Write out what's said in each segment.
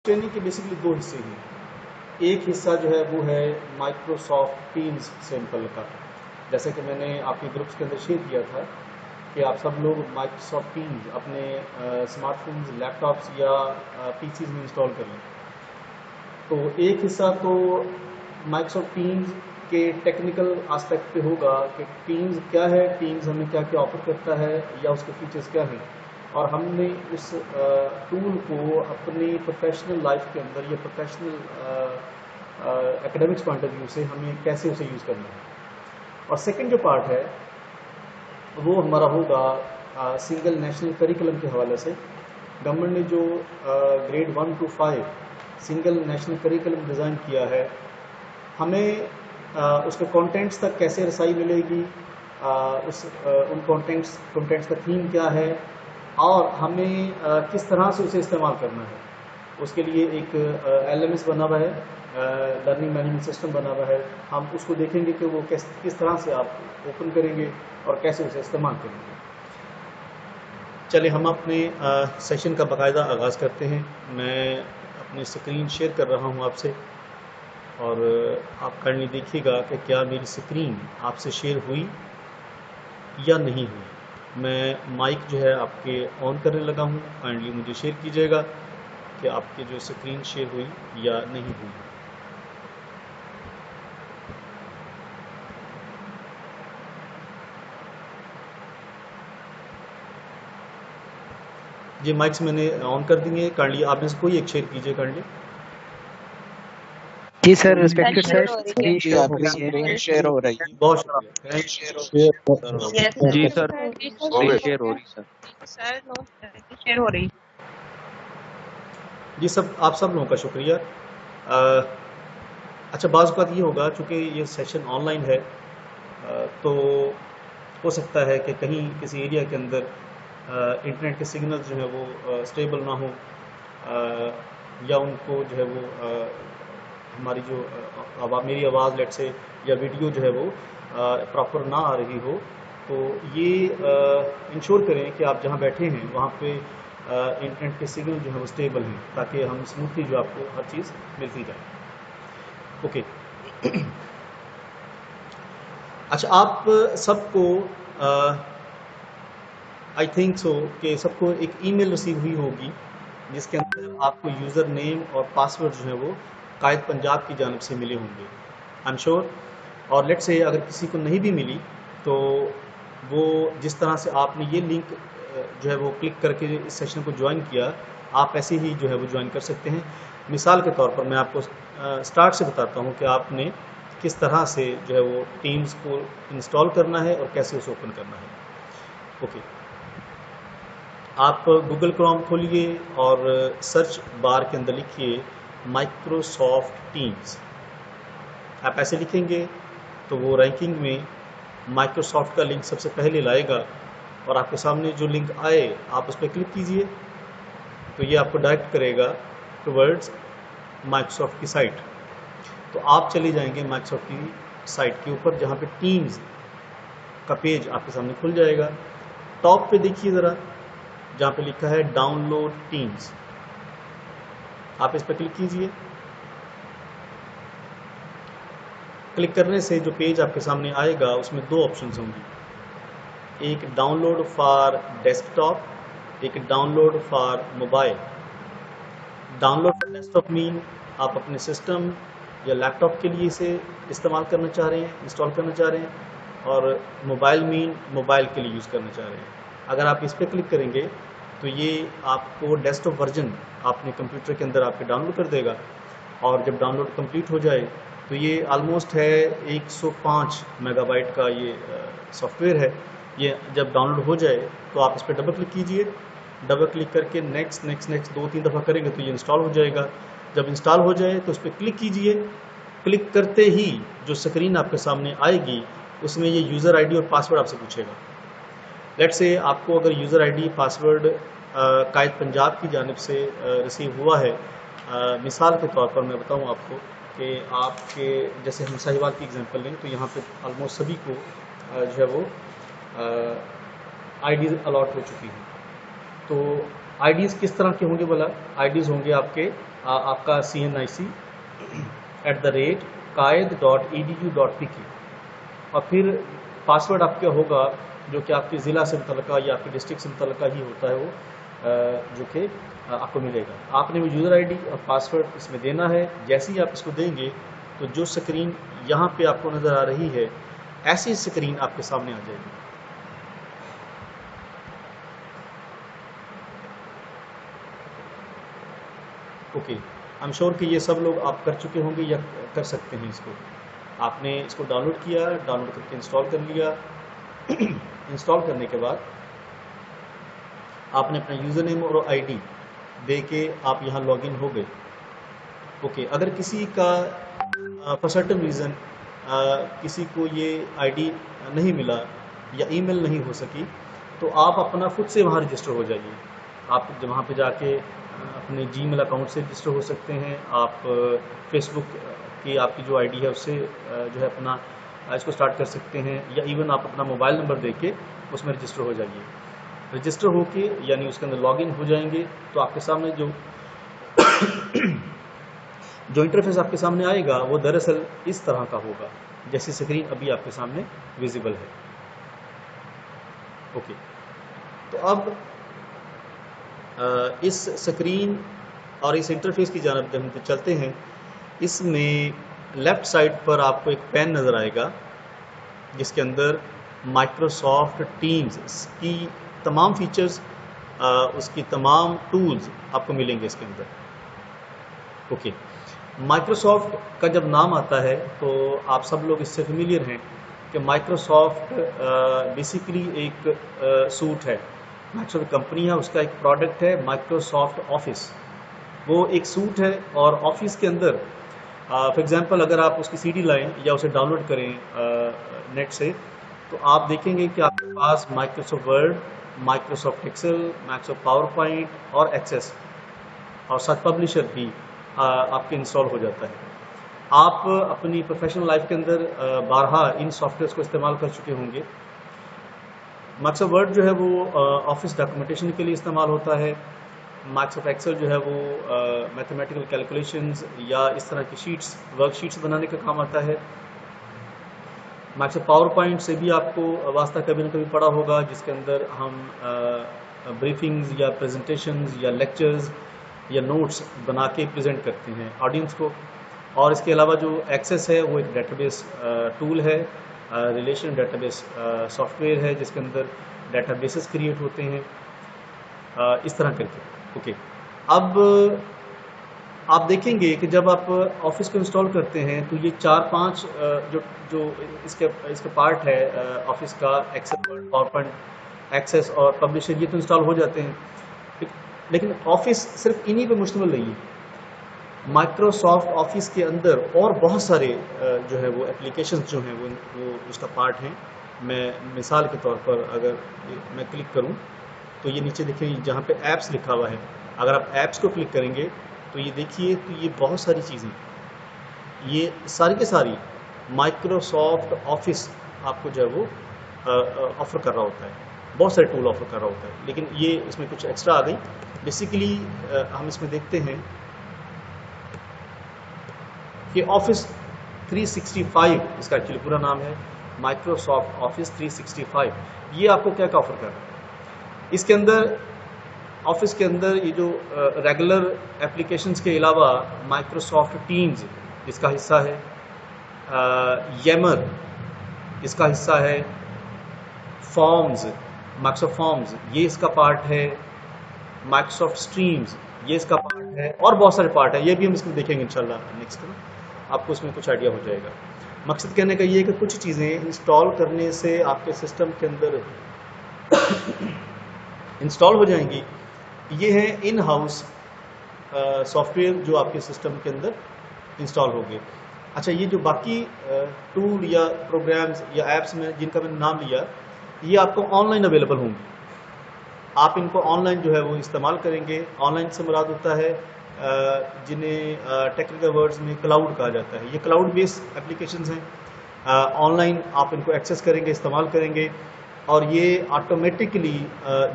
Training के basically दो हिस्से हैं। एक हिस्सा जो है वो है माइक्रोसॉफ्ट टीम्स सैंपल का, जैसे कि मैंने आपके ग्रुप्स के अंदर शेयर किया था कि आप सब लोग माइक्रोसॉफ्ट टीम्स अपने स्मार्टफोन्स, लैपटॉप्स या पीसीज में इंस्टॉल कर लें। तो एक हिस्सा तो माइक्रोसॉफ्ट टीम्स के टेक्निकल एस्पेक्ट पे होगा कि टीम्स क्या है, टीम्स हमें क्या क्या ऑफर करता है या उसके फीचर्स क्या हैं, और हमने उस टूल को अपनी प्रोफेशनल लाइफ के अंदर या professional academics point of view से हमें कैसे उसे यूज़ करना है। और सेकंड जो पार्ट है वो हमारा होगा सिंगल नेशनल करिकुलम के हवाले से। गवर्नमेंट ने जो grade 1 to 5 single national curriculum design किया है, हमें उसके कंटेंट्स तक कैसे रसाई मिलेगी, उन कंटेंट्स का थीम क्या है, और हमें किस तरह से उसे इस्तेमाल करना है, उसके लिए एक LMS बना हुआ है, लर्निंग मैनेजमेंट सिस्टम बना हुआ है। हम उसको देखेंगे कि वो किस तरह से आप ओपन करेंगे और कैसे उसे इस्तेमाल करेंगे। चलिए हम अपने सेशन का बाकायदा आगाज़ करते हैं। मैं अपनी स्क्रीन शेयर कर रहा हूं आपसे, और आप काइंडली देखिएगा कि क्या मेरी स्क्रीन आपसे शेयर हुई या नहीं हुई। मैं माइक जो है आपके ऑन करने लगा हूं, काइंडली मुझे शेयर कीजिएगा कि आपकी जो स्क्रीन शेयर हुई या नहीं हुई। जी माइक्स मैंने ऑन कर दिए हैं, काइंडली आप में से कोई एक शेयर कीजिए काइंडली। जी सर, रिस्पेक्टेड शेयर सर, हो रही स्क्रीन है। शेयर हो गई है। स्क्रीन शेयर हो रही है। बहुत शुक्रिया, थैंक यू। जी सर, स्क्रीन शेयर हो रही सर। सर नो शेयर हो रही। जी आप सब लोगों का शुक्रिया। अच्छा, बाज़ बात ये होगा चूँकि ये सेशन ऑनलाइन है, तो हो सकता है कि कहीं किसी एरिया के अंदर इंटरनेट के सिग्नल जो है वो स्टेबल ना हो, या उनको जो है वो हमारी जो मेरी आवाज़ लेट से या वीडियो जो है वो प्रॉपर ना आ रही हो। तो ये इंश्योर करें कि आप जहाँ बैठे हैं वहाँ पे इंटरनेट के सिग्नल जो है वो स्टेबल हैं, ताकि हम स्मूथली जो आपको हर चीज़ मिलती जाए। ओके। अच्छा, आप सबको आई थिंक सो कि सबको एक ईमेल रिसीव हुई होगी जिसके अंदर आपको यूज़र नेम और पासवर्ड जो है वो कायद पंजाब की जानिब से मिले होंगे, आई एम श्योर। और लेट से अगर किसी को नहीं भी मिली तो वो जिस तरह से आपने ये लिंक जो है वो क्लिक करके इस सेशन को ज्वाइन किया, आप ऐसे ही जो है वो ज्वाइन कर सकते हैं। मिसाल के तौर पर मैं आपको स्टार्ट से बताता हूँ कि आपने किस तरह से जो है वो टीम्स को इंस्टॉल करना है और कैसे उसे ओपन करना है। ओके, आप गूगल क्रोम खोलिए और सर्च बार के अंदर लिखिए माइक्रोसॉफ्ट टीम्स। आप ऐसे लिखेंगे तो वो रैंकिंग में माइक्रोसॉफ्ट का लिंक सबसे पहले लाएगा, और आपके सामने जो लिंक आए आप उस पर क्लिक कीजिए तो ये आपको डायरेक्ट करेगा टुवर्ड्स माइक्रोसॉफ्ट की साइट। तो आप चले जाएंगे माइक्रोसॉफ्ट की साइट के ऊपर, जहाँ पे टीम्स का पेज आपके सामने खुल जाएगा। टॉप पे देखिए ज़रा, जहाँ पे लिखा है डाउनलोड टीम्स, आप इस पर क्लिक कीजिए। क्लिक करने से जो पेज आपके सामने आएगा उसमें दो ऑप्शंस होंगी, एक डाउनलोड फॉर डेस्कटॉप, एक download for mobile. Download for desktop mean आप अपने सिस्टम या लैपटॉप के लिए इसे इस्तेमाल करना चाह रहे हैं, इंस्टॉल करना चाह रहे हैं, और मोबाइल मीन मोबाइल के लिए यूज़ करना चाह रहे हैं। अगर आप इस पर क्लिक करेंगे तो ये आपको डेस्कटॉप वर्जन अपने कंप्यूटर के अंदर आपके डाउनलोड कर देगा, और जब डाउनलोड कंप्लीट हो जाए तो ये ऑलमोस्ट है 105 मेगाबाइट का ये सॉफ्टवेयर है। ये जब डाउनलोड हो जाए तो आप इस पर डबल क्लिक कीजिए। डबल क्लिक करके नेक्स्ट नेक्स्ट नेक्स्ट 2-3 दफ़ा करेंगे तो ये इंस्टॉल हो जाएगा। जब इंस्टॉल हो जाए तो उस पर क्लिक कीजिए। क्लिक करते ही जो स्क्रीन आपके सामने आएगी उसमें ये यूज़र आईडी और पासवर्ड आपसे पूछेगा। लेट से आपको अगर यूज़र आईडी पासवर्ड कायद पंजाब की जानिब से रिसीव हुआ है, मिसाल के तौर पर मैं बताऊं आपको कि आपके जैसे हम साहिवाल की एग्जांपल लें तो यहाँ पे ऑलमोस्ट सभी को जो है वो आईडी अलॉट हो चुकी है। तो आईडीज़ किस तरह के होंगे बोला? आईडीज़ होंगे आपके आपका cnic@qaid.edu.pk और फिर पासवर्ड आपका होगा जो कि आपके ज़िला से मुतल्लिका या आपके डिस्ट्रिक्ट से मुतल्लिका ही होता है, वो जो कि आपको मिलेगा। आपने वो यूज़र आईडी और पासवर्ड इसमें देना है। जैसे ही आप इसको देंगे तो जो स्क्रीन यहाँ पे आपको नज़र आ रही है, ऐसी स्क्रीन आपके सामने आ जाएगी। ओके, आई एम श्योर कि ये सब लोग आप कर चुके होंगे या कर सकते हैं इसको। आपने इसको डाउनलोड किया, डाउनलोड करके इंस्टॉल कर लिया। इंस्टॉल करने के बाद आपने अपना यूज़र नेम और आईडी दे के आप यहाँ लॉगिन हो गए। ओके, अगर किसी का फॉर सर्टेन रीज़न किसी को ये आईडी नहीं मिला या ईमेल नहीं हो सकी, तो आप अपना खुद से वहाँ रजिस्टर हो जाइए। आप वहाँ पे जाके अपने जीमेल अकाउंट से रजिस्टर हो सकते हैं। आप फेसबुक की आपकी जो आईडी है उससे जो है अपना इसको स्टार्ट कर सकते हैं, या इवन आप अपना मोबाइल नंबर देके उसमें रजिस्टर हो जाइए। रजिस्टर होके यानी उसके अंदर लॉगिन हो जाएंगे तो आपके सामने जो जो इंटरफेस आपके सामने आएगा वो दरअसल इस तरह का होगा जैसी स्क्रीन अभी आपके सामने विजिबल है। ओके, तो अब इस स्क्रीन और इस इंटरफेस की जानब हम चलते हैं। इसमें लेफ़्ट साइड पर आपको एक पेन नज़र आएगा जिसके अंदर माइक्रोसॉफ्ट टीम्स की तमाम फीचर्स, उसकी तमाम टूल्स आपको मिलेंगे इसके अंदर। ओके, माइक्रोसॉफ्ट का जब नाम आता है तो आप सब लोग इससे फेमिलियर हैं कि माइक्रोसॉफ्ट बेसिकली एक सूट है। माइक्रोसॉफ्ट कंपनी है, उसका एक प्रोडक्ट है माइक्रोसॉफ्ट ऑफिस। वो एक सूट है और ऑफिस के अंदर फॉर एग्जांपल अगर आप उसकी सीडी लाएं या उसे डाउनलोड करें नेट से, तो आप देखेंगे कि आपके पास Microsoft Word, Microsoft Excel, Microsoft PowerPoint और एक्सेस और सर्च पब्लिशर भी आपके इंस्टॉल हो जाता है। आप अपनी प्रोफेशनल लाइफ के अंदर बारहा इन सॉफ्टवेयर्स को इस्तेमाल कर चुके होंगे। माइक्रोसॉफ्ट वर्ड जो है वो ऑफिस डॉक्यूमेंटेशन के लिए इस्तेमाल होता है। माइक्रोसॉफ्ट एक्सेल जो है वो मैथमेटिकल कैलकुलेशंस या इस तरह की शीट्स, वर्कशीट्स बनाने का काम आता है। माइक्रोसॉफ्ट पावर पॉइंट से भी आपको वास्ता कभी न कभी पड़ा होगा, जिसके अंदर हम ब्रीफिंग्स या प्रेजेंटेशंस या लेक्चर्स या नोट्स बना के प्रेजेंट करते हैं ऑडियंस को। और इसके अलावा जो एक्सेस है वो एक डेटाबेस टूल है, रिलेशन डेटाबेस सॉफ्टवेयर है जिसके अंदर डेटाबेसेस क्रिएट होते हैं इस तरह करके। ओके, अब आप देखेंगे कि जब आप ऑफिस को इंस्टॉल करते हैं तो ये 4-5 जो इसके पार्ट है ऑफिस का, Excel, Word, PowerPoint, Access और पब्लिशर, ये तो इंस्टॉल हो जाते हैं। लेकिन ऑफिस सिर्फ इन्हीं पे मुश्तमिल नहीं है। माइक्रोसॉफ्ट ऑफिस के अंदर और बहुत सारे जो है वो एप्लीकेशंस जो हैं वो उसका पार्ट हैं। मैं मिसाल के तौर पर अगर मैं क्लिक करूं तो ये नीचे देखिए जहाँ पे ऐप्स लिखा हुआ है, अगर आप ऐप्स को क्लिक करेंगे तो ये देखिए तो ये बहुत सारी चीज़ें, ये सारी के सारी माइक्रोसॉफ्ट ऑफिस आपको जो है वो ऑफ़र कर रहा होता है। बहुत सारे टूल ऑफ़र कर रहा होता है, लेकिन ये इसमें कुछ एक्स्ट्रा आ गई। बेसिकली हम इसमें देखते हैं कि ऑफिस 365 इसका एक्चुअली पूरा नाम है, माइक्रोसॉफ्ट ऑफिस 365। ये आपको क्या क्या ऑफ़र कर रहा है इसके अंदर? ऑफिस के अंदर ये जो रेगुलर एप्लीकेशंस के अलावा माइक्रोसॉफ्ट टीम्स इसका हिस्सा है, येमर इसका हिस्सा है, फॉर्म्स, माइक्रोसॉफ्ट फॉर्म्स ये इसका पार्ट है, माइक्रोसॉफ्ट स्ट्रीम्स ये इसका पार्ट है, और बहुत सारे पार्ट है। ये भी हम इसमें देखेंगे इंशाल्लाह नेक्स्ट में, आपको इसमें कुछ आइडिया हो जाएगा। मकसद कहने का ये है कि कुछ चीज़ें इंस्टॉल करने से आपके सिस्टम के अंदर इंस्टॉल हो जाएंगी। ये है इन हाउस सॉफ्टवेयर जो आपके सिस्टम के अंदर इंस्टॉल होंगे। अच्छा, ये जो बाकी टूल या प्रोग्राम्स या एप्स में जिनका मैंने नाम लिया, ये आपको ऑनलाइन अवेलेबल होंगे। आप इनको ऑनलाइन जो है वो इस्तेमाल करेंगे। ऑनलाइन से मुराद होता है जिन्हें टेक्निकल वर्ड्स में क्लाउड कहा जाता है। ये क्लाउड बेस्ड एप्लीकेशंस हैं। ऑनलाइन आप इनको एक्सेस करेंगे, इस्तेमाल करेंगे। और ये ऑटोमेटिकली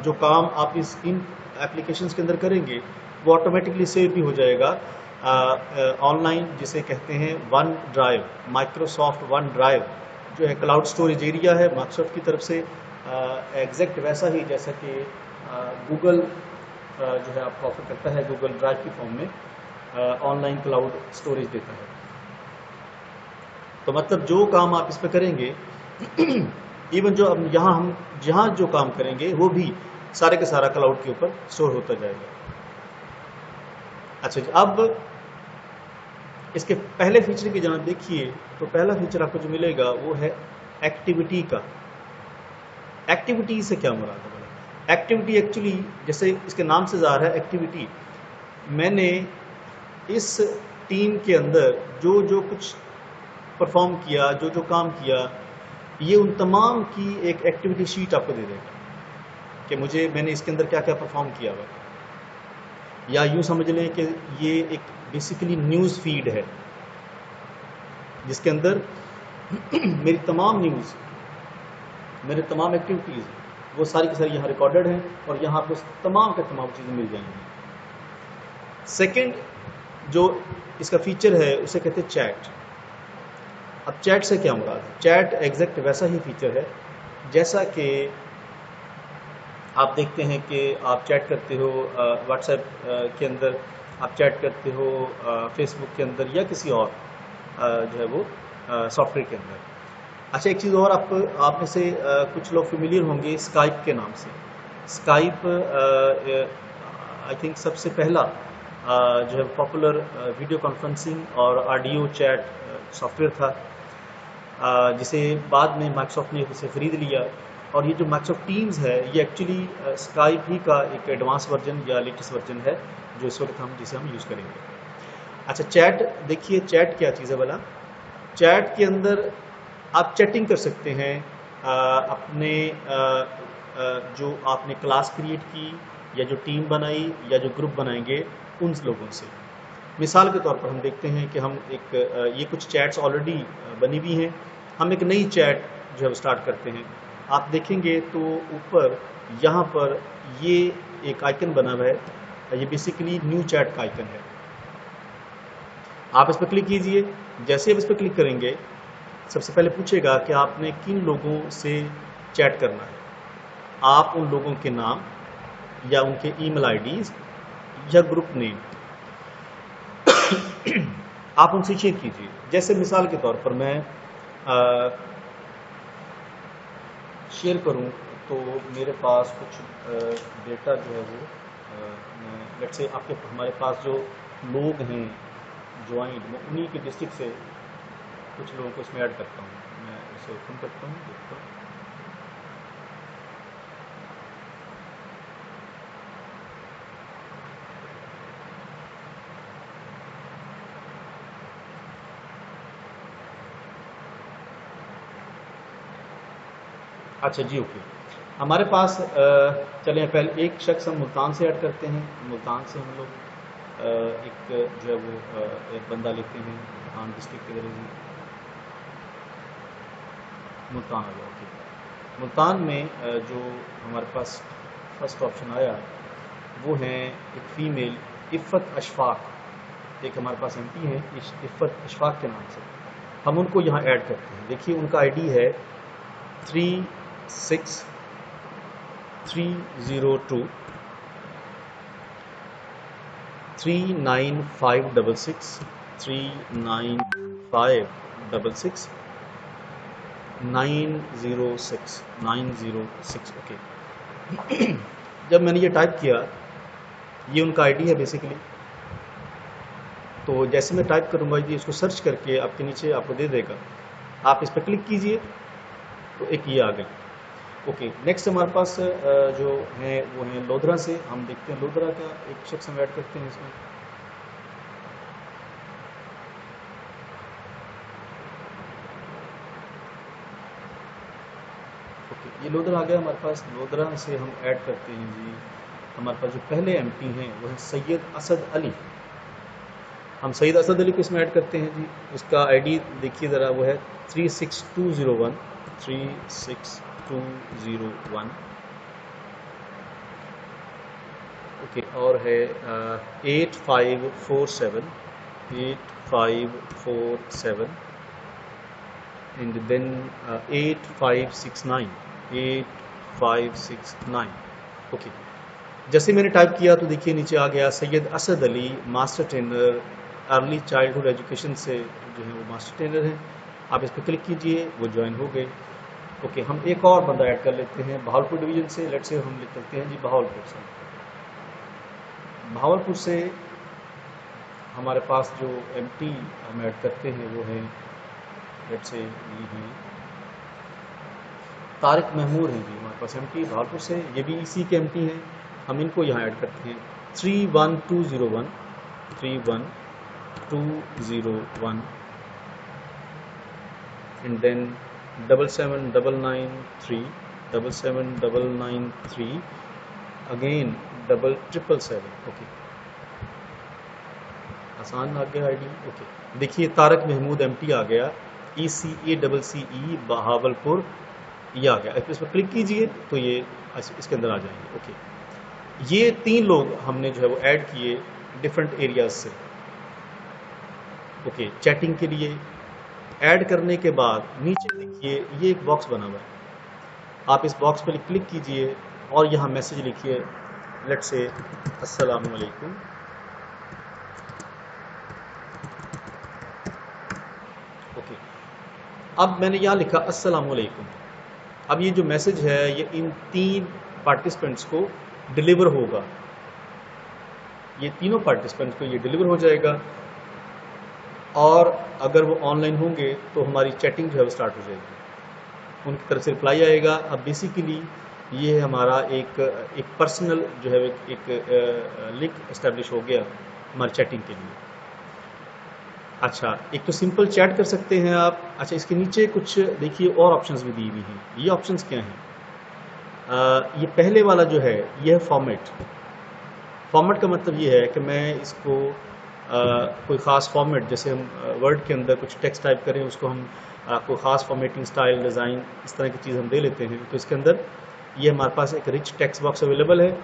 जो काम आप इन एप्लीकेशंस के अंदर करेंगे वो ऑटोमेटिकली सेव भी हो जाएगा ऑनलाइन, जिसे कहते हैं one drive, Microsoft one drive जो है क्लाउड स्टोरेज एरिया है माइक्रोसॉफ्ट की तरफ से, एग्जैक्ट वैसा ही जैसा कि गूगल जो है आपको ऑफर करता है, गूगल ड्राइव की फॉर्म में ऑनलाइन क्लाउड स्टोरेज देता है। तो मतलब जो काम आप इस पर करेंगे इवन जो अब हम जहाँ जो काम करेंगे वो भी सारे के सारा क्लाउड के ऊपर स्टोर होता जाएगा। अच्छा जी, अब इसके पहले फीचर की जनाब देखिए, तो पहला फीचर आपको जो मिलेगा वो है एक्टिविटी का। एक्टिविटी से क्या मुराद है? एक्टिविटी एक्चुअली जैसे इसके नाम से ज़ाहिर है एक्टिविटी, मैंने इस टीम के अंदर जो जो कुछ परफॉर्म किया, जो जो काम किया, ये उन तमाम की एक एक्टिविटी शीट आपको दे देगा कि मैंने इसके अंदर क्या क्या परफॉर्म किया हुआ, या यूँ समझ लें कि ये एक बेसिकली न्यूज़ फीड है जिसके अंदर मेरी तमाम न्यूज़, मेरे तमाम एक्टिविटीज़ वो सारी की सारी यहाँ रिकॉर्डेड हैं और यहाँ आपको तमाम के तमाम चीज़ें मिल जाएंगी। सेकंड जो इसका फीचर है उसे कहते हैं चैट। अब चैट से क्या मुराद है? चैट एग्जैक्ट वैसा ही फीचर है जैसा कि आप देखते हैं कि आप चैट करते हो व्हाट्सएप के अंदर, आप चैट करते हो फेसबुक के अंदर या किसी और जो है वो सॉफ्टवेयर के अंदर। अच्छा, एक चीज़ और आप में से कुछ लोग फेमिलियर होंगे स्काइप के नाम से। स्काइप आई थिंक सबसे पहला जो है पॉपुलर वीडियो कॉन्फ्रेंसिंग और ऑडियो चैट सॉफ्टवेयर था, जिसे बाद में माइक्रोसॉफ्ट ने उसे ख़रीद लिया। और ये जो माइक्रोसॉफ्ट टीम्स है ये एक्चुअली स्काइप ही का एक एडवांस वर्जन या लेटेस्ट वर्जन है जो इस वक्त जिसे हम यूज़ करेंगे। अच्छा, चैट देखिए, चैट क्या चीज़ है भला? चैट के अंदर आप चैटिंग कर सकते हैं अपने जो आपने क्लास क्रिएट की या जो टीम बनाई या जो ग्रुप बनाएंगे उन लोगों से। मिसाल के तौर पर हम देखते हैं कि हम ये कुछ चैट्स ऑलरेडी बनी हुई हैं, हम एक नई चैट जो है स्टार्ट करते हैं। आप देखेंगे तो ऊपर यहाँ पर ये एक आइकन बना हुआ है, ये बेसिकली न्यू चैट का आइकन है। आप इस पर क्लिक कीजिए। जैसे आप इस पर क्लिक करेंगे सबसे पहले पूछेगा कि आपने किन लोगों से चैट करना है। आप उन लोगों के नाम या उनके ईमेल आईडीज या ग्रुप नेम आप उनसे शेयर कीजिए। जैसे मिसाल के तौर पर मैं शेयर करूं तो मेरे पास कुछ डेटा जो है वो लेट्स से हमारे पास जो लोग हैं ज्वाइंट, मैं उन्हीं के डिस्ट्रिक्ट से कुछ लोगों को इसमें ऐड करता हूँ। मैं इसे ओपन करता हूँ, देखता हूँ। अच्छा जी, ओके। हमारे पास चलें पहले एक शख्स हम मुल्तान से ऐड करते हैं। मुल्तान से हम लोग एक जो है वो एक बंदा लेते हैं मुल्तान डिस्ट्रिक्ट के जरिए। मुल्तान आ गया, ओके। मुल्तान में जो हमारे पास फर्स्ट ऑप्शन आया वो है एक फ़ीमेल इफ़त अशफाक। एक हमारे पास एमपी हैं इफ़त अशफाक के नाम से, हम उनको यहाँ ऐड करते हैं। देखिए उनका आईडी है 36302 39566 39566 906 ओके। जब मैंने ये टाइप किया, ये उनका आईडी है बेसिकली। तो जैसे मैं टाइप करूँगा ये इसको सर्च करके आपके नीचे आपको दे देगा। आप इस पर क्लिक कीजिए तो एक ये आ गई, ओके। नेक्स्ट हमारे पास जो है वो है लोधरा से। हम देखते हैं लोधरा का एक शख्स हम ऐड करते हैं इसमें। ओके, ये लोधरा आ गया हमारे पास। लोधरा से हम ऐड करते हैं जी, हमारे पास जो पहले एमपी हैं वो है सैयद असद अली। हम सैयद असद अली को इसमें ऐड करते हैं जी। इसका आईडी देखिए ज़रा, वो है 36201 36201 ओके, और है 8547 एंड देन 8569 ओके। जैसे मैंने टाइप किया तो देखिए नीचे आ गया Syed Asad Ali, master trainer, early childhood education से जो है वो मास्टर ट्रेनर हैं। आप इस पर क्लिक कीजिए, वो ज्वाइन हो गए। ओके, हम एक और बंदा ऐड कर लेते हैं बहावलपुर डिवीजन से। लेट्स से हम लिख सकते हैं जी बहावलपुर से। बहावलपुर से हमारे पास जो एमटी हम ऐड करते हैं वो है, लेट्स से ये हैं तारिक महमूद हैं जी हमारे पास एमटी बहावलपुर से, ये भी इसी के एमटी हैं। हम इनको यहाँ ऐड करते हैं 31201 एंड देन 77993 अगेन 777 ओके। आसान आ गया आईडी। ओके, देखिए तारक महमूद एमटी आ गया, ECACCE बहावलपुर ये आ गया। इस पर क्लिक कीजिए तो ये इसके अंदर आ जाएंगे। ओके, ये 3 लोग हमने जो है वो ऐड किए डिफरेंट एरियाज से। ओके, चैटिंग के लिए ऐड करने के बाद नीचे देखिए ये एक बॉक्स बना हुआ है, आप इस बॉक्स पर क्लिक कीजिए और यहाँ मैसेज लिखिए, लेट्स से अस्सलाम वालेकुम। ओके, अब मैंने यहाँ लिखा अस्सलाम वालेकुम। अब ये जो मैसेज है ये इन 3 पार्टिसिपेंट्स को डिलीवर होगा, ये तीनों पार्टिसिपेंट्स को ये डिलीवर हो जाएगा, और अगर वो ऑनलाइन होंगे तो हमारी चैटिंग जो है वो स्टार्ट हो जाएगी, उनकी तरफ से रिप्लाई आएगा। अब बेसिकली ये हमारा एक पर्सनल जो है एक लिंक इस्टेब्लिश हो गया हमारी चैटिंग के लिए। अच्छा, एक तो सिंपल चैट कर सकते हैं आप। अच्छा, इसके नीचे कुछ देखिए और ऑप्शंस भी दी हुई हैं। ये ऑप्शंस क्या हैं? ये पहले वाला जो है ये है फॉर्मेट। फॉर्मेट का मतलब ये है कि मैं इसको कोई ख़ास फॉर्मेट, जैसे हम वर्ड के अंदर कुछ टेक्स्ट टाइप करें उसको हम कोई ख़ास फॉर्मेटिंग स्टाइल डिज़ाइन इस तरह की चीज़ हम दे लेते हैं। तो इसके अंदर ये हमारे पास एक रिच टेक्स्ट बॉक्स अवेलेबल है,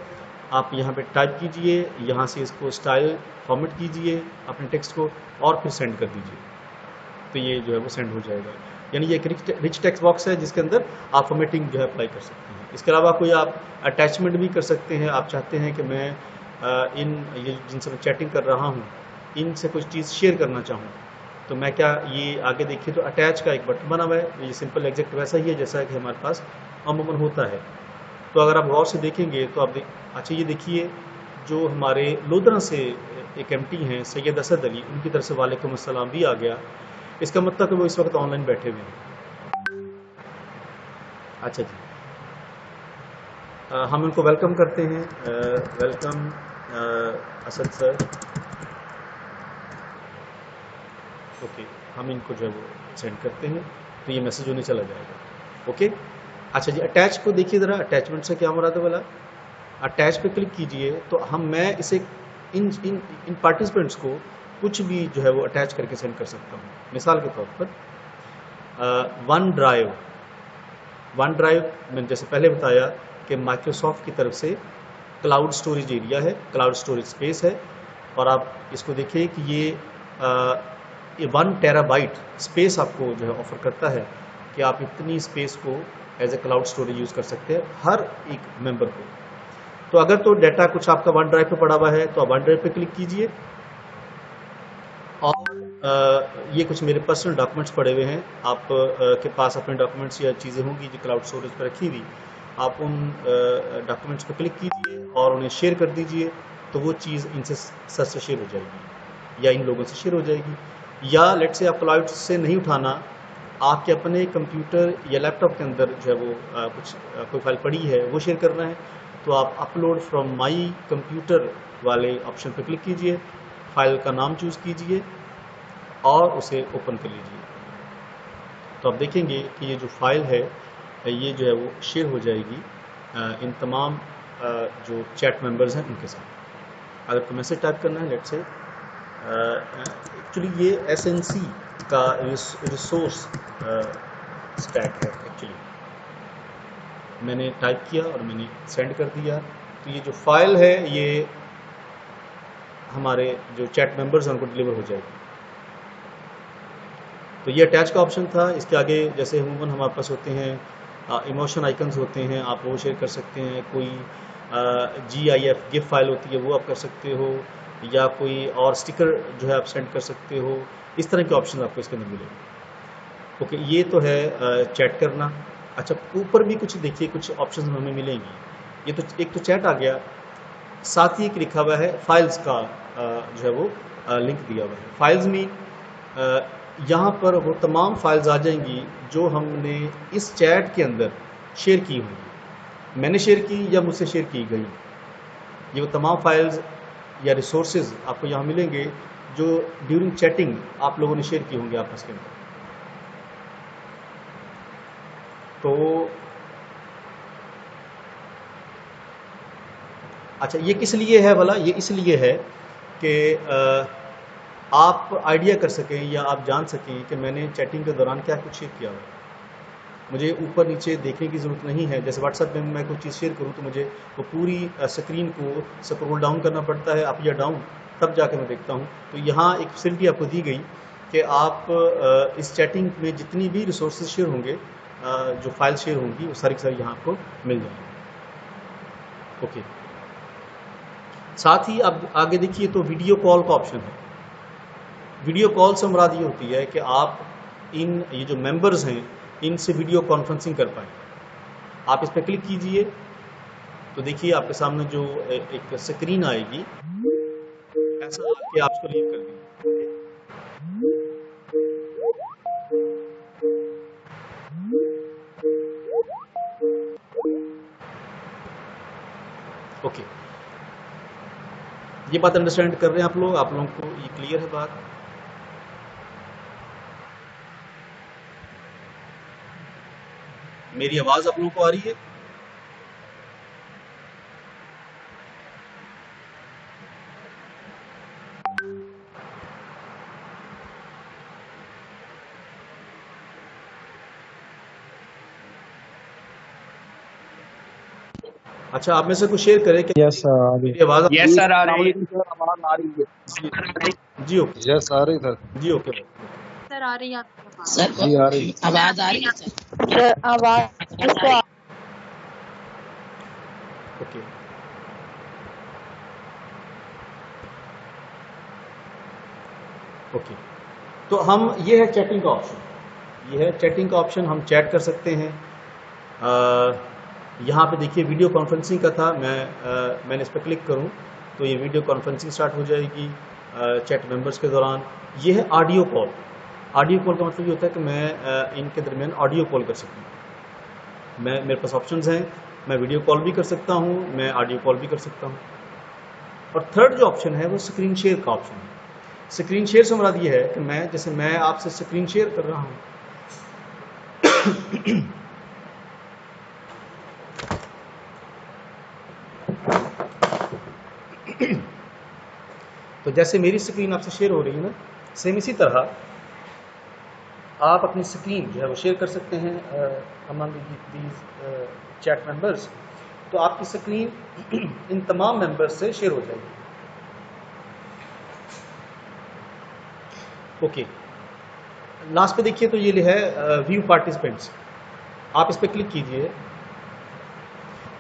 आप यहाँ पे टाइप कीजिए, यहाँ से इसको स्टाइल फॉर्मेट कीजिए अपने टेक्स्ट को और फिर सेंड कर दीजिए, तो ये जो है वो सेंड हो जाएगा। यानी ये एक रिच टेक्स्ट बॉक्स है जिसके अंदर आप फॉर्मेटिंग जो है अप्लाई कर सकते हैं। इसके अलावा कोई आप अटैचमेंट भी कर सकते हैं। आप चाहते हैं कि मैं ये जिनसे मैं चैटिंग कर रहा हूँ इनसे कुछ चीज़ शेयर करना चाहूँ, तो मैं क्या, ये आगे देखिए तो अटैच का एक बटन बना हुआ है, ये सिंपल एग्जैक्ट वैसा ही है जैसा कि हमारे पास अमूमन होता है। तो अगर आप गौर से देखेंगे तो आप अच्छा ये देखिए जो हमारे लोधरा से एक एमटी हैं सैयद असद अली, उनकी तरफ से वालेकुम अस्सलाम भी आ गया। इसका मतलब कि वो इस वक्त ऑनलाइन बैठे हुए हैं। अच्छा जी, हम उनको वेलकम करते हैं। Welcome Asad sir. ओके, हम इनको जो है वो सेंड करते हैं तो ये मैसेज उन्हें चला जाएगा। ओके, अच्छा जी, अटैच को देखिए ज़रा, अटैचमेंट से क्या मुराद है वाला। अटैच पे क्लिक कीजिए तो मैं इसे इन पार्टिसिपेंट्स को कुछ भी जो है वो अटैच करके सेंड कर सकता हूँ। मिसाल के तौर पर वन ड्राइव मैंने जैसे पहले बताया कि माइक्रोसॉफ्ट की तरफ से क्लाउड स्टोरेज एरिया है, क्लाउड स्टोरेज स्पेस है, और आप इसको देखिए कि ये 1 टेराबाइट स्पेस आपको जो है ऑफर करता है कि आप इतनी स्पेस को as a cloud storage use कर सकते हैं हर एक मेंबर को। तो अगर तो डाटा कुछ आपका वन ड्राइव पे पड़ा हुआ है तो आप वन ड्राइव पे क्लिक कीजिए, और ये कुछ मेरे पर्सनल डॉक्यूमेंट्स पड़े हुए हैं, आप के पास अपने डॉक्यूमेंट्स या चीज़ें होंगी जो क्लाउड स्टोरेज पर रखी हुई, आप उन डॉक्यूमेंट्स पर क्लिक कीजिए और उन्हें शेयर कर दीजिए, तो वो चीज़ इनसे सर से शेयर हो जाएगी या इन लोगों से शेयर हो जाएगी। या लेट से आप क्लाउड से नहीं उठाना, आपके अपने कंप्यूटर या लैपटॉप के अंदर जो है वो कोई फाइल पड़ी है वो शेयर करना है, तो आप अपलोड फ्रॉम माई कंप्यूटर वाले ऑप्शन पर क्लिक कीजिए, फाइल का नाम चूज़ कीजिए और उसे ओपन कर लीजिए। तो आप देखेंगे कि ये जो फाइल है ये जो है वो शेयर हो जाएगी इन तमाम जो चैट मेंबर्स हैं उनके साथ। अगर कोई मैसेज टाइप करना है, लेट से एक्चुअली ये SNC का रिसोर्स स्टैक है एक्चुअली। मैंने टाइप किया और मैंने सेंड कर दिया। तो ये जो फाइल है ये हमारे जो चैट मेंबर्स हैं उनको डिलीवर हो जाएगी। तो ये अटैच का ऑप्शन था। इसके आगे जैसे अमूमन हमारे पास होते हैं इमोशन आइकन्स होते हैं, आप वो शेयर कर सकते हैं। कोई GIF गिफ फाइल होती है वो आप कर सकते हो, या कोई और स्टिकर जो है आप सेंड कर सकते हो। इस तरह के ऑप्शन आपको इसके अंदर मिलेंगे। ओके, ये तो है चैट करना। अच्छा, ऊपर भी कुछ देखिए, कुछ ऑप्शन हमें मिलेंगी। ये तो एक तो चैट आ गया, साथ ही एक लिखा हुआ है फाइल्स का जो है वो लिंक दिया हुआ है। फाइल्स में यहाँ पर वो तमाम फाइल्स आ जाएंगी जो हमने इस चैट के अंदर शेयर की होंगी, मैंने शेयर की या मुझसे शेयर की गई। ये वो तमाम फाइल्स या रिसोर्सेज आपको यहाँ मिलेंगे जो ड्यूरिंग चैटिंग आप लोगों ने शेयर की होंगी आपस के अंदर। तो अच्छा, ये किस लिए है भला? ये इसलिए है कि आप आइडिया कर सकें या आप जान सकें कि मैंने चैटिंग के दौरान क्या कुछ शेयर किया हुआ है। मुझे ऊपर नीचे देखने की ज़रूरत नहीं है। जैसे व्हाट्सएप में मैं कोई चीज़ शेयर करूं तो मुझे वो पूरी स्क्रीन को स्क्रॉल डाउन करना पड़ता है, अप या डाउन, तब जाके मैं देखता हूं। तो यहाँ एक फैसिलिटी आपको दी गई कि आप इस चैटिंग में जितनी भी रिसोर्सेज शेयर होंगे, जो फाइल शेयर होंगी, वो सारी की सारी यहाँ आपको मिल जाएंगी। ओके, साथ ही अब आगे देखिए तो वीडियो कॉल का ऑप्शन है। वीडियो कॉल से मुराद ये होती है कि आप ये जो मेंबर्स हैं इनसे वीडियो कॉन्फ्रेंसिंग कर पाएँ। आप इस पर क्लिक कीजिए तो देखिए आपके सामने जो एक स्क्रीन आएगी, ऐसा कि आप इसको लीव कर दीजिए। ओके, ये बात अंडरस्टैंड कर रहे हैं आप लोगों को ये क्लियर है बात? मेरी आवाज आप लोगों को आ रही है? अच्छा, आप में से कुछ शेयर करें कि यस सर, मेरी आवाज यस सर आ रही है। आवाज आ रही है। जी ओके, यस आ रही सर। जी ओके सर आ रही है आपकी आवाज। सर जी आ रही। आवाज आ रही है सर। सर आवाज तो ओके। ओके, तो हम ये है चैटिंग का ऑप्शन, ये है चैटिंग का ऑप्शन। हम चैट कर सकते हैं। यहाँ पे देखिए वीडियो कॉन्फ्रेंसिंग का था, मैंने इस पर क्लिक करूँ तो ये वीडियो कॉन्फ्रेंसिंग स्टार्ट हो जाएगी चैट मेंबर्स के दौरान। ये है ऑडियो कॉल। ऑडियो कॉल का मतलब ये होता है कि मैं इनके दरमियान ऑडियो कॉल कर सकता हूँ। मेरे पास ऑप्शंस हैं, मैं वीडियो कॉल भी कर सकता हूँ, मैं ऑडियो कॉल भी कर सकता हूँ। और थर्ड जो ऑप्शन है वो स्क्रीन शेयर का ऑप्शन है। स्क्रीन शेयर से मुराद ये है कि मैं आपसे स्क्रीन शेयर कर रहा हूँ तो जैसे मेरी स्क्रीन आपसे शेयर हो रही है ना, सेम इसी तरह आप अपनी स्क्रीन जो है वो शेयर कर सकते हैं अमंग दीज चैट मेंबर्स। तो आपकी स्क्रीन इन तमाम मेंबर्स से शेयर हो जाएगी। ओके, लास्ट पे देखिए तो ये है व्यू पार्टिसिपेंट्स। आप इस पर क्लिक कीजिए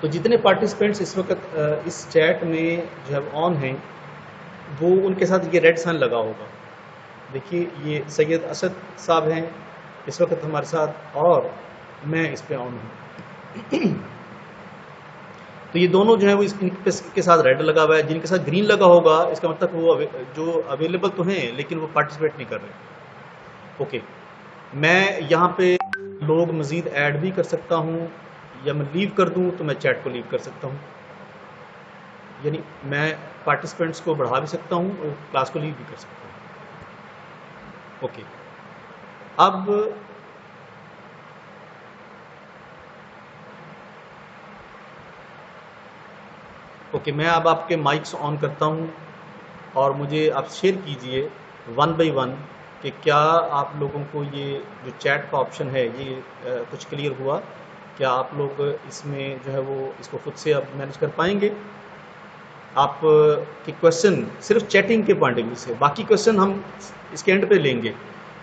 तो जितने पार्टिसिपेंट्स इस वक्त इस चैट में जो है ऑन हैं वो उनके साथ ये रेड साइन लगा होगा। देखिए ये सैयद असद साहब हैं इस वक्त हमारे साथ और मैं इस पे ऑन हूँ। तो ये दोनों जो है वो इनके साथ रेड लगा हुआ है। जिनके साथ ग्रीन लगा होगा इसका मतलब वो जो अवेलेबल तो हैं लेकिन वो पार्टिसिपेट नहीं कर रहे। ओके, मैं यहाँ पे लोग मज़ीद ऐड भी कर सकता हूँ या मैं लीव कर दूँ तो मैं चैट को लीव कर सकता हूँ, यानी मैं पार्टिसिपेंट्स को बढ़ा भी सकता हूँ और क्लास को लीव भी कर सकता हूँ। ओके, अब ओके मैं अब आपके माइक्स ऑन करता हूँ और मुझे आप शेयर कीजिए 1 बाय 1 कि क्या आप लोगों को ये जो चैट का ऑप्शन है ये कुछ क्लियर हुआ? क्या आप लोग इसमें जो है वो इसको खुद से अब मैनेज कर पाएंगे? आप के क्वेश्चन सिर्फ चैटिंग के पॉइंट ऑफ व्यू से, बाकी क्वेश्चन हम इसके एंड पे लेंगे,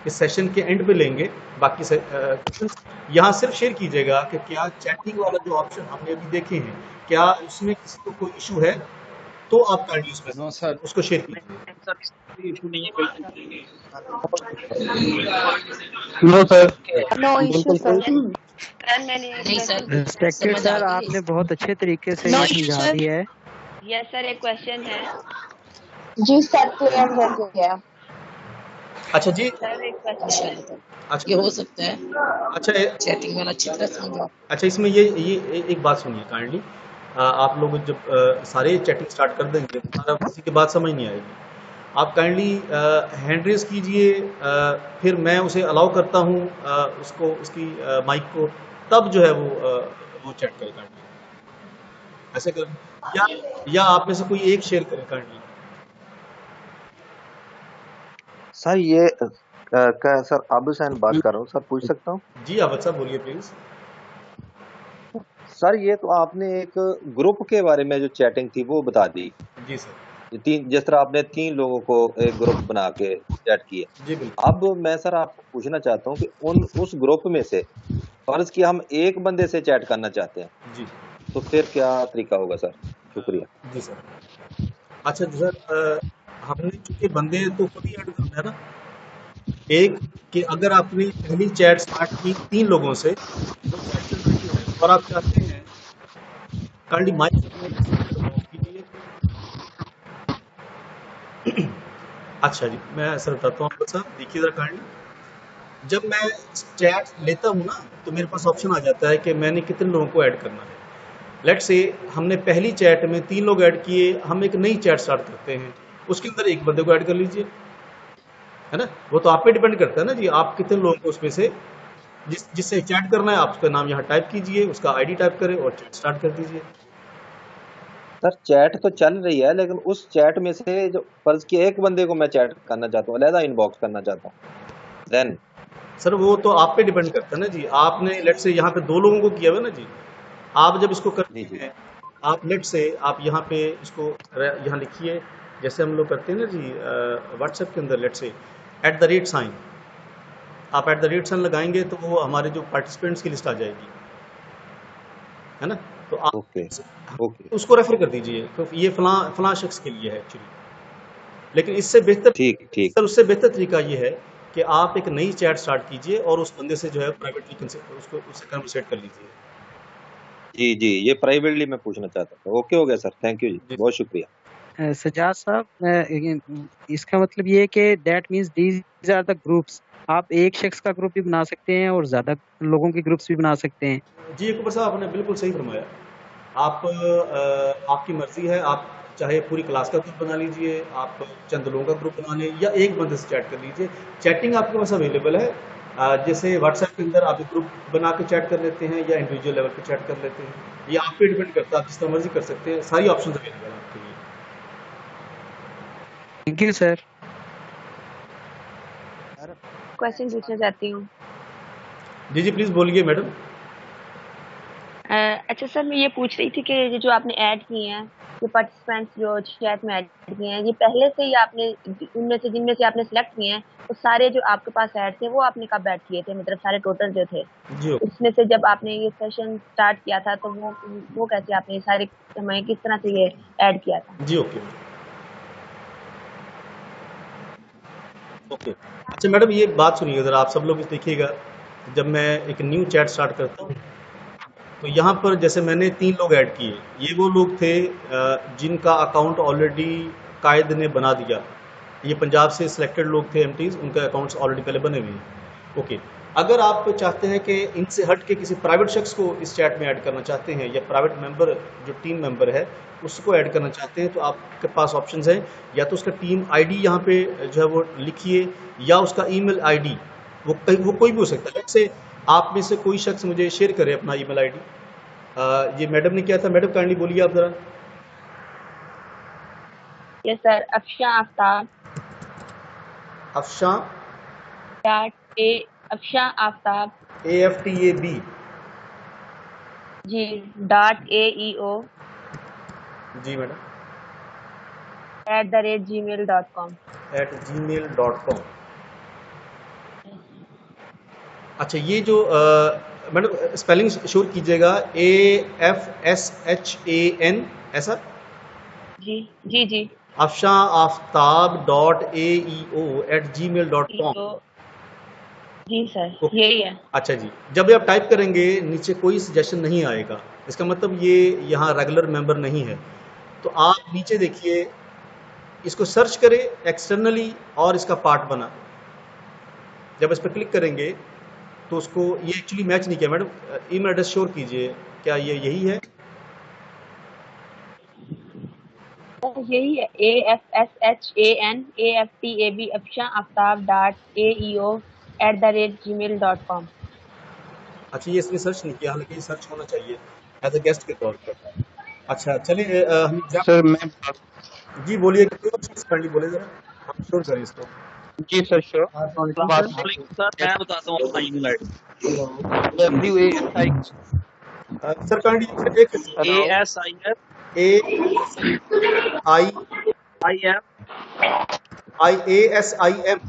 इस सेशन के एंड पे लेंगे। बाकी क्वेश्चन यहाँ सिर्फ शेयर कीजिएगा कि क्या चैटिंग वाला जो ऑप्शन हमने अभी देखे हैं, क्या उसमें किसी को कोई इशू है, तो आप काइंडली नो सर, उसको शेयर कीजिए। इशू नहीं है कोई। नो सर, नो इश्यू बिल्कुल सर। कोई सर मैंने नहीं सर, रिस्पेक्टेड समझ आ सर, गई। आपने बहुत अच्छे तरीके से No ये issue, समझा sir. दिया है। यस सर, एक क्वेश्चन है जी सर, क्लियर हो गया। अच्छा जी, सर, एक अच्छा क्वेश्चन बताओ, अच्छा ये हो सकता है अच्छा चैटिंग वाला अच्छी तरह समझो। अच्छा इसमें ये एक बात सुनिए काइंडली। आप लोग जब सारे चैटिंग स्टार्ट कर देंगे तो हमारा किसी की बात समझ नहीं आएगी। आप काइंडली हैंड रेज कीजिए, फिर मैं उसे अलाउ करता हूँ उसको, उसकी माइक को, तब जो है वो चैट करे काइंडली, ऐसे कर, या आप में से कोई एक शेयर करे काइंडली। सर ये सर आबू सैन बात कर रहा हूँ सर, पूछ सकता हूँ? जी अवध साहब बोलिए प्लीज। सर ये तो आपने एक ग्रुप के बारे में जो चैटिंग थी वो बता दी। जी सर। जिस तरह आपने 3 लोगों को एक ग्रुप बना के चैट किया। जी बिल्कुल। अब मैं सर आपको पूछना चाहता हूँ कि उस ग्रुप में से फर्ज कि हम एक बंदे से चैट करना चाहते हैं, जी तो फिर क्या तरीका होगा सर? शुक्रिया। जी सर। अच्छा जी सर, हमने चूंकि बंदे तो खुद ही ऐड करना है ना, एक कि अगर आपने पहली चैट स्टार्ट की 3 लोगों से, वो चैट चल रही है और आप चाहते हैं काइंडली माइक कीजिए। अच्छा जी, मैं सर बताता हूँ आपको सर, देखिए जरा काइंडली, जब मैं चैट लेता हूँ ना तो मेरे पास ऑप्शन आ जाता है कि मैंने कितने लोगों को ऐड करना है। लेट्स से हमने पहली चैट में 3 लोग ऐड किए, हम एक नई चैट स्टार्ट करते हैं, उसके अंदर एक बंदे को ऐड कर लीजिए, है ना। वो तो आप पे डिपेंड करता है ना जी, आप कितने लोगों को उसमें से जिससे चैट करना है, आप उसका नाम यहाँ टाइप कीजिए, उसका आईडी टाइप करें और चैट स्टार्ट कर दीजिए। सर चैट तो चल रही है, लेकिन उस चैट में से जो फर्ज कि एक बंदे को मैं चैट करना चाहता हूँ, अलहदा इनबॉक्स करना चाहता हूँ, देन सर वो तो आप पे डिपेंड करता है ना जी। आपने लेट्स से यहाँ पे 2 लोगों को किया हुआ ना जी, आप जब इसको करते जी हैं, आप लेट्स से आप यहाँ पे इसको यहाँ लिखिए, जैसे हम लोग करते हैं ना जी व्हाट्सएप के अंदर, लेट्स से @साइन, आप @साइन लगाएंगे तो वो हमारे जो पार्टिसिपेंट्स की लिस्ट आ जाएगी, है ना। तो आप ओके ओके उसको रेफर कर दीजिए क्योंकि ये फलां शख्स के लिए है एक्चुअली। लेकिन इससे बेहतर ठीक ठीक। सर, उससे बेहतर तरीका ये है कि आप एक नई चैट स्टार्ट कीजिए और उस बंदे से जो है प्राइवेटली उसको उससे कन्वर्सेट कर लीजिए। जी जी, ये प्राइवेटली मैं पूछना चाहता था। ओके हो गया सर, थैंक यू जी, बहुत शुक्रिया। सजाद साहब, इसका मतलब ये है कि that means these are the groups. आप एक शख्स का ग्रुप भी बना सकते हैं और ज्यादा लोगों के ग्रुप्स भी बना सकते हैं। जी अकबर साहब, आपने बिल्कुल सही फरमाया। आप आपकी मर्जी है, आप चाहे पूरी क्लास का ग्रुप बना लीजिए, आप चंद लोगों का ग्रुप बना लें, या एक बंदे से चैट कर लीजिए। चैटिंग आपके पास अवेलेबल है, जैसे व्हाट्सएप के अंदर आप एक ग्रुप बना के चैट कर लेते हैं या इंडिविजुअल लेवल पे चैट कर लेते हैं, ये आप पे डिपेंड करता है, आप जिस तरह मर्जी कर सकते हैं। सारी ऑप्शन अवेलेबल है आपके लिए। Thank you sir. क्वेश्चन पूछना चाहती हूँ। जी जी प्लीज बोलिए मैडम। अच्छा सर, मैं ये पूछ रही थी कि ये जो आपने ऐड किए हैं, ये पार्टिसिपेंट्स जो चैट में ऐड किए हैं, ये पहले से ही आपने उनमें से जिनमें से आपने सिलेक्ट किए हैं, वो सारे जो आपके पास ऐड थे वो आपने कब ऐड किए थे, मतलब सारे टोटल जो थे जी ओके। उसमें से जब आपने ये सेशन स्टार्ट किया था तो वो कैसे आपने सारे हमें किस तरह से ये ऐड किया था? जी ओके ओके। अच्छा मैडम, ये बात सुनिए ज़रा, आप सब लोग देखिएगा, जब मैं एक न्यू चैट स्टार्ट करता हूँ तो यहाँ पर जैसे मैंने 3 लोग ऐड किए, ये वो लोग थे जिनका अकाउंट ऑलरेडी कायद ने बना दिया। ये पंजाब से सिलेक्टेड लोग थे एमटीज, उनके अकाउंट्स ऑलरेडी पहले बने हुए हैं। ओके, अगर आप चाहते हैं कि इनसे हट के किसी प्राइवेट शख्स को इस चैट में ऐड करना चाहते हैं, या प्राइवेट मेंबर जो टीम मेंबर है उसको ऐड करना चाहते हैं, तो आपके पास ऑप्शंस हैं, या तो उसका टीम आईडी यहाँ पे जो है वो लिखिए, या उसका ईमेल आईडी, वो कोई भी हो सकता है। जैसे आप में से कोई शख्स मुझे शेयर करे अपना ईमेल आईडी। ये मैडम ने किया था, मैडम काइंडली बोलिए आप जरा। Yes sir, Afsha Aftab. Afsha dot A Afsha Aftab AFTAB जी .aeo जी मैडम @gmail.com। @gmail.com। अच्छा ये जो मैडम स्पेलिंग श्योर कीजिएगा, AFSHAN ऐसा? जी अफशा आफ्ताब .aeo@gmail.com। जी सर यही है। अच्छा जी, जब भी आप टाइप करेंगे नीचे कोई सजेशन नहीं आएगा, इसका मतलब ये यहाँ रेगुलर मेंबर नहीं है। तो आप नीचे देखिए, इसको सर्च करें एक्सटर्नली और इसका पार्ट बना। जब इस पर क्लिक करेंगे तो उसको ये एक्चुअली मैच नहीं किया। मैडम ईमेल एड्रेस श्योर कीजिए, क्या ये यही है? यही है AFSHAN AFTAB Afsha Aftab .aeo@gmail.com। अच्छा ये इसने सर्च नहीं किया, हालांकि ये सर्च होना चाहिए एज ए गेस्ट के तौर पर। अच्छा चलिए हम सर मैं जी बोलिए, काइंडली बोलिए जरा, हम श्योर करें इसको। जी सर श्योर वालेकुम सर, मैं बताता हूँ अपना email ID. WASI sir kindly एक ASIF ASIM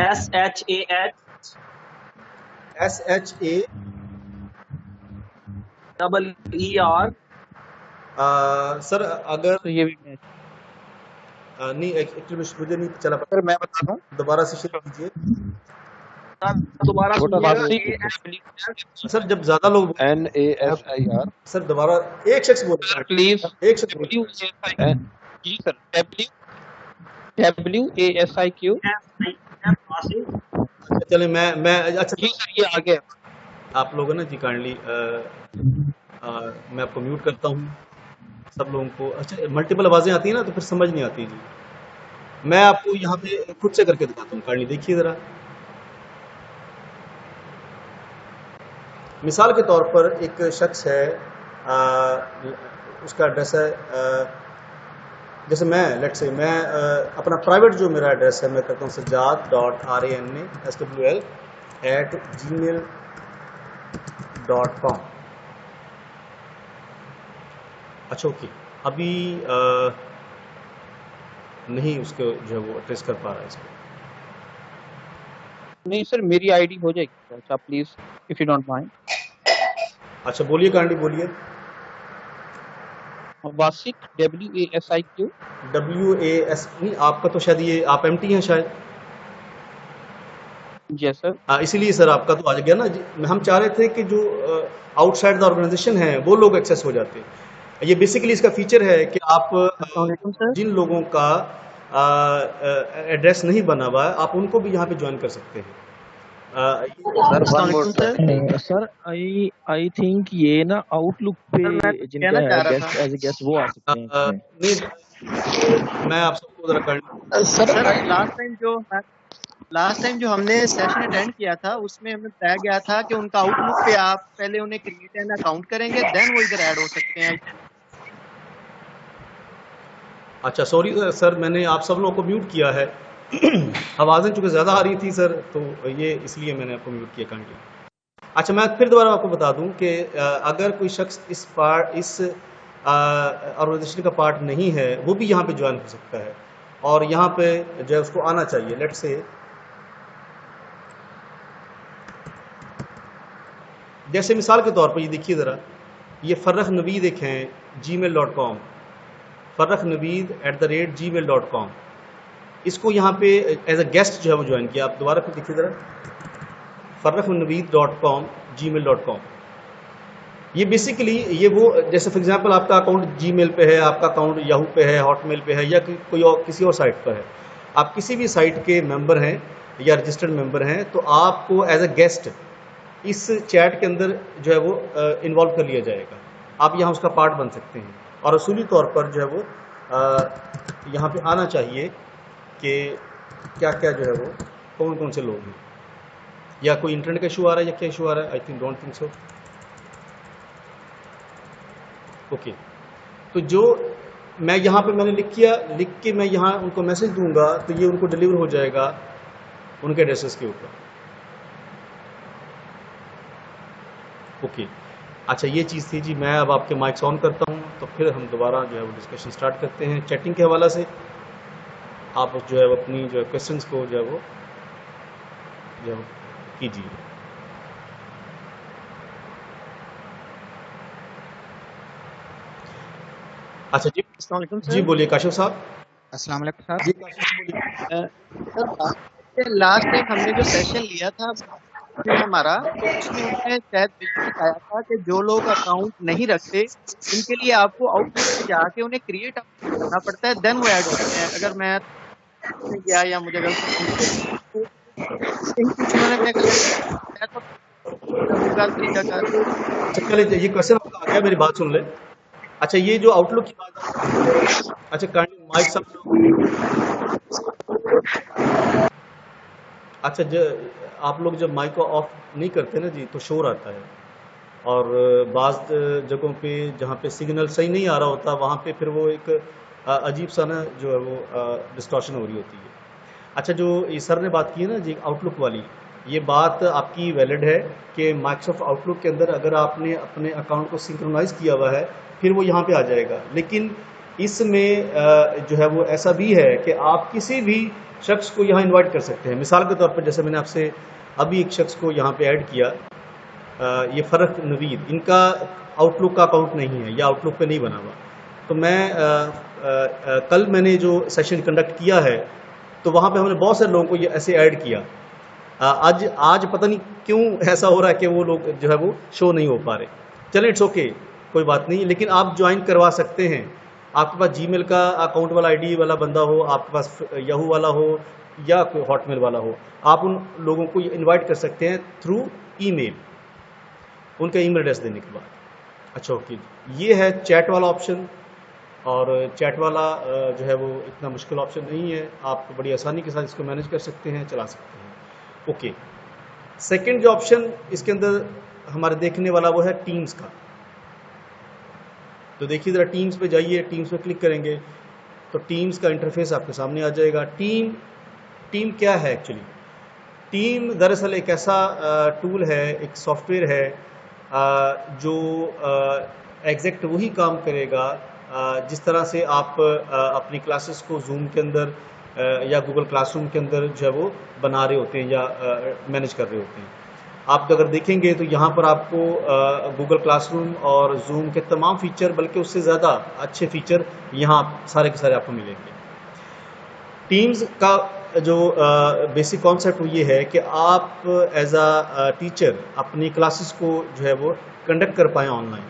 SHAER सर अगर तो ये भी मैच नहीं एक्चुअली मुझे नहीं चला पता, सर मैं बताता हूँ दोबारा से शेयर कीजिए। दोबारा सर जब ज्यादा लोग NASIR सर दोबारा एक शख्स बोले, प्लीज एक शख्स बोले। जी सर WASIQ अच्छा चले मैं अच्छा जी सर ये आ गया। आप लोग ना जी काइंडली मैं आपको म्यूट करता हूँ सब लोगों को। अच्छा मल्टीपल आवाज़ें आती हैं ना तो फिर समझ नहीं आती जी। मैं आपको यहाँ पे खुद से करके दिखाता हूँ, काइंडली देखिए ज़रा। मिसाल के तौर पर एक शख्स है, उसका एड्रेस है जैसे मैं लेट से मैं अपना प्राइवेट जो मेरा एड्रेस है मैं करता हूँ sajjad.ranaswl@gmail.com। अच्छा ओके, अभी नहीं उसको जो है वो ट्रेस कर पा रहा है इसको। नहीं सर मेरी आईडी हो जाएगी अच्छा please if you don't mind. अच्छा बोलिए काइंडली बोलिए। वासिक WASIQ WAS नहीं, आपका तो शायद ये आप MT हैं शायद। जी सर इसीलिए सर आपका तो आ गया ना जी। हम चाह रहे थे कि जो आउटसाइड द ऑर्गेनाइजेशन है वो लोग एक्सेस हो जाते। ये बेसिकली इसका फीचर है कि आप जिन लोगों का एड्रेस नहीं बना हुआ है आप उनको भी यहाँ पे ज्वाइन कर सकते हैं। सर आई थिंक ये ना आउटलुक पे जिनका है गेस्ट एज ए गेस्ट वो आ सकते हैं इसमें। नहीं मैं आप सबको जरा सर लास्ट टाइम जो हमने सेशन अटेंड किया था उसमें हमें बताया गया था कि उनका आउटलुक पे आप पहले उन्हें क्रिएट एंड अकाउंट करेंगे देन वो इधर ऐड हो सकते हैं। अच्छा सॉरी सर, मैंने आप सब लोगों को म्यूट किया है। आवाज़ें चूँकि ज़्यादा आ रही थी सर तो ये इसलिए मैंने आपको म्यूट किया काइंडली। अच्छा मैं फिर दोबारा आपको बता दूं कि अगर कोई शख्स इस ऑर्गेनाइजेशन का पार्ट नहीं है वो भी यहाँ पे ज्वाइन हो सकता है और यहाँ पे जो है उसको आना चाहिए। लेट्स से जैसे मिसाल के तौर पर ये देखिए ज़रा, ये फ़र्रख नवीद एक हैं gmail.com, फ़र्रखनवीद@gmail.com। इसको यहाँ पे एज अ गेस्ट जो है वो ज्वाइन किया। आप दोबारा फिर देखिए ज़रा, फ़र्रखनवीद.com gmail.com। ये बेसिकली ये वो जैसे फॉर एग्जांपल आपका अकाउंट जीमेल पे है, आपका अकाउंट याहू पे है, हॉटमेल पे है या कोई और किसी और साइट पर है, आप किसी भी साइट के मेंबर हैं या रजिस्टर्ड मेंबर हैं तो आपको एज अ गेस्ट इस चैट के अंदर जो है वो इन्वॉल्व कर लिया जाएगा। आप यहाँ उसका पार्ट बन सकते हैं और असूली तौर पर जो है वो यहाँ पे आना चाहिए कि क्या क्या जो है वो कौन कौन से लोग हैं, या कोई इंटरनेट का इशू आ रहा है या क्या इशू आ रहा है। I think don't think so. Okay तो जो मैं यहाँ पे मैंने लिख के मैं यहाँ उनको मैसेज दूंगा तो ये उनको डिलीवर हो जाएगा उनके एड्रेसेस के ऊपर। ओके, अच्छा ये चीज़ थी जी। मैं अब आपके माइक्स ऑन करता हूँ तो फिर हम दोबारा जो है वो डिस्कशन स्टार्ट करते हैं चैटिंग के हवाला से। आप जो है वो अपनी जो है क्वेश्चंस को जो है वो कीजिए। अच्छा जी, अस्सलाम वालेकुम जी सर। बोलिए काशिफ साहब। अस्सलाम वालेकुम साहब। जी काशिफ बोलिए। सर लास्ट एक हमने जो सेशन लिया था में हमारा, तो उसमें उन्होंने शायद बताया था कि जो लोग अकाउंट नहीं रखते उनके लिए आपको आउटलुक पे जाके उन्हें क्रिएट करना पड़ता है, देन वो ऐड होते हैं। अगर मैं गया या मुझे गलत तो कुछ उन्होंने क्या किया तो होगा तरीकाकार। चलिए ये क्वेश्चन आपका आ गया, मेरी बात सुन ले। अच्छा ये जो आउटलुक की बात, अच्छा काइंडली माइक सब, अच्छा आप लोग जब माइक को ऑफ नहीं करते ना जी तो शोर आता है, और बाज़ जगहों पे जहाँ पे सिग्नल सही नहीं आ रहा होता वहाँ पे फिर वो एक अजीब सा ना जो है वो डिस्टॉर्शन हो रही होती है। अच्छा जो ये सर ने बात की है ना जी आउटलुक वाली, ये बात आपकी वैलिड है कि माइक्रोसॉफ्ट आउटलुक के अंदर अगर आपने अपने अकाउंट को सिंक्रोनाइज़ किया हुआ है फिर वो यहाँ पे आ जाएगा। लेकिन इसमें जो है वो ऐसा भी है कि आप किसी भी शख्स को यहाँ इनवाइट कर सकते हैं। मिसाल के तौर पर जैसे मैंने आपसे अभी एक शख्स को यहाँ पे ऐड किया, ये फ़र्क नवीद, इनका आउटलुक का अकाउंट नहीं है या आउटलुक पे नहीं बना हुआ। तो मैं कल मैंने जो सेशन कंडक्ट किया है तो वहाँ पे हमने बहुत सारे लोगों को ये ऐसे ऐड किया। आज पता नहीं क्यों ऐसा हो रहा है कि वो लोग जो है वो शो नहीं हो पा रहे। चलें इट्स ओके, कोई बात नहीं, लेकिन आप ज्वाइन करवा सकते हैं। आपके पास जीमेल का अकाउंट वाला आईडी वाला बंदा हो, आपके पास याहू वाला हो या कोई हॉटमेल वाला हो, आप उन लोगों को इनवाइट कर सकते हैं थ्रू ईमेल, उनका ईमेल एड्रेस देने के बाद। अच्छा ओके, ये है चैट वाला ऑप्शन, और चैट वाला जो है वो इतना मुश्किल ऑप्शन नहीं है, आप बड़ी आसानी के साथ इसको मैनेज कर सकते हैं, चला सकते हैं। ओके, सेकंड जो ऑप्शन इसके अंदर हमारे देखने वाला वो है टीम्स का। तो देखिए ज़रा टीम्स पे जाइए, टीम्स पे क्लिक करेंगे तो टीम्स का इंटरफेस आपके सामने आ जाएगा। टीम क्या है एक्चुअली? टीम दरअसल एक ऐसा टूल है, एक सॉफ्टवेयर है जो एग्जैक्ट वही काम करेगा जिस तरह से आप अपनी क्लासेस को जूम के अंदर या गूगल क्लासरूम के अंदर जो है वो बना रहे होते हैं या मैनेज कर रहे होते हैं। आप अगर देखेंगे तो यहाँ पर आपको गूगल क्लासरूम और जूम के तमाम फीचर, बल्कि उससे ज़्यादा अच्छे फीचर यहाँ सारे के सारे आपको मिलेंगे। टीम्स का जो बेसिक कॉन्सेप्ट वो ये है कि आप एज अ टीचर अपनी क्लासेस को जो है वो कंडक्ट कर पाएँ ऑनलाइन।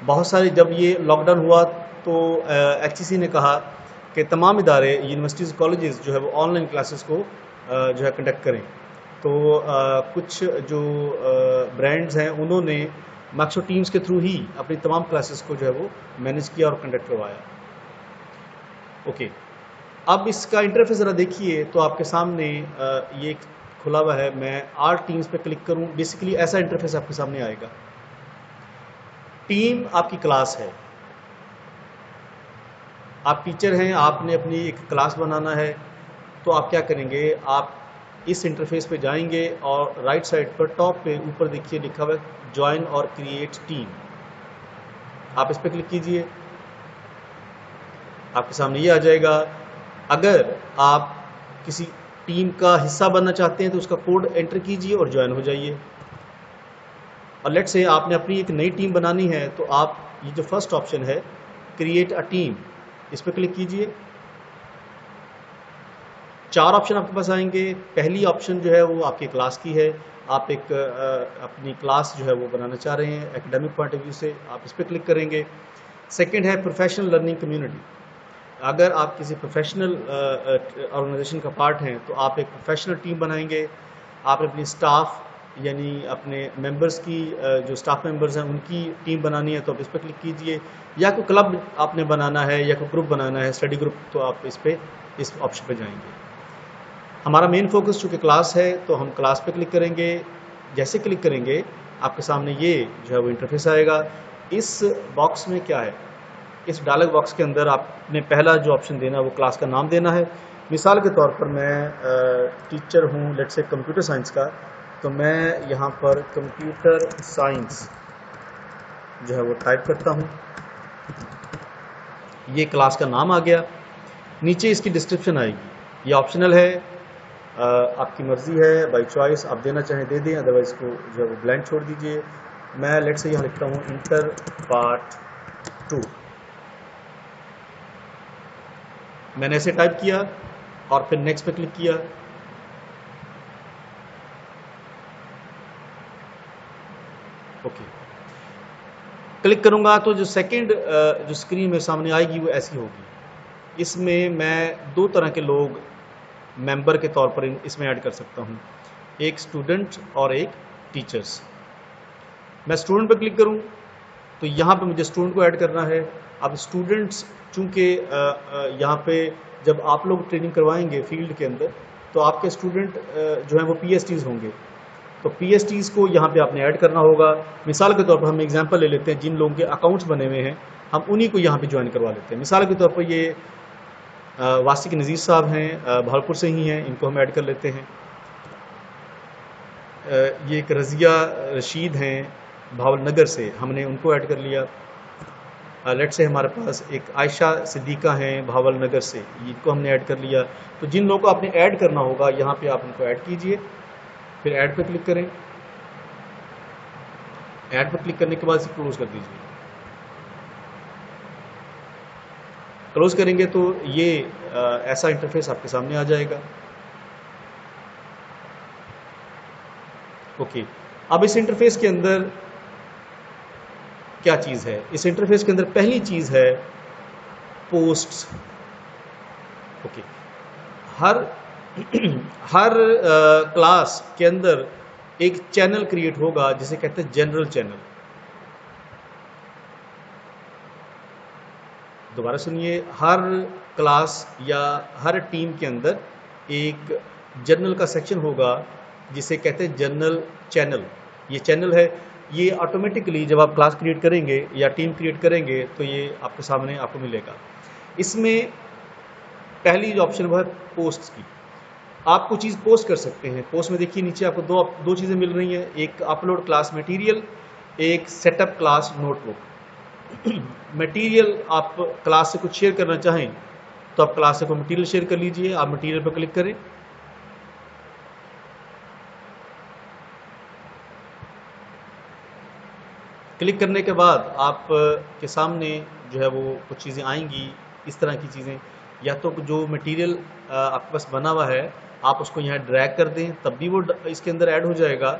बहुत सारे, जब ये लॉकडाउन हुआ तो HEC ने कहा कि तमाम इदारे, यूनिवर्सिटीज़, कॉलेजेस जो है वो ऑनलाइन क्लासेस को जो है कंडक्ट करें। तो कुछ जो ब्रांड्स हैं उन्होंने माइक्रोसॉफ्ट टीम्स के थ्रू ही अपनी तमाम क्लासेस को जो है वो मैनेज किया और कंडक्ट करवाया। ओके, अब इसका इंटरफेस ज़रा देखिए तो आपके सामने ये खुला हुआ है। मैं आर टीम्स पे क्लिक करूं, बेसिकली ऐसा इंटरफेस आपके सामने आएगा। टीम आपकी क्लास है, आप टीचर हैं, आपने अपनी एक क्लास बनाना है, तो आप क्या करेंगे, आप इस इंटरफेस पे जाएंगे और राइट साइड पर टॉप पे ऊपर देखिए लिखा हुआ है ज्वाइन और क्रिएट टीम। आप इस पर क्लिक कीजिए, आपके सामने ये आ जाएगा। अगर आप किसी टीम का हिस्सा बनना चाहते हैं तो उसका कोड एंटर कीजिए और ज्वाइन हो जाइए। और लेट्स से आपने अपनी एक नई टीम बनानी है तो आप ये जो फर्स्ट ऑप्शन है क्रिएट अ टीम, इस पर क्लिक कीजिए। 4 ऑप्शन आपके पास आएंगे। पहली ऑप्शन जो है वो आपकी क्लास की है, आप एक अपनी क्लास जो है वो बनाना चाह रहे हैं एकेडमिक पॉइंट ऑफ व्यू से, आप इस पर क्लिक करेंगे। सेकंड है प्रोफेशनल लर्निंग कम्युनिटी। अगर आप किसी प्रोफेशनल ऑर्गेनाइजेशन का पार्ट हैं तो आप एक प्रोफेशनल टीम बनाएंगे। आप अपनी स्टाफ यानी अपने मेंबर्स की जो स्टाफ मेंबर्स हैं उनकी टीम बनानी है तो आप इस पर क्लिक कीजिए। या कोई क्लब आपने बनाना है या कोई ग्रुप बनाना है, स्टडी ग्रुप, तो आप इस ऑप्शन पे जाएंगे। हमारा मेन फोकस चूँकि क्लास है तो हम क्लास पे क्लिक करेंगे। जैसे क्लिक करेंगे आपके सामने ये जो है वो इंटरफेस आएगा। इस बॉक्स में क्या है, इस डायलॉग बॉक्स के अंदर आपने पहला जो ऑप्शन देना है वो क्लास का नाम देना है। मिसाल के तौर पर मैं टीचर हूँ लेट्स से कंप्यूटर साइंस का, तो मैं यहाँ पर कंप्यूटर साइंस जो है वो टाइप करता हूँ। ये क्लास का नाम आ गया, नीचे इसकी डिस्क्रिप्शन आएगी। ये ऑप्शनल है, आपकी मर्ज़ी है, बाई चॉइस आप देना चाहें दे दें, अदरवाइज इसको जो है वो ब्लैंक छोड़ दीजिए। मैं लेट्स से यहाँ लिखता हूँ इंटर पार्ट 2। मैंने ऐसे टाइप किया और फिर नेक्स्ट पे क्लिक किया। ओके, क्लिक करूंगा तो जो सेकंड जो स्क्रीन मेरे सामने आएगी वो ऐसी होगी। इसमें मैं दो तरह के लोग मेंबर के तौर पर इसमें ऐड कर सकता हूं, एक स्टूडेंट और एक टीचर्स। मैं स्टूडेंट पर क्लिक करूं तो यहाँ पे मुझे स्टूडेंट को ऐड करना है। अब स्टूडेंट्स चूँकि यहाँ पे जब आप लोग ट्रेनिंग करवाएंगे फील्ड के अंदर, तो आपके स्टूडेंट जो हैं वो PhDs होंगे, तो PhDs को यहाँ पे आपने ऐड करना होगा। मिसाल के तौर पर हम एग्जांपल ले लेते हैं, जिन लोगों के अकाउंट्स बने हुए हैं हम उन्हीं को यहाँ पे ज्वाइन करवा लेते हैं। मिसाल के तौर पर ये वासिक नज़ीर साहब हैं, भावलपुर से ही हैं, इनको हम ऐड कर लेते हैं। ये एक रज़िया रशीद हैं भावलनगर से, हमने उनको ऐड कर लिया। लेट से हमारे पास एक आयशा सिद्दीक़ा हैं भावलनगर से, इनको हमने ऐड कर लिया। तो जिन लोगों को आपने ऐड करना होगा यहाँ पे आप उनको ऐड कीजिए, फिर ऐड पे क्लिक करें। ऐड पर क्लिक करने के बाद इसे क्लोज कर दीजिए। क्लोज करेंगे तो ये ऐसा इंटरफेस आपके सामने आ जाएगा। ओके, अब इस इंटरफेस के अंदर क्या चीज़ है? इस इंटरफेस के अंदर पहली चीज़ है पोस्ट्स। ओके, हर क्लास के अंदर एक चैनल क्रिएट होगा जिसे कहते हैं जनरल चैनल। दोबारा सुनिए, हर क्लास या हर टीम के अंदर एक जनरल का सेक्शन होगा जिसे कहते हैं जनरल चैनल। ये चैनल है, ये ऑटोमेटिकली जब आप क्लास क्रिएट करेंगे या टीम क्रिएट करेंगे तो ये आपके सामने आपको मिलेगा। इसमें पहली जो ऑप्शन है पोस्ट्स की, आप कुछ चीज़ पोस्ट कर सकते हैं। पोस्ट में देखिए नीचे आपको दो चीज़ें मिल रही हैं, एक अपलोड क्लास मटेरियल, एक सेटअप क्लास नोटबुक। मटेरियल आप क्लास से कुछ शेयर करना चाहें तो आप क्लास से कोई मटेरियल शेयर कर लीजिए। आप मटेरियल पर क्लिक करें, क्लिक करने के बाद आप के सामने जो है वो कुछ चीज़ें आएंगी, इस तरह की चीज़ें। या तो जो मटेरियल आपके पास बना हुआ है आप उसको यहाँ ड्रैग कर दें तब भी वो इसके अंदर ऐड हो जाएगा।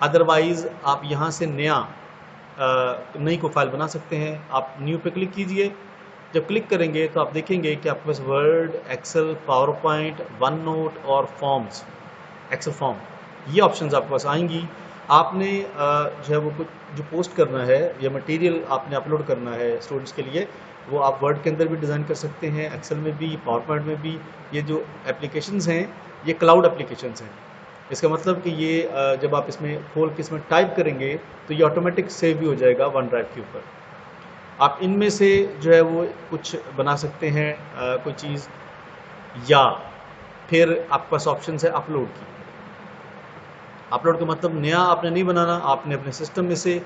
अदरवाइज़ आप यहाँ से नई को फाइल बना सकते हैं। आप न्यू पे क्लिक कीजिए। जब क्लिक करेंगे तो आप देखेंगे कि आपके पास Word, Excel, PowerPoint, OneNote और फॉर्म्स, एक्सेल फॉर्म, ये ऑप्शंस आपके पास आएंगी। आपने जो है वो कुछ जो पोस्ट करना है या मटेरियल आपने अपलोड करना है स्टूडेंट्स के लिए, वो आप वर्ड के अंदर भी डिज़ाइन कर सकते हैं, एक्सेल में भी, पावर पॉइंट में भी। ये जो एप्लीकेशंस हैं ये क्लाउड एप्लीकेशंस हैं। इसका मतलब कि ये जब आप इसमें खोल के इसमें टाइप करेंगे तो ये ऑटोमेटिक सेव भी हो जाएगा वन ड्राइव के ऊपर। आप इनमें से जो है वो कुछ बना सकते हैं कोई चीज़, या फिर आपके पास ऑप्शन है अपलोड की। अपलोड का मतलब नया आपने नहीं बनाना, आपने अपने सिस्टम में से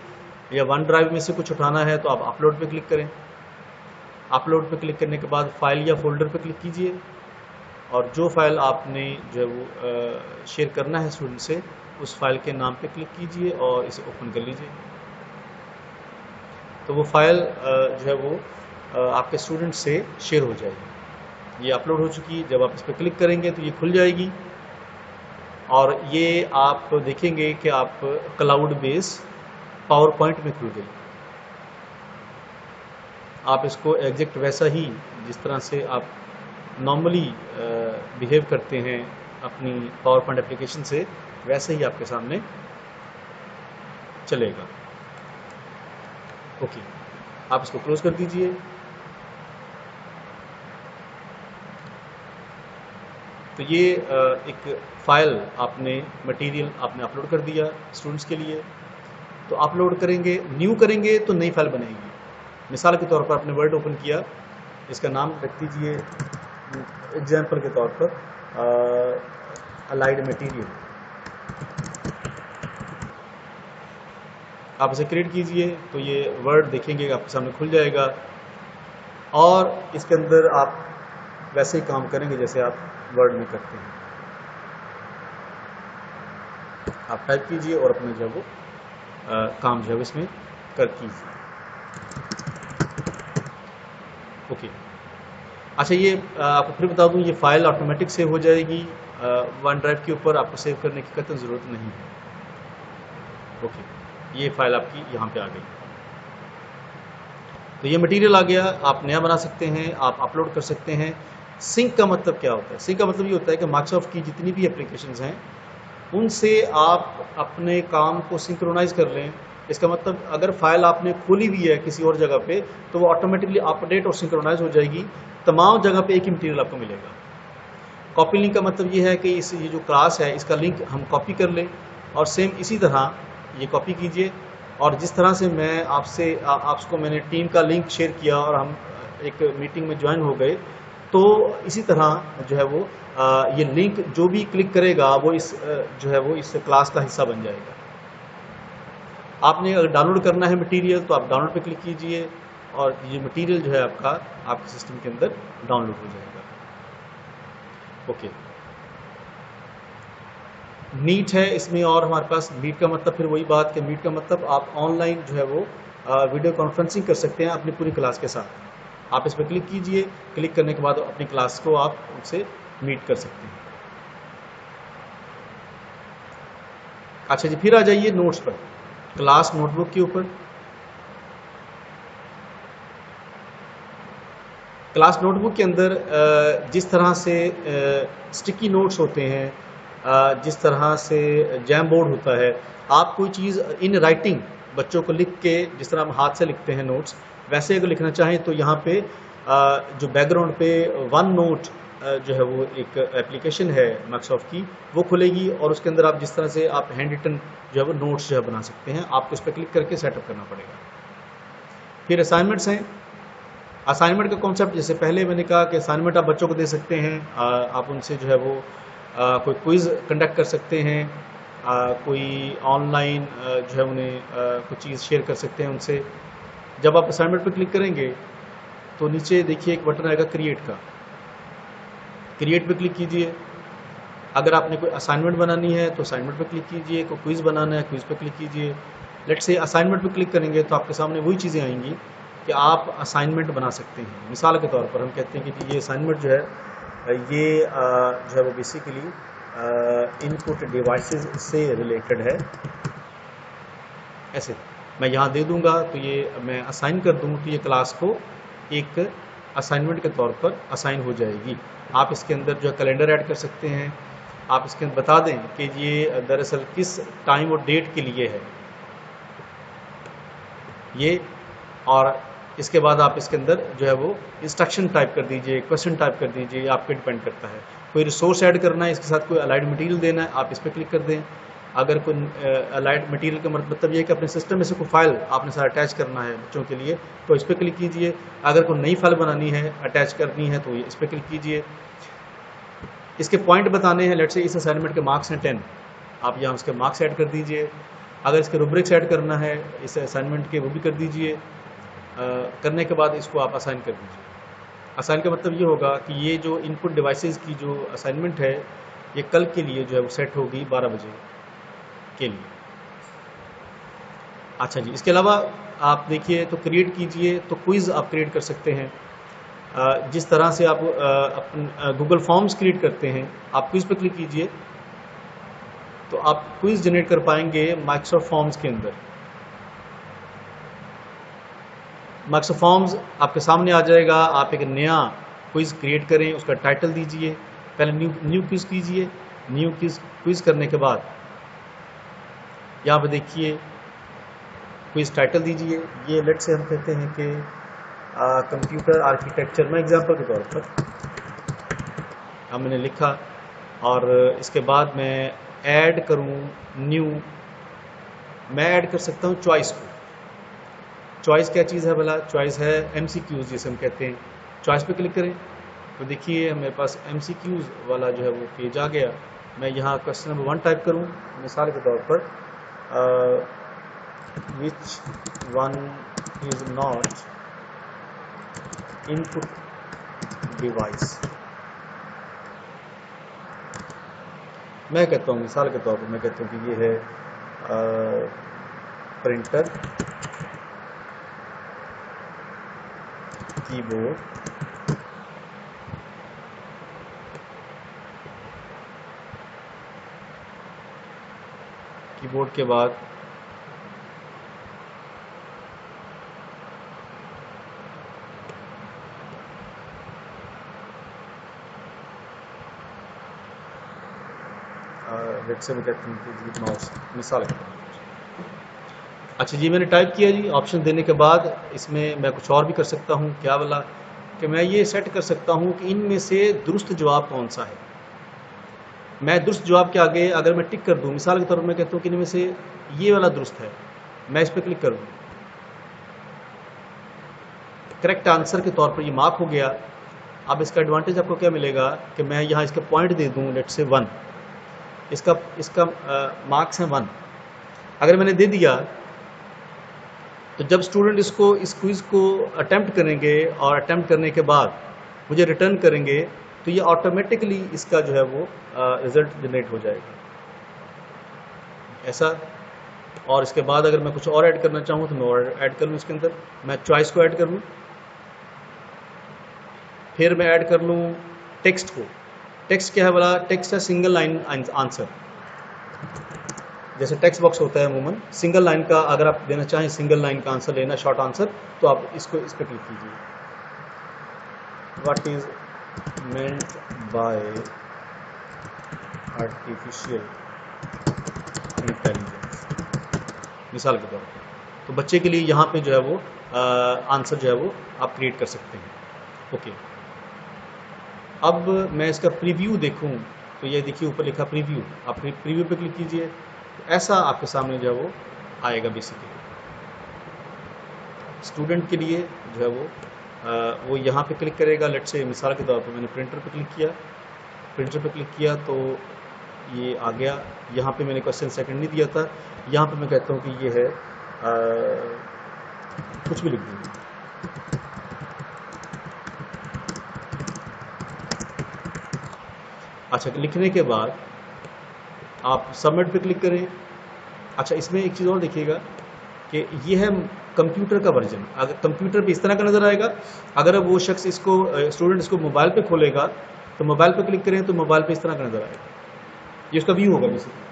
या वन ड्राइव में से कुछ उठाना है तो आप अपलोड पे क्लिक करें। अपलोड पे क्लिक करने के बाद फाइल या फोल्डर पे क्लिक कीजिए और जो फाइल आपने जो है वो शेयर करना है स्टूडेंट से, उस फाइल के नाम पे क्लिक कीजिए और इसे ओपन कर लीजिए। तो वो फाइल जो है वो आपके स्टूडेंट से शेयर हो जाएगी। ये अपलोड हो चुकी है। जब आप इस पर क्लिक करेंगे तो ये खुल जाएगी और ये आप देखेंगे कि आप क्लाउड बेस पावर पॉइंट में खुल गई। आप इसको एग्जैक्ट वैसा ही जिस तरह से आप नॉर्मली बिहेव करते हैं अपनी पावर पॉइंट एप्लीकेशन से, वैसे ही आपके सामने चलेगा। ओके, आप इसको क्लोज कर दीजिए। तो ये एक फ़ाइल आपने मटेरियल आपने अपलोड कर दिया स्टूडेंट्स के लिए। तो अपलोड करेंगे, न्यू करेंगे तो नई फाइल बनेगी। मिसाल के तौर पर आपने वर्ड ओपन किया, इसका नाम रख दीजिए एग्जाम्पल के तौर पर अलाइड मटेरियल, आप इसे क्रिएट कीजिए तो ये वर्ड देखेंगे आपके सामने खुल जाएगा, और इसके अंदर आप वैसे ही काम करेंगे जैसे आप वर्ड में करते हैं। आप टाइप कीजिए और अपने जो है वो काम जो है इसमें कर कीजिए। ओके, अच्छा ये आपको फिर बता दूं, ये फाइल ऑटोमेटिक सेव हो जाएगी वन ड्राइव के ऊपर, आपको सेव करने की कतई ज़रूरत नहीं है। ओके, ये फाइल आपकी यहाँ पे आ गई। तो ये मटेरियल आ गया, आप नया बना सकते हैं, आप अपलोड कर सकते हैं। सिंक का मतलब क्या होता है? सिंक का मतलब ये होता है कि माइक्रोसॉफ्ट की जितनी भी एप्लीकेशंस हैं उनसे आप अपने काम को सिंक्रोनाइज कर लें। इसका मतलब अगर फाइल आपने खोली हुई है किसी और जगह पे तो वो ऑटोमेटिकली अपडेट और सिंक्रोनाइज हो जाएगी, तमाम जगह पे एक ही मटेरियल आपको मिलेगा। कॉपी लिंक का मतलब ये है कि ये जो क्लास है इसका लिंक हम कॉपी कर लें, और सेम इसी तरह ये कॉपी कीजिए, और जिस तरह से मैं आपको मैंने टीम का लिंक शेयर किया और हम एक मीटिंग में ज्वाइन हो गए, तो इसी तरह जो है वो ये लिंक जो भी क्लिक करेगा वो इस जो है वो इस क्लास का हिस्सा बन जाएगा। आपने अगर डाउनलोड करना है मटेरियल तो आप डाउनलोड पे क्लिक कीजिए और ये मटेरियल जो है आपका आपके सिस्टम के अंदर डाउनलोड हो जाएगा। ओके, मीट है इसमें, और हमारे पास मीट का मतलब फिर वही बात कि मीट का मतलब आप ऑनलाइन जो है वो वीडियो कॉन्फ्रेंसिंग कर सकते हैं अपनी पूरी क्लास के साथ। आप इस पर क्लिक कीजिए, क्लिक करने के बाद अपनी क्लास को आप उनसे मीट कर सकते हैं। अच्छा जी, फिर आ जाइए नोट्स पर, क्लास नोटबुक के ऊपर। क्लास नोटबुक के अंदर जिस तरह से स्टिकी नोट्स होते हैं, जिस तरह से जैम बोर्ड होता है, आप कोई चीज़ इन राइटिंग बच्चों को लिख के, जिस तरह हम हाथ से लिखते हैं नोट्स, वैसे अगर लिखना चाहें तो यहाँ पे जो बैकग्राउंड पे वन नोट जो है वो एक एप्लीकेशन है माइक्रोसॉफ्ट की, वो खुलेगी और उसके अंदर आप जिस तरह से आप हैंड रिटन जो है वो नोट्स जो है बना सकते हैं। आपको इस पर क्लिक करके सेटअप करना पड़ेगा। फिर असाइनमेंट्स हैं। असाइनमेंट का कॉन्सेप्ट, जैसे पहले मैंने कहा कि असाइनमेंट आप बच्चों को दे सकते हैं, आप उनसे जो है वो कोई क्विज़ कंडक्ट कर सकते हैं, कोई ऑनलाइन जो है उन्हें कुछ चीज़ शेयर कर सकते हैं उनसे। जब आप असाइनमेंट पर क्लिक करेंगे तो नीचे देखिए एक बटन आएगा क्रिएट का, क्रिएट पे क्लिक कीजिए। अगर आपने कोई असाइनमेंट बनानी है तो असाइनमेंट पे क्लिक कीजिए, कोई क्विज़ बनाना है क्विज़ पे क्लिक कीजिए। लेट से असाइनमेंट पे क्लिक करेंगे तो आपके सामने वही चीज़ें आएंगी कि आप असाइनमेंट बना सकते हैं। मिसाल के तौर पर हम कहते हैं कि ये असाइनमेंट जो है ये जो है वो बेसिकली इनपुट डिवाइसेस से रिलेटेड है। ऐसे मैं यहाँ दे दूँगा तो ये मैं असाइन कर दूँ तो ये क्लास को एक असाइनमेंट के तौर पर असाइन हो जाएगी। आप इसके अंदर जो है कैलेंडर ऐड कर सकते हैं। आप इसके अंदर बता दें कि ये दरअसल किस टाइम और डेट के लिए है ये, और इसके बाद आप इसके अंदर जो है वो इंस्ट्रक्शन टाइप कर दीजिए, क्वेश्चन टाइप कर दीजिए, आप पे डिपेंड करता है। कोई रिसोर्स ऐड करना है, इसके साथ कोई अलाइड मटेरियल देना है, आप इस पर क्लिक कर दें। अगर कोई अलाइड मटेरियल का मतलब ये है कि अपने सिस्टम में से कोई फाइल आपने सारा अटैच करना है बच्चों के लिए तो इस पर क्लिक कीजिए। अगर कोई नई फाइल बनानी है, अटैच करनी है तो इस पर क्लिक कीजिए। इसके पॉइंट बताने हैं, लेट से इस असाइनमेंट के मार्क्स हैं 10, आप यहाँ उसके मार्क्स ऐड कर दीजिए। अगर इसके रूब्रिक्स ऐड करना है इस असाइनमेंट के, वो भी कर दीजिए। करने के बाद इसको आप असाइन कर दीजिए। असाइन का मतलब ये होगा कि ये जो इनपुट डिवाइसेस की जो असाइनमेंट है ये कल के लिए जो है वो सेट होगी 12 बजे के लिए। अच्छा जी, इसके अलावा आप देखिए तो क्रिएट कीजिए तो क्विज़ आप क्रिएट कर सकते हैं। जिस तरह से आप गूगल फॉर्म्स क्रिएट करते हैं, आप क्विज़ पर क्लिक कीजिए तो आप क्विज़ जनरेट कर पाएंगे माइक्रोसॉफ्ट फॉर्म्स के अंदर। माइक्रोसॉफ्ट फॉर्म्स आपके सामने आ जाएगा। आप एक नया क्विज़ क्रिएट करें, उसका टाइटल दीजिए, पहले न्यू क्विज़ कीजिए। न्यू क्विज़ करने के बाद यहाँ पे देखिए क्विज़ टाइटल दीजिए। ये लेट से हम कहते हैं कि कंप्यूटर आर्किटेक्चर, मैं एग्जांपल के तौर पर हमने लिखा, और इसके बाद मैं ऐड करूँ न्यू, मैं ऐड कर सकता हूँ चॉइस को। चॉइस क्या चीज़ है भला? चॉइस है MCQs जिसे हम कहते हैं। चॉइस पे क्लिक करें तो देखिए मेरे पास MCQs वाला जो है वो पेज आ गया। मैं यहाँ क्वेश्चन नंबर 1 टाइप करूँ मिसाल के तौर पर, which one is not input device. मैं कहता हूँ मिसाल के तौर पर, मैं कहता हूँ कि ये है प्रिंटर, कीबोर्ड, कीबोर्ड के बाद लेट से मैं कहता हूँ कि माउस मिसाल के तौर पर। अच्छा जी, मैंने टाइप किया जी। ऑप्शन देने के बाद इसमें मैं कुछ और भी कर सकता हूँ। क्या बोला कि मैं ये सेट कर सकता हूँ कि इनमें से दुरुस्त जवाब कौन सा है। मैं दुरुस्त जवाब के आगे अगर मैं टिक कर दूँ, मिसाल के तौर पर मैं कहता हूँ कि इनमें से ये वाला दुरुस्त है, मैं इस पर क्लिक कर दूँ, करेक्ट आंसर के तौर पर ये मार्क हो गया। अब इसका एडवांटेज आपको क्या मिलेगा कि मैं यहाँ इसका पॉइंट दे दूँ, लेट से 1, इसका मार्क्स है 1। अगर मैंने दे दिया तो जब स्टूडेंट इस क्विज़ को अटेम्प्ट करेंगे और अटेम्प्ट करने के बाद मुझे रिटर्न करेंगे तो ये ऑटोमेटिकली इसका जो है वो रिज़ल्ट जनरेट हो जाएगा ऐसा। और इसके बाद अगर मैं कुछ और ऐड करना चाहूँ तो मैं और ऐड कर लूँ। इसके अंदर मैं चॉइस को ऐड कर लूँ, फिर मैं ऐड कर लूँ टेक्स्ट को। टेक्स्ट क्या है बोला, टेक्स्ट है सिंगल लाइन आंसर। जैसे टेक्स्ट बॉक्स होता है अमूमन, सिंगल लाइन का अगर आप देना चाहें, सिंगल लाइन का आंसर लेना, शॉर्ट आंसर, तो आप इस पर क्लिक कीजिए। What is meant by artificial intelligence, मिसाल के तौर पर। तो बच्चे के लिए यहाँ पे जो है वो आंसर जो है वो आप क्रिएट कर सकते हैं। ओके, अब मैं इसका प्रीव्यू देखूँ तो ये देखिए ऊपर लिखा प्रीव्यू, आप प्रीव्यू पे क्लिक कीजिए, ऐसा आपके सामने जो है वो आएगा। बेसिकली स्टूडेंट के लिए जो है वो यहाँ पे क्लिक करेगा। लेट से मिसाल के तौर पर मैंने प्रिंटर पे क्लिक किया, प्रिंटर पे क्लिक किया तो ये आ गया। यहाँ पे मैंने क्वेश्चन सेकंड नहीं दिया था, यहाँ पे मैं कहता हूँ कि ये है कुछ भी लिख दूँगा। अच्छा, लिखने के बाद आप सबमिट पे क्लिक करें। अच्छा, इसमें एक चीज़ और देखिएगा कि ये है कंप्यूटर का वर्जन। अगर कंप्यूटर पे इस तरह का नज़र आएगा, अगर वो शख्स इसको स्टूडेंट इसको मोबाइल पे खोलेगा तो मोबाइल पे क्लिक करें तो मोबाइल पे इस तरह का नज़र आएगा। ये उसका व्यू होगा बेसिकली।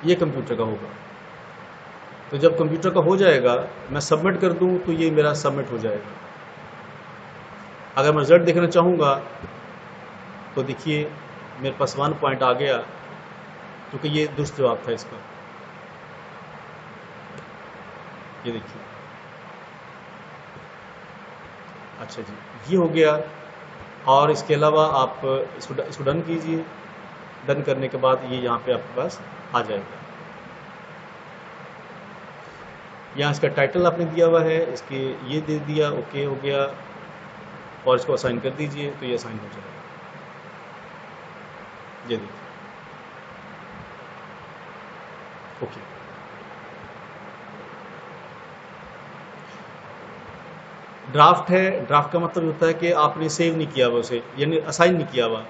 ये कंप्यूटर का होगा। तो जब कंप्यूटर का हो जाएगा, मैं सबमिट कर दूं तो ये मेरा सबमिट हो जाएगा। अगर मैं रिजल्ट देखना चाहूँगा तो देखिए मेरे पास 1 पॉइंट आ गया, क्योंकि ये दुरुस्त जवाब था इसका। ये देखिए, अच्छा जी, ये हो गया। और इसके अलावा आप इसको डन कीजिए। डन करने के बाद ये यहाँ पे आपके पास आ जाएगा। यहाँ इसका टाइटल आपने दिया हुआ है, इसके ये दे दिया, ओके हो गया, और इसको असाइन कर दीजिए तो ये असाइन हो जाएगा। ये देखिए, ओके। ड्राफ्ट है, ड्राफ्ट का मतलब होता है कि आपने सेव नहीं किया हुआ उसे, यानी असाइन नहीं किया हुआ।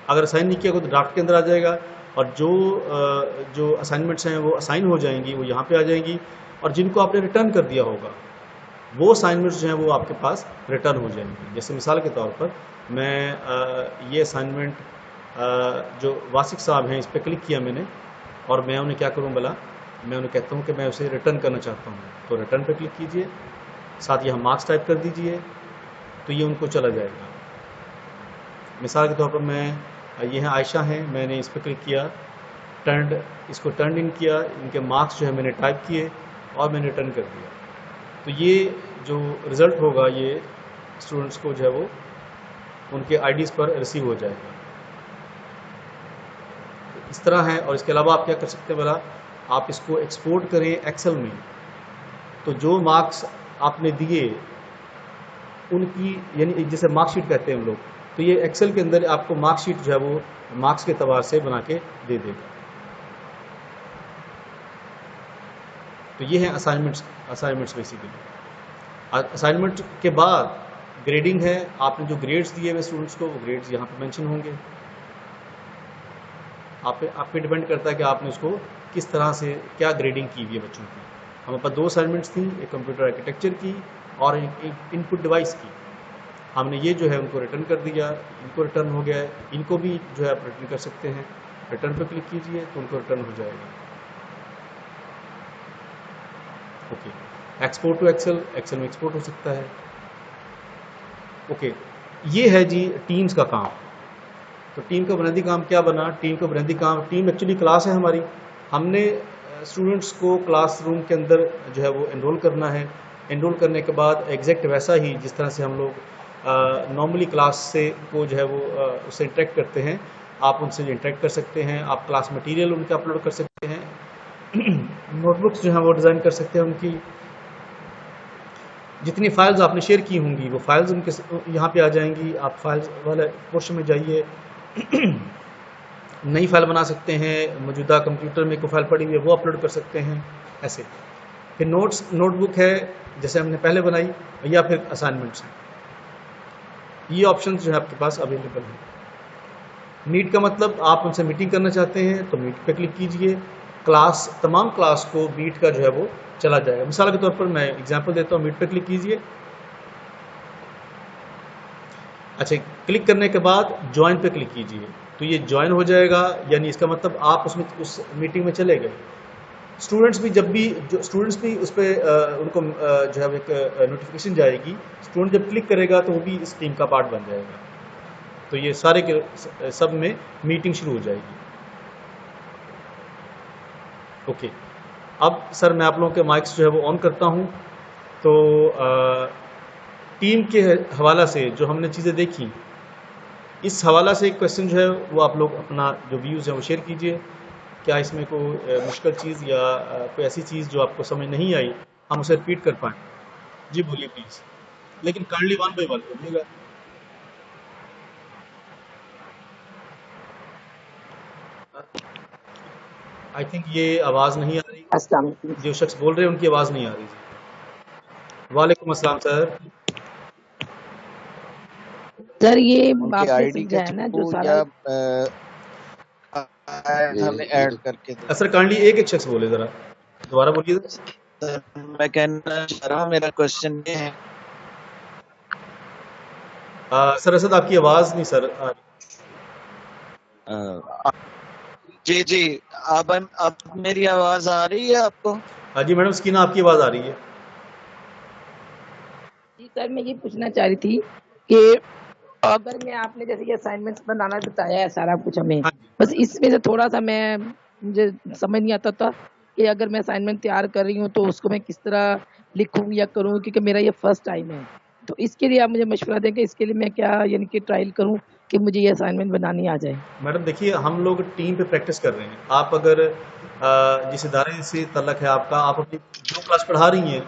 अगर असाइन नहीं किया हुआ तो ड्राफ्ट के अंदर आ जाएगा, और जो असाइनमेंट्स हैं वो असाइन हो जाएंगी, वो यहाँ पे आ जाएंगी। और जिनको आपने रिटर्न कर दिया होगा वो असाइनमेंट्स जो हैं वो आपके पास रिटर्न हो जाएंगी। जैसे मिसाल के तौर पर मैं ये असाइनमेंट जो वासिक साहब हैं, इस पर क्लिक किया मैंने, और मैं उन्हें क्या करूँ भला, मैं उन्हें कहता हूँ कि मैं उसे रिटर्न करना चाहता हूँ। तो रिटर्न पे क्लिक कीजिए, साथ ही हम मार्क्स टाइप कर दीजिए, तो ये उनको चला जाएगा। मिसाल के तौर पर मैं ये हैं आयशा हैं, मैंने इस पर क्लिक किया, इसको टर्न इन किया, इनके मार्क्स जो है मैंने टाइप किए और मैंने रिटर्न कर दिया। तो ये जो रिज़ल्ट होगा ये स्टूडेंट्स को जो है वो उनके आईडीज़ पर रिसीव हो जाएगा। तो इस तरह है। और इसके अलावा आप क्या कर सकते हैं भला, आप इसको एक्सपोर्ट करें एक्सेल में, तो जो मार्क्स आपने दिए उनकी, यानी जैसे मार्कशीट कहते हैं हम लोग, तो ये एक्सेल के अंदर आपको मार्कशीट जो है वो मार्क्स के एतबार से बना के दे देगा। तो ये है असाइनमेंट्स बेसिकली। असाइनमेंट के बाद ग्रेडिंग है। आपने जो ग्रेड्स दिए हुए स्टूडेंट्स को, वो ग्रेड्स यहाँ पे मेंशन होंगे। आप पे डिपेंड करता है कि आपने उसको किस तरह से क्या ग्रेडिंग की हुई है बच्चों की। हमारे पास 2 असाइनमेंट्स थी, एक कंप्यूटर आर्किटेक्चर की और एक इनपुट डिवाइस की। हमने ये जो है उनको रिटर्न कर दिया, इनको रिटर्न हो गया है, इनको भी जो है आप रिटर्न कर सकते हैं। रिटर्न पे क्लिक कीजिए तो उनको रिटर्न हो जाएगा। Okay, export to Excel, Excel में एक्सपोर्ट हो सकता है। ओके, ये है जी टीम्स का काम। तो टीम का बुनियादी काम क्या बना? टीम का बुनियादी काम, टीम एक्चुअली क्लास है हमारी। हमने स्टूडेंट्स को क्लासरूम के अंदर जो है वो एनरोल करना है। एनरोल करने के बाद एग्जैक्ट वैसा ही जिस तरह से हम लोग नॉर्मली क्लास से को जो है वो उससे इंटरेक्ट करते हैं, आप उनसे इंटरेक्ट कर सकते हैं। आप क्लास मटेरियल उनके अपलोड कर सकते हैं। नोटबुक्स जो है वो डिज़ाइन कर सकते हैं उनकी। जितनी फाइल्स आपने शेयर की होंगी वो फाइल्स उनके यहाँ पे आ जाएंगी। आप फाइल्स वाले पोर्शन में जाइए, नई फाइल बना सकते हैं। मौजूदा कंप्यूटर में कोई फाइल पड़ी हुई है वो अपलोड कर सकते हैं ऐसे। फिर नोटबुक है जैसे हमने पहले बनाई, या फिर असाइनमेंट्स हैं। ये ऑप्शन जो है आपके पास अवेलेबल है। मीट का मतलब आप उनसे मीटिंग करना चाहते हैं तो मीट पे क्लिक कीजिए। क्लास, तमाम क्लास को मीट का जो है वो चला जाएगा। मिसाल के तौर पर मैं एग्जांपल देता हूँ, मीट पे क्लिक कीजिए। अच्छा, क्लिक करने के बाद ज्वाइन पे क्लिक कीजिए तो ये ज्वाइन हो जाएगा, यानी इसका मतलब आप उसमें उस मीटिंग में चले गए। स्टूडेंट्स भी उस पर उनको जो है एक नोटिफिकेशन जाएगी। स्टूडेंट जब क्लिक करेगा तो वो भी इस टीम का पार्ट बन जाएगा। तो ये सारे के सब में मीटिंग शुरू हो जाएगी। ओके, अब सर मैं आप लोगों के माइक्स जो है वो ऑन करता हूँ। तो टीम के हवाला से जो हमने चीज़ें देखी, इस हवाला से एक क्वेश्चन जो है वो आप लोग अपना जो व्यूज़ है वो शेयर कीजिए। क्या इसमें कोई मुश्किल चीज़ या कोई ऐसी चीज़ जो आपको समझ नहीं आई हम उसे रिपीट कर पाएँ? जी बोलिए प्लीज़, लेकिन काइंडली 1 बाय 1 बोलिएगा। आई थिंक ये आवाज़ नहीं आ रही। जो शख्स बोल रहे हैं उनकी आवाज़ नहीं आ रही जी। वालेकुम अस्सलाम सर। सर ये उनकी आपने आईडी के समझाया ना जो थ्रू सारा या हमें ऐड करके दे। सर काइंडली एक शख्स बोले, ज़रा दोबारा बोलिए। सर मैं कहना चाह रहा हूँ, मेरा क्वेश्चन ये है सर असद आपकी आवाज़ नहीं सर आ रही। जी जी, अब मेरी आवाज आ रही है आपको? हाँ जी मैडम, स्कीना आपकी आवाज़ आ रही है। जी सर मैं ये पूछना चाह रही थी कि अगर मैं आपने जैसे ये असाइनमेंट्स बनाना बताया है सारा कुछ हमें, बस इसमें से थोड़ा सा मुझे समझ नहीं आता था कि अगर मैं असाइनमेंट तैयार कर रही हूँ तो उसको मैं किस तरह लिखूँ या करूँ, क्योंकि मेरा ये फर्स्ट टाइम है। तो इसके लिए आप मुझे मशवरा दें कि इसके लिए मैं क्या यानी कि ट्रायल करूँ कि मुझे ये असाइनमेंट बनानी आ जाए। मैडम देखिए, हम लोग टीम पे प्रैक्टिस कर रहे हैं। आप अगर जिस इदारे से तल्लक है आपका, आप अपनी जो क्लास पढ़ा रही हैं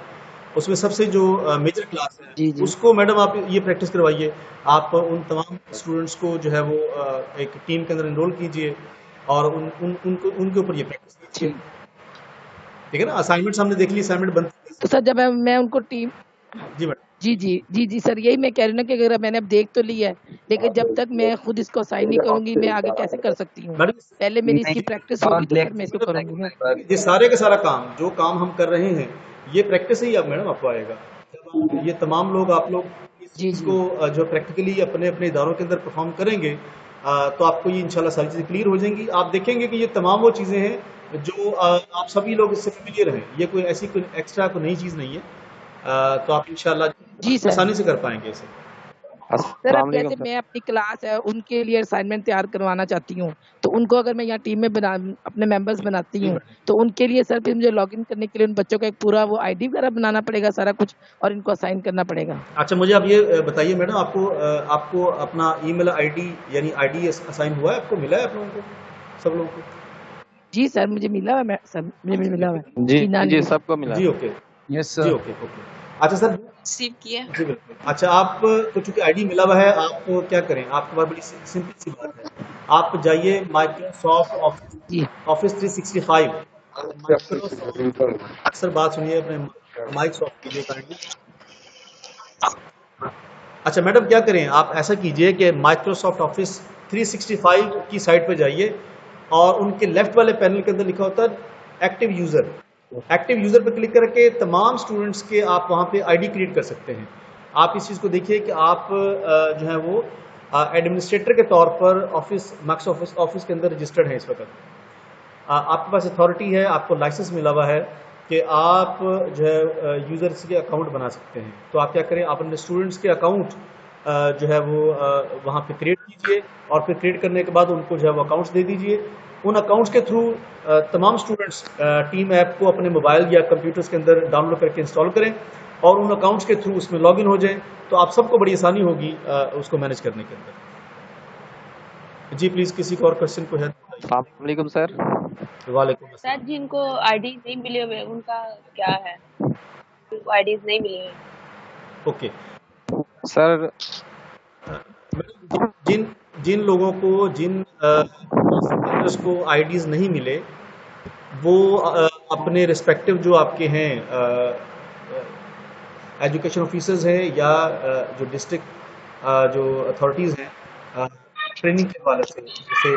उसमें सबसे जो मेजर क्लास है जी जी उसको मैडम आप ये प्रैक्टिस करवाइए। आप उन तमाम स्टूडेंट्स को जो है वो एक टीम के अंदर एनरोल कीजिए और उनके ऊपर ये प्रैक्टिस कीजिए। ठीक है ना? असाइनमेंट्स हमने देख ली, असाइनमेंट बनती तो सर जब मैं उनको टीम जी मैडम जी सर यही मैं कह रही हूँ ना कि अगर मैंने अब देख तो ली है, लेकिन जब तक मैं खुद इसको असाइन नहीं करूंगी मैं आगे कैसे कर सकती हूँ? पहले मेरी इसकी प्रैक्टिस होगी तो फिर मैं इसको करूंगी ना। ये सारे का सारा काम जो काम हम कर रहे हैं ये प्रैक्टिस ही अब मैडम आपको आएगा। ये तमाम लोग आप लोग इस चीज़ को जो प्रैक्टिकली अपने अपने इदारों के अंदर परफॉर्म करेंगे तो आपको ये इंशाल्लाह सारी चीज़ें क्लियर हो जाएंगी। आप देखेंगे कि ये तमाम वो चीज़ें हैं जो आप सभी लोग इससे फेमिलियर हैं। ये कोई ऐसी कोई एक्स्ट्रा कोई नई चीज़ नहीं है। तो आप इंशाल्लाह आसानी से कर पाएंगे इसे। सर अब जैसे मैं अपनी क्लास है उनके लिए असाइनमेंट तैयार करवाना चाहती हूँ, तो उनको अगर मैं यहाँ टीम में अपने मेंबर्स बनाती हूँ तो उनके लिए सर फिर मुझे लॉगिन करने के लिए उन बच्चों का एक पूरा वो आईडी वगैरह बनाना पड़ेगा सारा कुछ और इनको असाइन करना पड़ेगा। अच्छा मुझे आप ये बताइए मैडम, आपको अपना ईमेल आईडी यानी आईडी असाइन हुआ है? आपको मिला है आप लोगों को, सब लोगों को? जी सर मुझे मिला है, सर मुझे मिला है जी सबको मिला जी। ओके, यस जी सर। Okay okay. अच्छा सर रिसीव किया। जी बिल्कुल। अच्छा आपको चूंकि आईडी मिला हुआ है, आपको क्या करें, आपके पास बड़ी सिंपल सी बात है, आप जाइए माइक्रोसॉफ्ट जी ऑफिस 365 माइक्रोसॉफ्ट। अक्सर बात सुनिए, अपने माइक सॉफ्ट कीजिए काइंडली। अच्छा मैडम क्या करें, आप ऐसा कीजिए कि माइक्रोसॉफ्ट ऑफिस 365 की साइट पे जाइए और उनके लेफ्ट वाले पैनल के अंदर लिखा होता है एक्टिव यूज़र। एक्टिव यूज़र पर क्लिक करके तमाम स्टूडेंट्स के आप वहाँ पे आईडी क्रिएट कर सकते हैं। आप इस चीज़ को देखिए कि आप जो है वो एडमिनिस्ट्रेटर के तौर पर माइक्रोसॉफ्ट ऑफिस के अंदर रजिस्टर्ड हैं इस वक्त। आपके पास अथॉरिटी है, आपको लाइसेंस मिला हुआ है कि आप जो है यूज़र्स के अकाउंट बना सकते हैं। तो आप क्या करें, आप अपने स्टूडेंट्स के अकाउंट जो है वो वहाँ पे क्रिएट कीजिए और फिर क्रिएट करने के बाद उनको जो है वो अकाउंट्स दे दीजिए। उन अकाउंट्स के थ्रू तमाम स्टूडेंट्स टीम ऐप को अपने मोबाइल या कंप्यूटर्स के अंदर डाउनलोड करके इंस्टॉल करें और उन अकाउंट्स के थ्रू उसमें लॉगिन हो जाएं, तो आप सबको बड़ी आसानी होगी उसको मैनेज करने के अंदर। जी प्लीज़ किसी को और क्वेश्चन को है? अस्सलामुअलैकुम सर। वालेकुम सर जिनको आईडी नहीं मिले हुए उनका क्या है, जिनको आईडीज नहीं मिले हुए? ओके सर जिन लोगों को को आईडीज नहीं मिले, वो अपने रिस्पेक्टिव जो आपके हैं एजुकेशन ऑफिसर्स हैं या जो डिस्ट्रिक्ट जो अथॉरिटीज़ हैं ट्रेनिंग के हवाले से, जैसे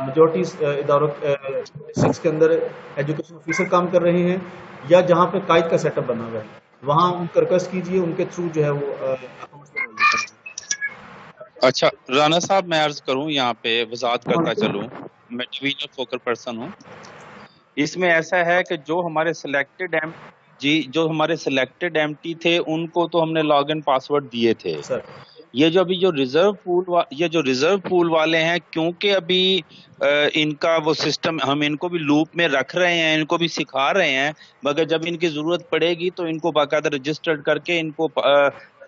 मेजॉरिटी इदारों डिस्ट्रिक्ट्स के अंदर एजुकेशन ऑफिसर काम कर रहे हैं या जहाँ पे कायद का सेटअप बना हुआ है, वहाँ उनका रिक्वेस्ट कीजिए, उनके थ्रू जो है वो अकाउंट्स बना लीजिए। अच्छा राना साहब, मैं अर्ज करूं यहाँ पे वजाहत करता चलूं, मैं डिवीजनल फोकल पर्सन हूँ। इसमें ऐसा है कि जो हमारे सिलेक्टेड एमटी थे उनको तो हमने लॉगिन पासवर्ड दिए थे। ये जो अभी जो रिजर्व पूल वाले हैं, क्योंकि अभी इनका वो सिस्टम हम इनको भी लूप में रख रहे हैं, इनको भी सिखा रहे हैं, मगर जब इनकी जरूरत पड़ेगी तो इनको बाकायदा रजिस्टर्ड करके इनको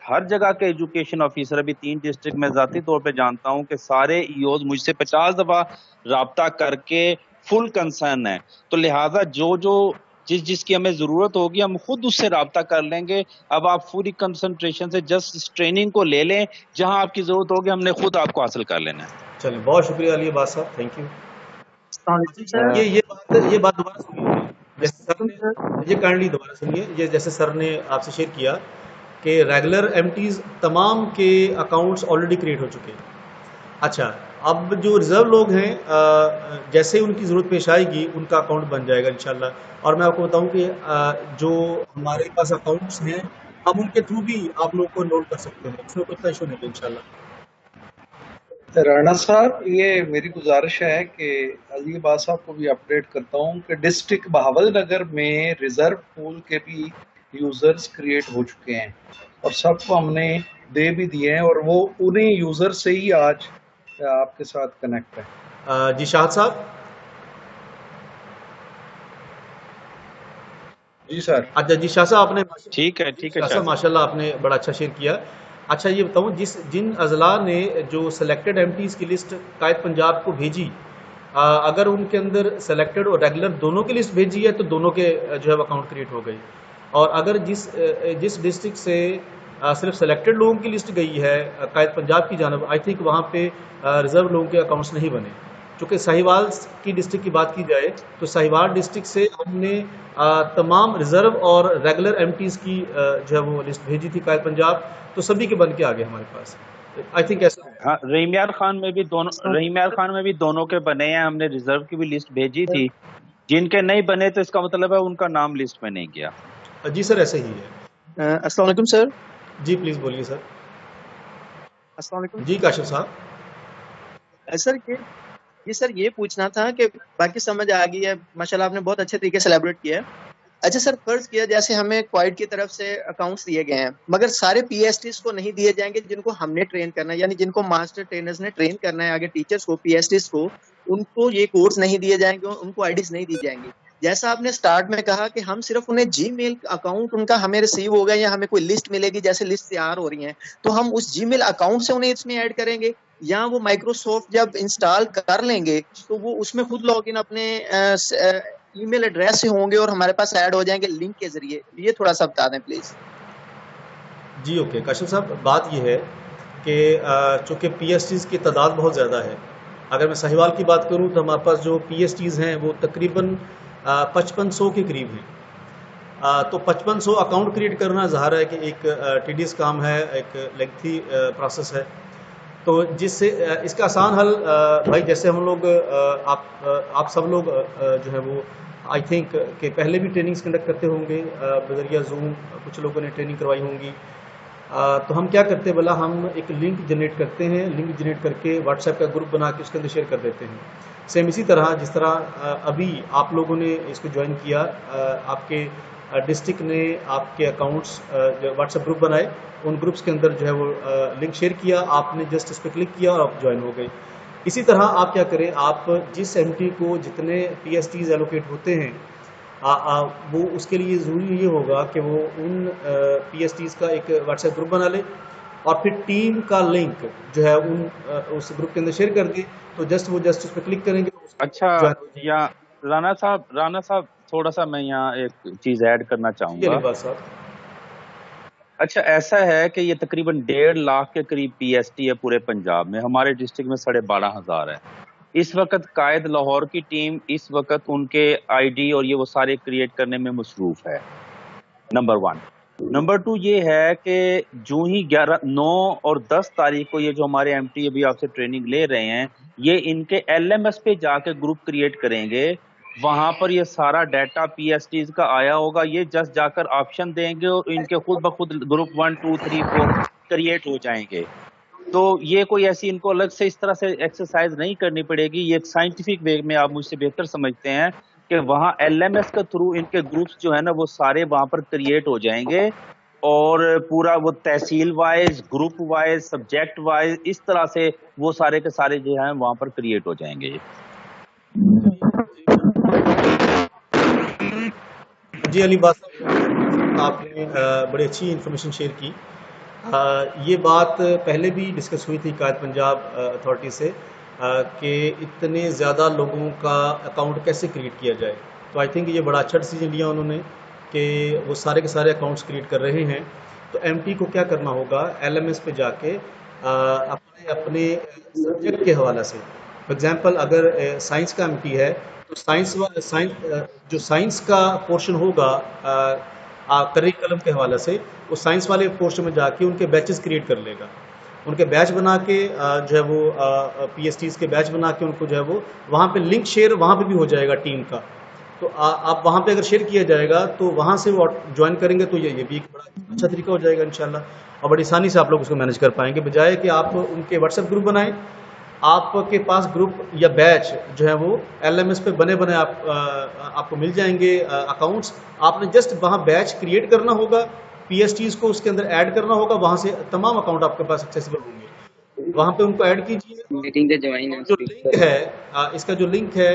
हर जगह के एजुकेशन ऑफिसर, अभी 3 डिस्ट्रिक्ट में जाती तौर पे जानता हूं कि सारे ईओज मुझसे 50 दफा राब्ता करके फुल कंसर्न है। तो लिहाजा जो जिसकी हमें जरूरत होगी हम खुद उससे राब्ता कर लेंगे। अब आप पूरी कंसंट्रेशन से जस्ट इस ट्रेनिंग को ले लें, जहां आपकी जरूरत होगी हमने खुद आपको हासिल कर लेना है। चलिए बहुत शुक्रिया अली अब्बास साहब, थैंक यू। ये बात दोबारा सुनिए, जैसे सर ने ये काइंडली दोबारा सुनिए, ये जैसे सर ने आपसे शेयर किया कि रेगुलर एमटीज तमाम के अकाउंट्स ऑलरेडी क्रिएट हो चुके हैं। अच्छा, अब जो रिजर्व लोग हैं जैसे ही उनकी ज़रूरत पेश आएगी उनका अकाउंट बन जाएगा इंशाल्लाह। और मैं आपको बताऊं कि जो हमारे पास अकाउंट्स हैं हम उनके थ्रू भी आप लोगों को नोट कर सकते हैं, उसमें कोई इशू नहीं है इंशाल्लाह। राणा साहब, ये मेरी गुजारिश है कि अली अब्बास साहब को भी अपडेट करता हूँ कि डिस्ट्रिक्ट बहावलनगर में रिजर्व पूल के भी यूजर्स क्रिएट हो चुके हैं और सबको हमने दे भी दिए हैं और वो उन्हीं यूजर से ही आज आपके साथ कनेक्ट है। जी शाहद साहब। जी सर। अच्छा जी शाह साहब, आपने ठीक है माशाल्लाह आपने बड़ा अच्छा शेयर किया। अच्छा ये बताऊं, जिन अजला ने जो सिलेक्टेड एमटीज की लिस्ट कायद पंजाब को भेजी, अगर उनके अंदर सिलेक्टेड और रेगुलर दोनों की लिस्ट भेजी है तो दोनों के जो है अकाउंट क्रिएट हो गई। और अगर जिस डिस्ट्रिक्ट से सिर्फ सेलेक्टेड लोगों की लिस्ट गई है कायद पंजाब की जानब, आई थिंक वहाँ पे रिजर्व लोगों के अकाउंट्स नहीं बने। चूँकि साहिवाल की डिस्ट्रिक्ट की बात की जाए तो साहिवाल डिस्ट्रिक्ट से हमने तमाम रिजर्व और रेगुलर एमटीज की जो है वो लिस्ट भेजी थी कायद पंजाब, तो सभी के बन के आ गए हमारे पास। आई थिंक ऐसा। हाँ, रहीम खान में भी दोनों के बने हैं, हमने रिजर्व की भी लिस्ट भेजी थी। जिनके नहीं बने तो इसका मतलब है उनका नाम लिस्ट में नहीं गया। जी सर ऐसे ही है। अस्सलाम वालेकुम सर। जी प्लीज बोलिए सर। अस्सलाम वालेकुम। जी काशिफ साहब। सर सर ये पूछना था कि बाकी समझ आ गई है, माशाल्लाह आपने बहुत अच्छे तरीके से एलैबोरेट किया है। अच्छा सर, फर्ज किया जैसे हमें क्वाइड की तरफ से अकाउंट्स दिए गए हैं, मगर सारे पीएसटीज को नहीं दिए जाएंगे जिनको हमने ट्रेन करना है, यानी जिनको मास्टर ट्रेनर्स ने ट्रेन करना है आगे टीचर्स को, पीएसटीज को, उनको ये कोर्स नहीं दिए जाएंगे, उनको आईडीज नहीं दी जाएंगी। जैसा आपने स्टार्ट में कहा कि हम सिर्फ उन्हें जीमेल अकाउंट उनका हमें रिसीव होगा या हमें कोई लिस्ट मिलेगी, जैसे लिस्ट तैयार हो रही है तो हम उस जीमेल अकाउंट से उन्हें इसमें ऐड करेंगे, या वो माइक्रोसॉफ्ट जब इंस्टॉल कर लेंगे तो वो उसमें खुद लॉगिन अपने ईमेल एड्रेस से होंगे और हमारे पास ऐड हो जाएंगे लिंक के जरिए? ये थोड़ा सा बता दें प्लीज। जी ओके काशिफ साहब, बात ये है कि चूँकि PSTs की तादाद बहुत ज़्यादा है। अगर मैं साहिवाल की बात करूँ तो हमारे पास जो PSTs हैं वो तकरीबन 5500 के करीब हैं। तो 5500 अकाउंट क्रिएट करना ज़ाहिर है कि एक टीडियस काम है, एक लेंथी प्रोसेस है। तो जिससे इसका आसान हल भाई, जैसे हम लोग आप सब लोग जो है वो आई थिंक कि पहले भी ट्रेनिंग्स कंडक्ट करते होंगे बजरिया जूम, कुछ लोगों ने ट्रेनिंग करवाई होंगी। तो हम क्या करते हैं भला, हम एक लिंक जनरेट करते हैं, लिंक जनरेट करके व्हाट्सएप का ग्रुप बना के उसके अंदर शेयर कर देते हैं। सेम इसी तरह जिस तरह अभी आप लोगों ने इसको ज्वाइन किया, आपके डिस्ट्रिक्ट ने आपके अकाउंट्स व्हाट्सएप ग्रुप बनाए, उन ग्रुप्स के अंदर जो है वो लिंक शेयर किया, आपने जस्ट उस पर क्लिक किया और आप ज्वाइन हो गए। इसी तरह आप क्या करें, आप जिस MT को जितने PSTs एलोकेट होते हैं वो उसके लिए ज़रूरी ये होगा कि वो उन PSTs का एक व्हाट्सएप ग्रुप बना ले और फिर टीम का लिंक जो है उस ग्रुप के अंदर शेयर कर दे। तो जस्ट उस पर क्लिक करेंगे। अच्छा, या राना साहब थोड़ा सा मैं यहाँ एक चीज ऐड करना चाहूंगा। अच्छा, ऐसा है कि ये तकरीबन 1.5 लाख के करीब PST है पूरे पंजाब में, हमारे डिस्ट्रिक्ट में 12,500 है। इस वक्त कायद लाहौर की टीम इस वक्त उनके ID और ये वो सारे क्रिएट करने में मसरूफ है, नंबर 1। नंबर 2 ये है कि जो ही 11, 9 और 10 तारीख को ये जो हमारे MT अभी आपसे ट्रेनिंग ले रहे हैं, ये इनके LMS पे जाके ग्रुप क्रिएट करेंगे। वहां पर ये सारा डाटा PSTs का आया होगा, ये जस्ट जाकर ऑप्शन देंगे और इनके खुद ब खुद ग्रुप 1, 2, 3, 4 क्रिएट हो जाएंगे। तो ये कोई ऐसी इनको अलग से इस तरह से एक्सरसाइज नहीं करनी पड़ेगी। ये एक साइंटिफिक वे में आप मुझसे बेहतर समझते हैं कि वहाँ LMS के थ्रू इनके ग्रुप्स जो है ना वो सारे वहां पर क्रिएट हो जाएंगे और पूरा वो tehsil wise, group wise, subject wise, इस तरह से वो सारे के सारे जो है वहां पर क्रिएट हो जाएंगे। जी अली बात, आपने बड़ी अच्छी इन्फॉर्मेशन शेयर की। ये बात पहले भी डिस्कस हुई थी कायद पंजाब अथॉरिटी से कि इतने ज़्यादा लोगों का अकाउंट कैसे क्रिएट किया जाए। तो आई थिंक ये बड़ा अच्छा डिसीजन लिया उन्होंने कि वो सारे के सारे अकाउंट्स क्रिएट कर रहे हैं। तो MT को क्या करना होगा, LMS पे जाके अपने सब्जेक्ट के हवाले से, फॉर एग्जांपल अगर साइंस का MT है तो साइंस का पोर्शन होगा करिकुलम के हवाले से, वो साइंस वाले पोर्शन में जाके उनके बैचेस क्रिएट कर लेगा। उनके बैच बना के जो है वो PSTs के बैच बना के उनको जो है वो वहाँ पे लिंक शेयर वहाँ पे भी हो जाएगा टीम का। तो आप वहाँ पे अगर शेयर किया जाएगा तो वहाँ से वो ज्वाइन करेंगे। तो ये भी एक बड़ा अच्छा तरीका हो जाएगा इंशाल्लाह, और बड़ी आसानी से आप लोग उसको मैनेज कर पाएंगे, बजाय कि आप उनके व्हाट्सएप ग्रुप बनाएं। आपके पास ग्रुप या बैच जो है वो LMS पे बने आपको मिल जाएंगे अकाउंट्स। आपने जस्ट वहाँ बैच क्रिएट करना होगा, PSTs को उसके अंदर ऐड करना होगा, वहाँ से तमाम अकाउंट आपके पास एक्सेसिबल होंगे। वहाँ पे उनको ऐड कीजिए। जो लिंक है इसका जो लिंक है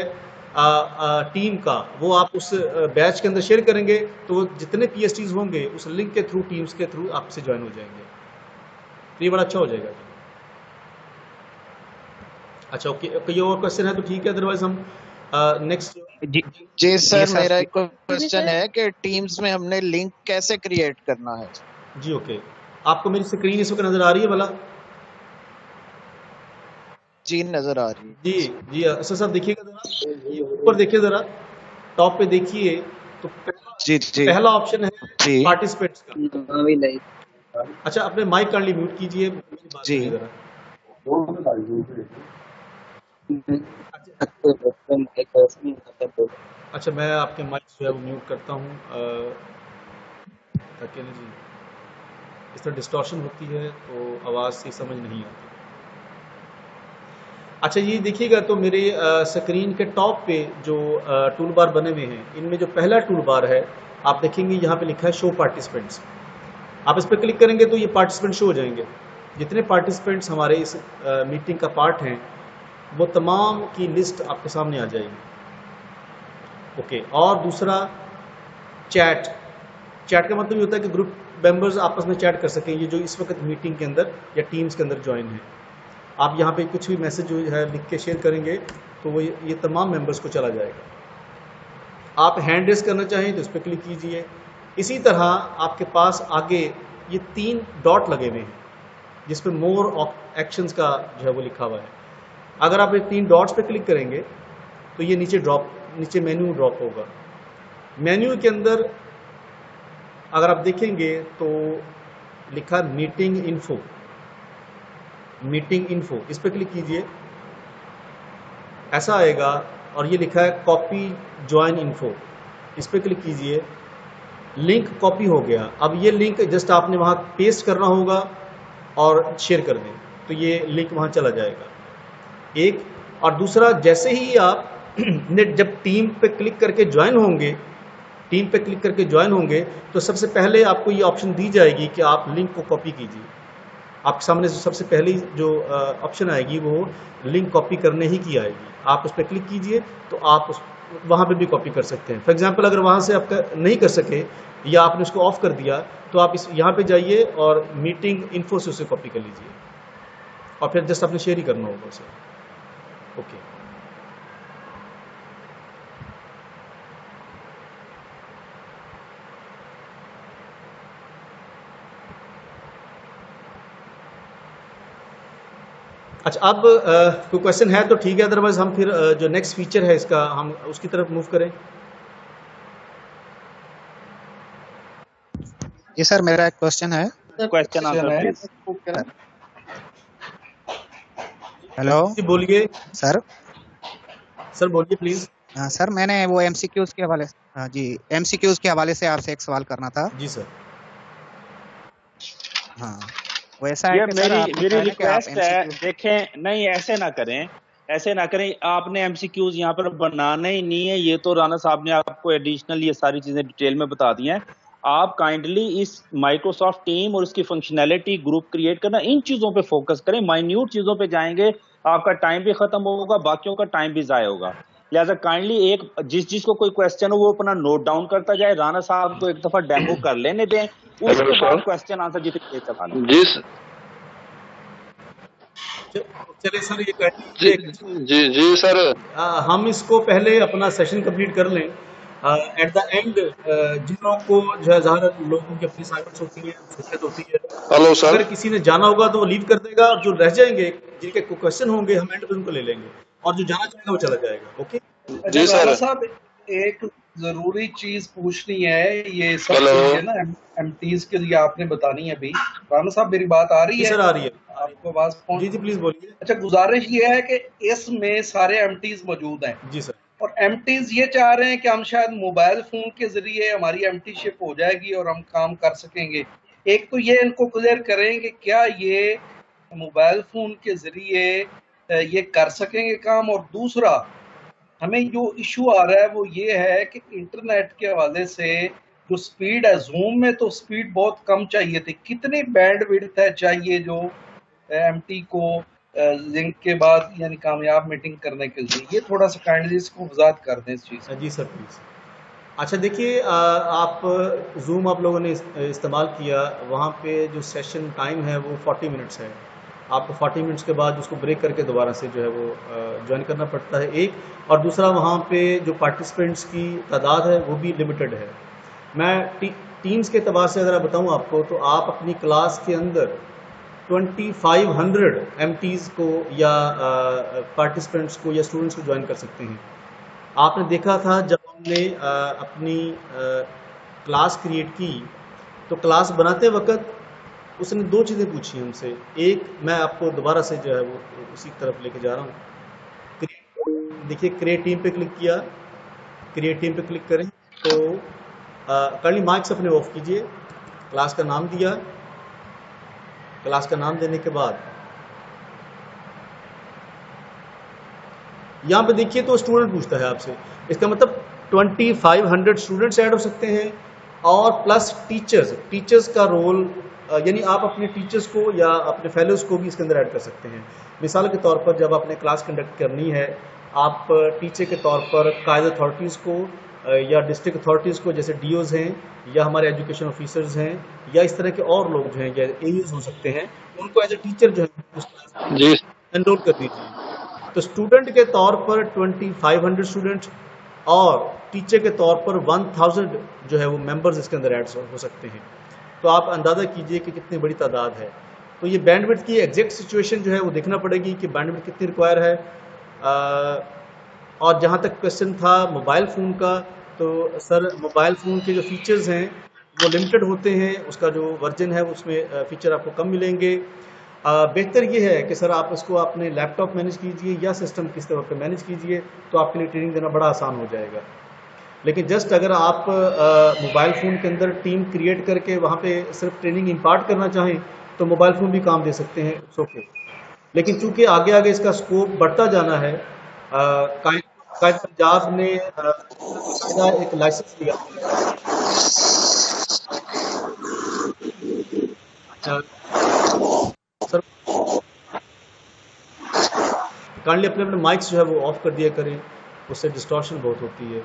टीम का, वो आप उस बैच के अंदर शेयर करेंगे तो जितने PSTs होंगे उस लिंक के थ्रू, टीम्स के थ्रू आपसे ज्वाइन हो जाएंगे। तो ये बड़ा अच्छा हो जाएगा। अच्छा ओके, कोई और क्वेश्चन है तो ठीक है, अदरवाइज हम नेक्स्ट। जी सर, मेरा एक क्वेश्चन है कि टीम्स में हमने लिंक कैसे क्रिएट करना है। जी ओके, आपको मेरी स्क्रीन इस वक्त नजर आ रही है भला? जी नजर आ रही है। जी असर साहब देखिएगा जरा, ऊपर देखिए जरा, टॉप पे देखिए तो पहला ऑप्शन है पार्टिसिपेंट्स का। अच्छा, अपने माइक काइंडली म्यूट कीजिए जी जरा। अच्छा, मैं आपके माइक जो है वो म्यूट करता हूँ ताकि जी इस तरह डिस्टॉर्शन होती है तो आवाज़ से समझ नहीं आती। अच्छा, ये देखिएगा तो मेरे स्क्रीन के टॉप पे जो टूल बार बने हुए हैं, इनमें जो पहला टूल बार है आप देखेंगे यहाँ पे लिखा है शो पार्टिसिपेंट्स। आप इस पर क्लिक करेंगे तो ये पार्टिसिपेंट शो हो जाएंगे। जितने पार्टिसिपेंट्स हमारे इस मीटिंग का पार्ट हैं वो तमाम की लिस्ट आपके सामने आ जाएगी। ओके, और दूसरा चैट का मतलब ये होता है कि ग्रुप मेंबर्स आपस में चैट कर सकें। ये जो इस वक्त मीटिंग के अंदर या टीम्स के अंदर ज्वाइन है, आप यहाँ पे कुछ भी मैसेज जो है लिख के शेयर करेंगे तो वो ये तमाम मेंबर्स को चला जाएगा। आप हैंड रेस करना चाहें तो इस पर क्लिक कीजिए। इसी तरह आपके पास आगे ये 3 डॉट लगे हुए हैं जिस पे मोर एक्शंस का जो है वो लिखा हुआ है। अगर आप ये 3 डॉट्स पे क्लिक करेंगे तो ये नीचे मेन्यू ड्रॉप होगा। मेन्यू के अंदर अगर आप देखेंगे तो लिखा मीटिंग इन्फो, इस पे क्लिक कीजिए, ऐसा आएगा। और ये लिखा है कॉपी ज्वाइन इन्फो, इस पे क्लिक कीजिए। लिंक कॉपी हो गया। अब ये लिंक जस्ट आपने वहाँ पेस्ट करना होगा और शेयर कर दें तो ये लिंक वहाँ चला जाएगा, एक। और दूसरा, जैसे ही आप जब टीम पे क्लिक करके ज्वाइन होंगे तो सबसे पहले आपको ये ऑप्शन दी जाएगी कि आप लिंक को कॉपी कीजिए। आपके सामने सबसे पहली जो ऑप्शन आएगी वो लिंक कॉपी करने ही की आएगी। आप उस पर क्लिक कीजिए तो आप वहाँ पे भी कॉपी कर सकते हैं। फॉर एग्जांपल अगर वहाँ से आपका नहीं कर सके या आपने उसको ऑफ कर दिया तो आप यहाँ पे जाइए और मीटिंग इन्फो से उसे कॉपी कर लीजिए और फिर जस्ट आपने शेयर ही करना होगा उसे। ओके, अच्छा, अब कोई क्वेश्चन है तो ठीक है, अदरवाइज हम फिर जो नेक्स्ट फीचर है इसका हम उसकी तरफ मूव करें। जी सर, मेरा एक क्वेश्चन है। Question answer please. हेलो जी बोलिए सर। सर बोलिए प्लीज। हाँ सर, मैंने वो एमसीक्यूज के हवाले एमसीक्यूज के हवाले से आपसे एक सवाल करना था। जी सर। हाँ, वैसा है ये कि सर मेरी रिक्वेस्ट है, देखें नहीं ऐसे ना करें, आपने एमसीक्यूज यहाँ पर बनाना ही नहीं है। ये तो राना साहब ने आपको एडिशनल ये सारी चीजें डिटेल में बता दी हैं। आप काइंडली इस माइक्रोसॉफ्ट टीम और उसकी फंक्शनैलिटी, ग्रुप क्रिएट करना, इन चीजों पे फोकस करें। माइन्यूट चीजों पे जाएंगे आपका टाइम भी खत्म होगा, बाकियों का टाइम भी जाया होगा। लिहाजा काइंडली एक जिसको कोई क्वेश्चन हो वो अपना नोट डाउन करता जाए। राना साहब को एक दफा डेमो कर लेने दें, उसके बाद क्वेश्चन आंसर जितने सवाल। चलिए सर, जी जी सर, हम इसको पहले अपना सेशन कंप्लीट कर लें। एट द एंड जिन लोगों को जो है ज़्यादा लोगों की अपनी असाइनमेंट्स होती है, दिक्कत होती है, हेलो सर, अगर किसी ने जाना होगा तो वो लीव कर देगा और जो रह जाएंगे जिनके क्वेश्चन होंगे हम एंड पे उनको ले लेंगे और जो जाना चाहेगा वो चला जाएगा। ओके जी सर। साहब, एक जरूरी चीज पूछनी है, ये सब चीजें ना एमटीज के लिए आपने बतानी है अभी। राना साहब, मेरी बात आ रही है? सर आ रही है, आपको आवाज पहुंच? जी प्लीज बोलिए। अच्छा, गुजारिश ये है कि इसमें सारे एमटीज मौजूद हैं। जी सर। और एमटीज ये चाह रहे हैं कि हम शायद मोबाइल फोन के जरिए हमारी एमटीशिप हो जाएगी और हम काम कर सकेंगे। एक तो ये इनको क्लियर करें कि क्या ये मोबाइल फोन के जरिए ये कर सकेंगे काम, और दूसरा हमें जो इशू आ रहा है वो ये है कि इंटरनेट के हवाले से जो स्पीड है, जूम में तो स्पीड बहुत कम चाहिए थी, कितनी बैंडविड्थ है चाहिए जो एमटी को लिंक के बाद यानी कामयाब मीटिंग करने के लिए? ये थोड़ा सा काइंडली इसको वजाहत कर दें इस चीज़। जी सर प्लीज। अच्छा देखिए, आप जूम आप लोगों ने इस्तेमाल किया, वहाँ पे जो सेशन टाइम है वो 40 मिनट्स है। आपको 40 मिनट्स के बाद उसको ब्रेक करके दोबारा से जो है वो ज्वाइन करना पड़ता है, एक। और दूसरा, वहाँ पे जो पार्टिसिपेंट्स की तादाद है वो भी लिमिटेड है। मैं टीम्स के अतबार से अगर बताऊँ आपको तो आप अपनी क्लास के अंदर 2500 एमटीज़ को या पार्टिसिपेंट्स को या स्टूडेंट्स को ज्वाइन कर सकते हैं। आपने देखा था जब हमने अपनी क्लास क्रिएट की तो क्लास बनाते वक्त उसने 2 चीज़ें पूछी हमसे। एक, मैं आपको दोबारा से जो है वो उसी तरफ लेके जा रहा हूँ। देखिए, क्रिएट टीम पे क्लिक किया, क्रिएट टीम पे क्लिक करें तो कर्ली माइक्स अपने ऑफ कीजिए, क्लास का नाम दिया, क्लास का नाम देने के बाद यहाँ पे देखिए तो स्टूडेंट पूछता है आपसे। इसका मतलब 2500 स्टूडेंट्स ऐड हो सकते हैं और प्लस टीचर्स का रोल, यानी आप अपने टीचर्स को या अपने फेलोज को भी इसके अंदर ऐड कर सकते हैं। मिसाल के तौर पर जब आपने क्लास कंडक्ट करनी है, आप टीचर के तौर पर कायद अथॉरिटीज़ को या डिस्ट्रिक्ट अथॉरिटीज़ को, जैसे डीओज हैं या हमारे एजुकेशन ऑफिसर्स हैं या इस तरह के और लोग जो हैं या एयूज हो सकते हैं, उनको एज ए टीचर जो है एनरोल कर दीजिए। तो स्टूडेंट के तौर पर 2500 स्टूडेंट्स और टीचर के तौर पर 1000 जो है वो मेंबर्स इसके अंदर ऐड हो सकते हैं। तो आप अंदाज़ा कीजिए कि कितनी बड़ी तादाद है। तो ये बैंडविड्थ की एग्जैक्ट सिचुएशन जो है वो देखना पड़ेगी कि बैंडविड्थ कितनी रिक्वायर है। और जहाँ तक क्वेश्चन था मोबाइल फ़ोन का, तो सर मोबाइल फ़ोन के जो फीचर्स हैं वो लिमिटेड होते हैं, उसका जो वर्जन है उसमें फ़ीचर आपको कम मिलेंगे। बेहतर ये है कि सर आप इसको अपने लैपटॉप मैनेज कीजिए या सिस्टम किस तरह पर मैनेज कीजिए, तो आपके लिए ट्रेनिंग देना बड़ा आसान हो जाएगा। लेकिन जस्ट अगर आप मोबाइल फ़ोन के अंदर टीम क्रिएट करके वहाँ पे सिर्फ ट्रेनिंग इम्पार्ट करना चाहें तो मोबाइल फ़ोन भी काम दे सकते हैं, इट्स ओके। लेकिन चूंकि आगे आगे इसका स्कोप बढ़ता जाना है, कायद पंजाब ने एक लाइसेंस लिया सर, काइंडली अपने अपने माइक्स जो है वो ऑफ कर दिया करें, उससे डिस्टॉर्शन बहुत होती है।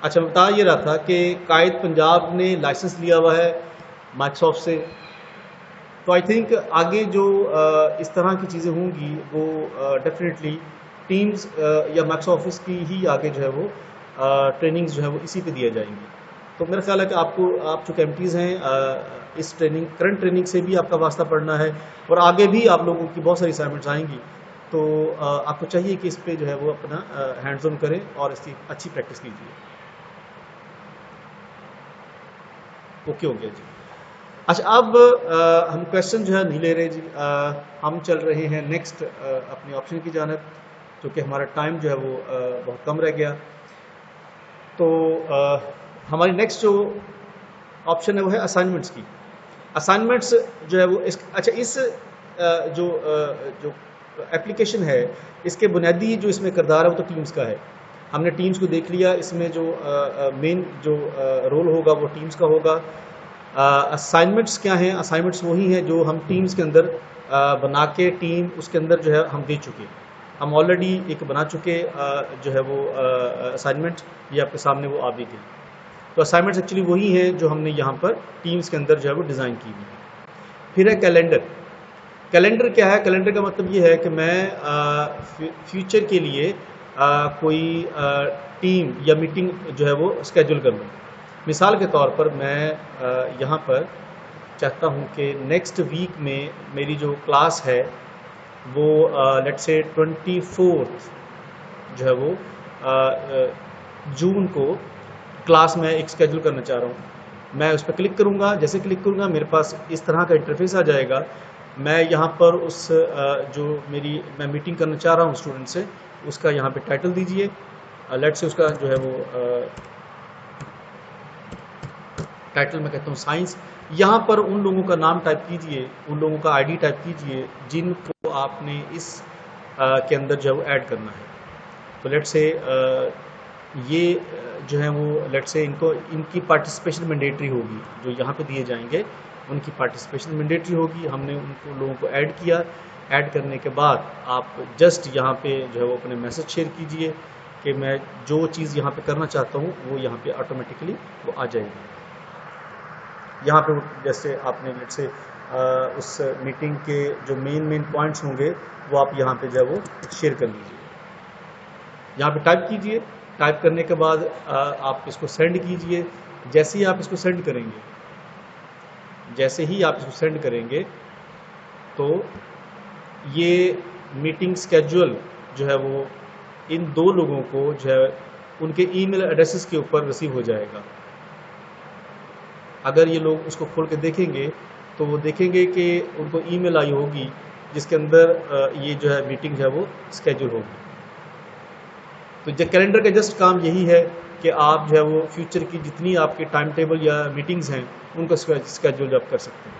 अच्छा, मैं बता ये रहा था कि कायद पंजाब ने लाइसेंस लिया हुआ है माइक्रोसॉफ्ट से, तो आई थिंक आगे जो इस तरह की चीज़ें होंगी वो डेफिनेटली टीम्स या माइक्रोसॉफ्ट ऑफिस की ही आगे जो है वो ट्रेनिंग्स जो है वो इसी पे दिया जाएंगी। तो मेरा ख्याल है कि आप जो एमटीज़ हैं इस करंट ट्रेनिंग से भी आपका वास्ता पड़ना है और आगे भी आप लोगों की बहुत सारी असाइनमेंट्स आएंगी, तो आपको चाहिए कि इस पे जो है वो अपना हैंड्स ऑन करें और इसकी अच्छी प्रैक्टिस कीजिए। ओके हो गया जी। अच्छा, अब हम क्वेश्चन जो है नहीं ले रहे जी, हम चल रहे हैं नेक्स्ट अपने ऑप्शन की जानब, क्योंकि हमारा टाइम जो है वो बहुत कम रह गया। तो हमारी नेक्स्ट जो ऑप्शन है वो है असाइनमेंट्स की। असाइनमेंट्स जो है वो इस जो एप्लीकेशन है इसके बुनियादी जो इसमें किरदार है वो तो टीम्स का है। हमने टीम्स को देख लिया, इसमें जो मेन जो रोल होगा वो टीम्स का होगा। असाइनमेंट्स क्या हैं? असाइनमेंट्स वही हैं जो हम टीम्स के अंदर बना के टीम उसके अंदर जो है हम दे चुके। हम ऑलरेडी एक बना चुके जो है वो असाइनमेंट, ये आपके सामने वो आ भी गई। तो असाइनमेंट्स एक्चुअली वही हैं जो हमने यहाँ पर टीम्स के अंदर जो है वो डिज़ाइन की हुई है। फिर है कैलेंडर। कैलेंडर क्या है? कैलेंडर का मतलब ये है कि मैं फ्यूचर के लिए कोई टीम या मीटिंग जो है वो स्केड्यूल कर लूँ। मिसाल के तौर पर मैं यहाँ पर चाहता हूँ कि नेक्स्ट वीक में मेरी जो क्लास है वो लेट्स से 24 जो है वो जून को क्लास में एक स्केड्यूल करना चाह रहा हूँ। मैं उस पर क्लिक करूँगा, जैसे क्लिक करूँगा मेरे पास इस तरह का इंटरफेस आ जाएगा। मैं यहाँ पर उस जो मैं मीटिंग करना चाह रहा हूँ स्टूडेंट से, उसका यहाँ पे टाइटल दीजिए। लेट्स से उसका जो है वो टाइटल मैं कहता हूँ साइंस। यहाँ पर उन लोगों का नाम टाइप कीजिए, उन लोगों का आईडी टाइप कीजिए जिनको आपने इस के अंदर जो है वो ऐड करना है। तो लेट्स से ये जो है वो लेट्स से इनकी पार्टिसिपेशन मैंडेटरी होगी, जो यहाँ पे दिए जाएंगे उनकी पार्टिसिपेशन मैंडेटरी होगी। हमने उनको लोगों को ऐड किया। ऐड करने के बाद आप जस्ट यहाँ पे जो है वो अपने मैसेज शेयर कीजिए कि मैं जो चीज़ यहाँ पे करना चाहता हूँ वो यहाँ पे ऑटोमेटिकली वो आ जाएगी। यहाँ पे जैसे आपने लेट्स से उस मीटिंग के जो मेन पॉइंट्स होंगे वो आप यहाँ पे जो है वो शेयर कर लीजिए। यहाँ पे टाइप कीजिए। टाइप करने के बाद आप इसको सेंड कीजिए। जैसे ही आप इसको सेंड करेंगे तो ये मीटिंग स्केड्यूल जो है वो इन दो लोगों को जो है उनके ईमेल एड्रेसेस के ऊपर रिसीव हो जाएगा। अगर ये लोग उसको खोल के देखेंगे तो वो देखेंगे कि उनको ईमेल आई होगी जिसके अंदर ये जो है मीटिंग है वो स्केड्यूल होगी। तो जो कैलेंडर का जस्ट काम यही है कि आप जो है वो फ्यूचर की जितनी आपके टाइम टेबल या मीटिंग्स हैं उनका स्केड्यूल आप कर सकते हैं।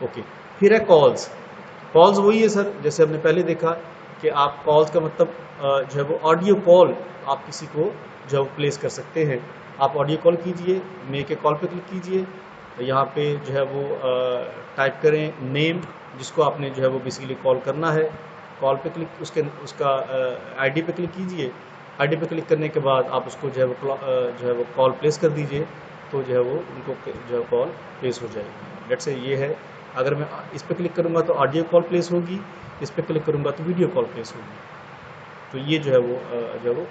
ओके, फिर है कॉल्स। कॉल्स वही है सर, जैसे हमने पहले देखा कि आप कॉल्स का मतलब जो है वो ऑडियो कॉल आप किसी को जो है वो प्लेस कर सकते हैं। आप ऑडियो कॉल कीजिए, मेक ए कॉल पे क्लिक कीजिए। यहाँ पे जो है वो टाइप करें नेम जिसको आपने जो है वो बेसिकली कॉल करना है। कॉल पे क्लिक उसका आईडी पे क्लिक कीजिए। आईडी पे क्लिक करने के बाद आप उसको जो है वो कॉल प्लेस कर दीजिए, तो जो है वो उनको जो है कॉल प्लेस हो जाएगी। लेट्स से ये है, अगर मैं इस पर क्लिक करूँगा तो ऑडियो कॉल प्लेस होगी, इस पर क्लिक करूँगा तो वीडियो कॉल प्लेस होगी। तो ये जो है वो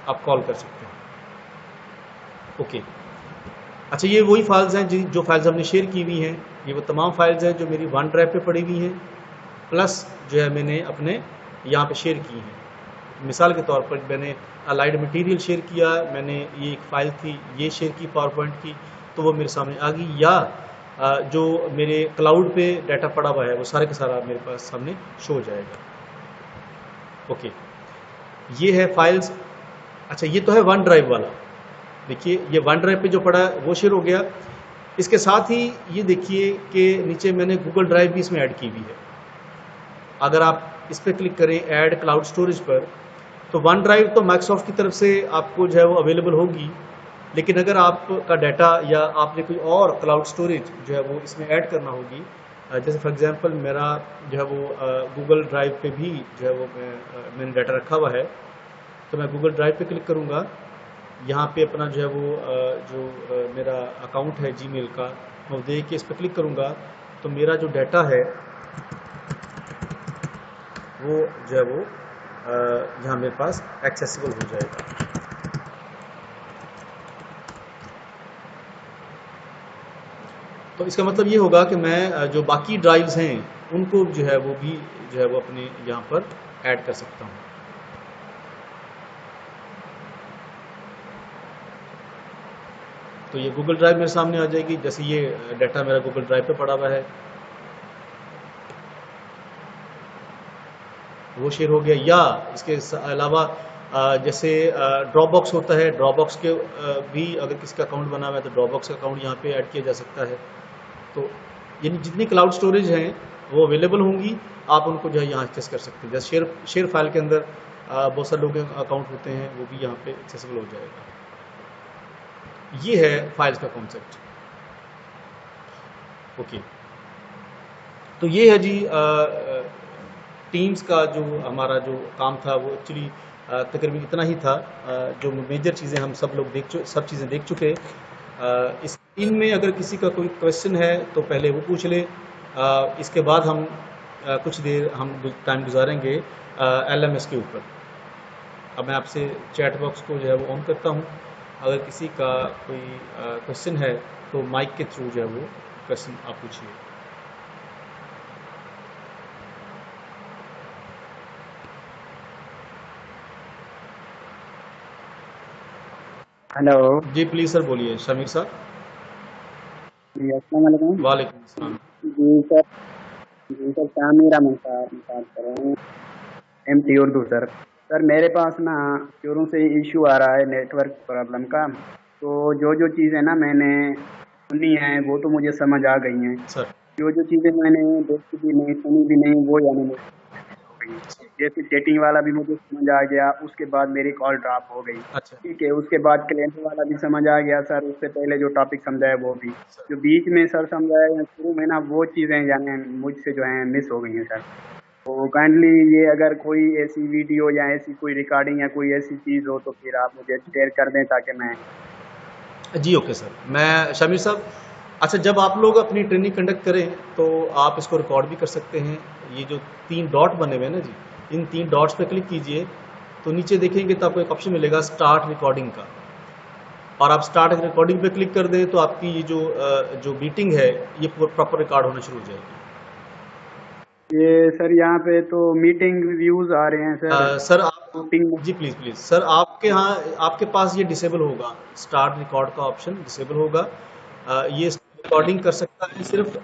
आप कॉल कर सकते हैं। ओके, अच्छा ये वही फाइल्स हैं जो फाइल्स हमने शेयर की हुई हैं, ये वो तमाम फाइल्स हैं जो मेरी वन ड्राइव पे पड़ी हुई हैं, प्लस जो है मैंने अपने यहाँ पे शेयर की हैं। मिसाल के तौर पर मैंने अलाइड मटेरियल शेयर किया, मैंने ये एक फ़ाइल थी ये शेयर की पावर पॉइंट की, तो वो मेरे सामने आ गई, या जो मेरे क्लाउड पे डाटा पड़ा हुआ है वो सारे का सारा मेरे पास सामने शो हो जाएगा। ओके, ये है फाइल्स। अच्छा ये तो है वन ड्राइव वाला, देखिए ये वन ड्राइव पे जो पड़ा है वो शेयर हो गया। इसके साथ ही ये देखिए कि नीचे मैंने गूगल ड्राइव भी इसमें ऐड की हुई है। अगर आप इस पर क्लिक करें ऐड क्लाउड स्टोरेज पर, तो वन ड्राइव तो माइक्रोसॉफ्ट की तरफ से आपको जो है वो अवेलेबल होगी, लेकिन अगर आपका डाटा या आपने कोई और क्लाउड स्टोरेज जो है वो इसमें ऐड करना होगी, जैसे फॉर एग्जांपल मेरा जो है वो गूगल ड्राइव पे भी जो है वो मैंने डाटा रखा हुआ है, तो मैं गूगल ड्राइव पे क्लिक करूँगा, यहाँ पे अपना जो है वो मेरा अकाउंट है जीमेल का, मैं देख के इस पर क्लिक करूँगा तो मेरा जो डाटा है वो जो है वो यहाँ मेरे पास एक्सेसिबल हो जाएगा। तो इसका मतलब ये होगा कि मैं जो बाकी ड्राइव्स हैं उनको जो है वो भी जो है वो अपने यहाँ पर ऐड कर सकता हूँ। तो ये गूगल ड्राइव मेरे सामने आ जाएगी, जैसे ये डाटा मेरा गूगल ड्राइव पे पड़ा हुआ है वो शेयर हो गया। या इसके अलावा जैसे ड्रॉपबॉक्स होता है, ड्रॉपबॉक्स के भी अगर किसी का अकाउंट बना हुआ है तो ड्रॉपबॉक्स का अकाउंट यहाँ पे ऐड किया जा सकता है। तो यानी जितनी क्लाउड स्टोरेज हैं वो अवेलेबल होंगी, आप उनको जो है यहाँ एक्सेस कर सकते हैं। जैसे शेयर फाइल के अंदर बहुत सारे लोगों के अकाउंट होते हैं, वो भी यहाँ पे एक्सेसिबल हो जाएगा। ये है फाइल्स का कॉन्सेप्ट। ओके, तो ये है जी टीम्स का जो हमारा जो काम था वो एक्चुअली तकरीबन इतना ही था। जो मेजर चीज़ें हम सब लोग सब चीज़ें देख चुके। इस टीम में अगर किसी का कोई क्वेश्चन है तो पहले वो पूछ ले, इसके बाद हम कुछ देर हम टाइम गुजारेंगे LMS के ऊपर। अब मैं आपसे चैट बॉक्स को जो है वो ऑन करता हूँ, अगर किसी का कोई क्वेश्चन है तो माइक के थ्रू जो है वो क्वेश्चन आप पूछिए। हेलो जी प्लीज सर बोलिए, शमीर साहब। जी अस्सलाम वालेकुम। वालेकुम अस्सलाम। जी सर शामिर अहमद साहब बात कर रहे हैं, MT उर्दू सर। सर मेरे पास ना शुरू से इशू आ रहा है नेटवर्क प्रॉब्लम का, तो जो चीज़ें ना मैंने सुनी हैं वो तो मुझे समझ आ गई हैं सर। जो चीज़ें मैंने देखी भी नहीं सुनी भी नहीं वो यानी मुझे हो गई। जैसे सेटिंग वाला भी मुझे समझ आ गया, उसके बाद मेरी कॉल ड्रॉप हो गई। अच्छा। ठीक है, उसके बाद क्लाइंट वाला भी समझ आ गया सर, उससे पहले जो टॉपिक समझाया वो भी, जो बीच में सर समझाया या शुरू में ना वो चीज़ें यानी मुझसे जो है मिस हो गई हैं सर। तो काइंडली ये अगर कोई ऐसी वीडियो या ऐसी कोई रिकॉर्डिंग या कोई ऐसी चीज़ हो तो फिर आप मुझे शेयर कर दें ताकि मैं। जी ओके सर। मैं शमीर साहब, अच्छा जब आप लोग अपनी ट्रेनिंग कंडक्ट करें तो आप इसको रिकॉर्ड भी कर सकते हैं। ये जो 3 डॉट बने हुए हैं ना जी, इन 3 डॉट्स पे क्लिक कीजिए तो नीचे देखेंगे तो आपको एक ऑप्शन मिलेगा स्टार्ट रिकॉर्डिंग का, और आप स्टार्ट रिकॉर्डिंग पे क्लिक कर दें तो आपकी ये जो मीटिंग है ये प्रॉपर रिकॉर्ड होना शुरू हो जाएगी। ये सर यहाँ पे तो मीटिंग व्यूज आ रहे हैं सर। सर आप जी प्लीज सर, आपके यहाँ आपके पास ये डिसेबल होगा, स्टार्ट रिकॉर्ड का ऑप्शन डिसेबल होगा। ये रिकॉर्डिंग कर सकता है सिर्फ,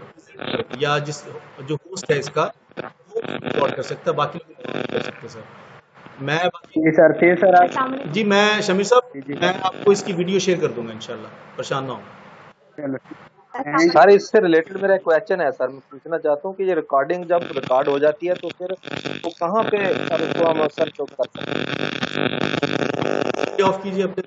या जो होस्ट है इसका वो रिकॉर्ड कर सकता है, बाकी लोग नहीं कर सकते सर। मैं जी सर फिर सर जी मैं शमीर साहब, मैं आपको इसकी वीडियो शेयर कर दूंगा इंशाल्लाह, परेशान ना हो। सर इससे रिलेटेड मेरा क्वेश्चन है सर, मैं पूछना चाहता हूँ कि ये रिकॉर्डिंग जब रिकॉर्ड हो जाती है तो फिर वो कहाँ पे सर उसको हम सर्च कर सकते हैं? ऑफ कीजिए अपने।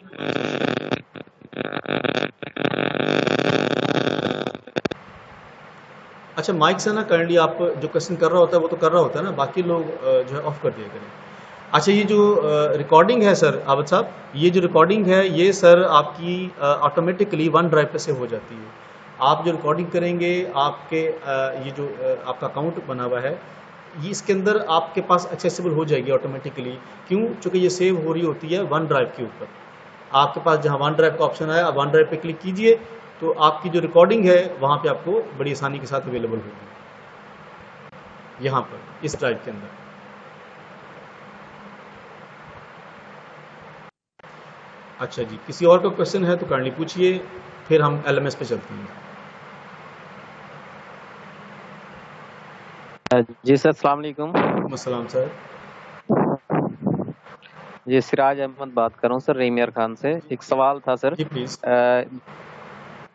अच्छा माइक से ना काइंडली आप जो क्वेश्चन कर रहा होता है वो तो कर रहा होता है ना, बाकी लोग जो है ऑफ कर दिया करें। अच्छा ये जो रिकॉर्डिंग है सर आबद साहब, ये जो रिकॉर्डिंग है ये सर आपकी ऑटोमेटिकली वन ड्राइव पे सेव हो जाती है। आप जो रिकॉर्डिंग करेंगे आपके ये जो आपका अकाउंट बना हुआ है ये इसके अंदर आपके पास एक्सेसिबल हो जाएगी ऑटोमेटिकली। क्यों? चूँकि ये सेव हो रही होती है वन ड्राइव के ऊपर। आपके पास जहाँ वन ड्राइव का ऑप्शन आया, वन ड्राइव पे क्लिक कीजिए तो आपकी जो रिकॉर्डिंग है वहाँ पे आपको बड़ी आसानी के साथ अवेलेबल होगी, यहाँ पर इस ड्राइव के अंदर। अच्छा जी, किसी और का क्वेश्चन है तो काइंडली पूछिए, फिर हम LMS पे चलते हैं। जी सर, अस्सलाम वालेकुम। अस्सलाम सर। जी सिराज अहमद बात कर रहा हूँ सर, रेमियर खान से। एक सवाल था सर। Ji please.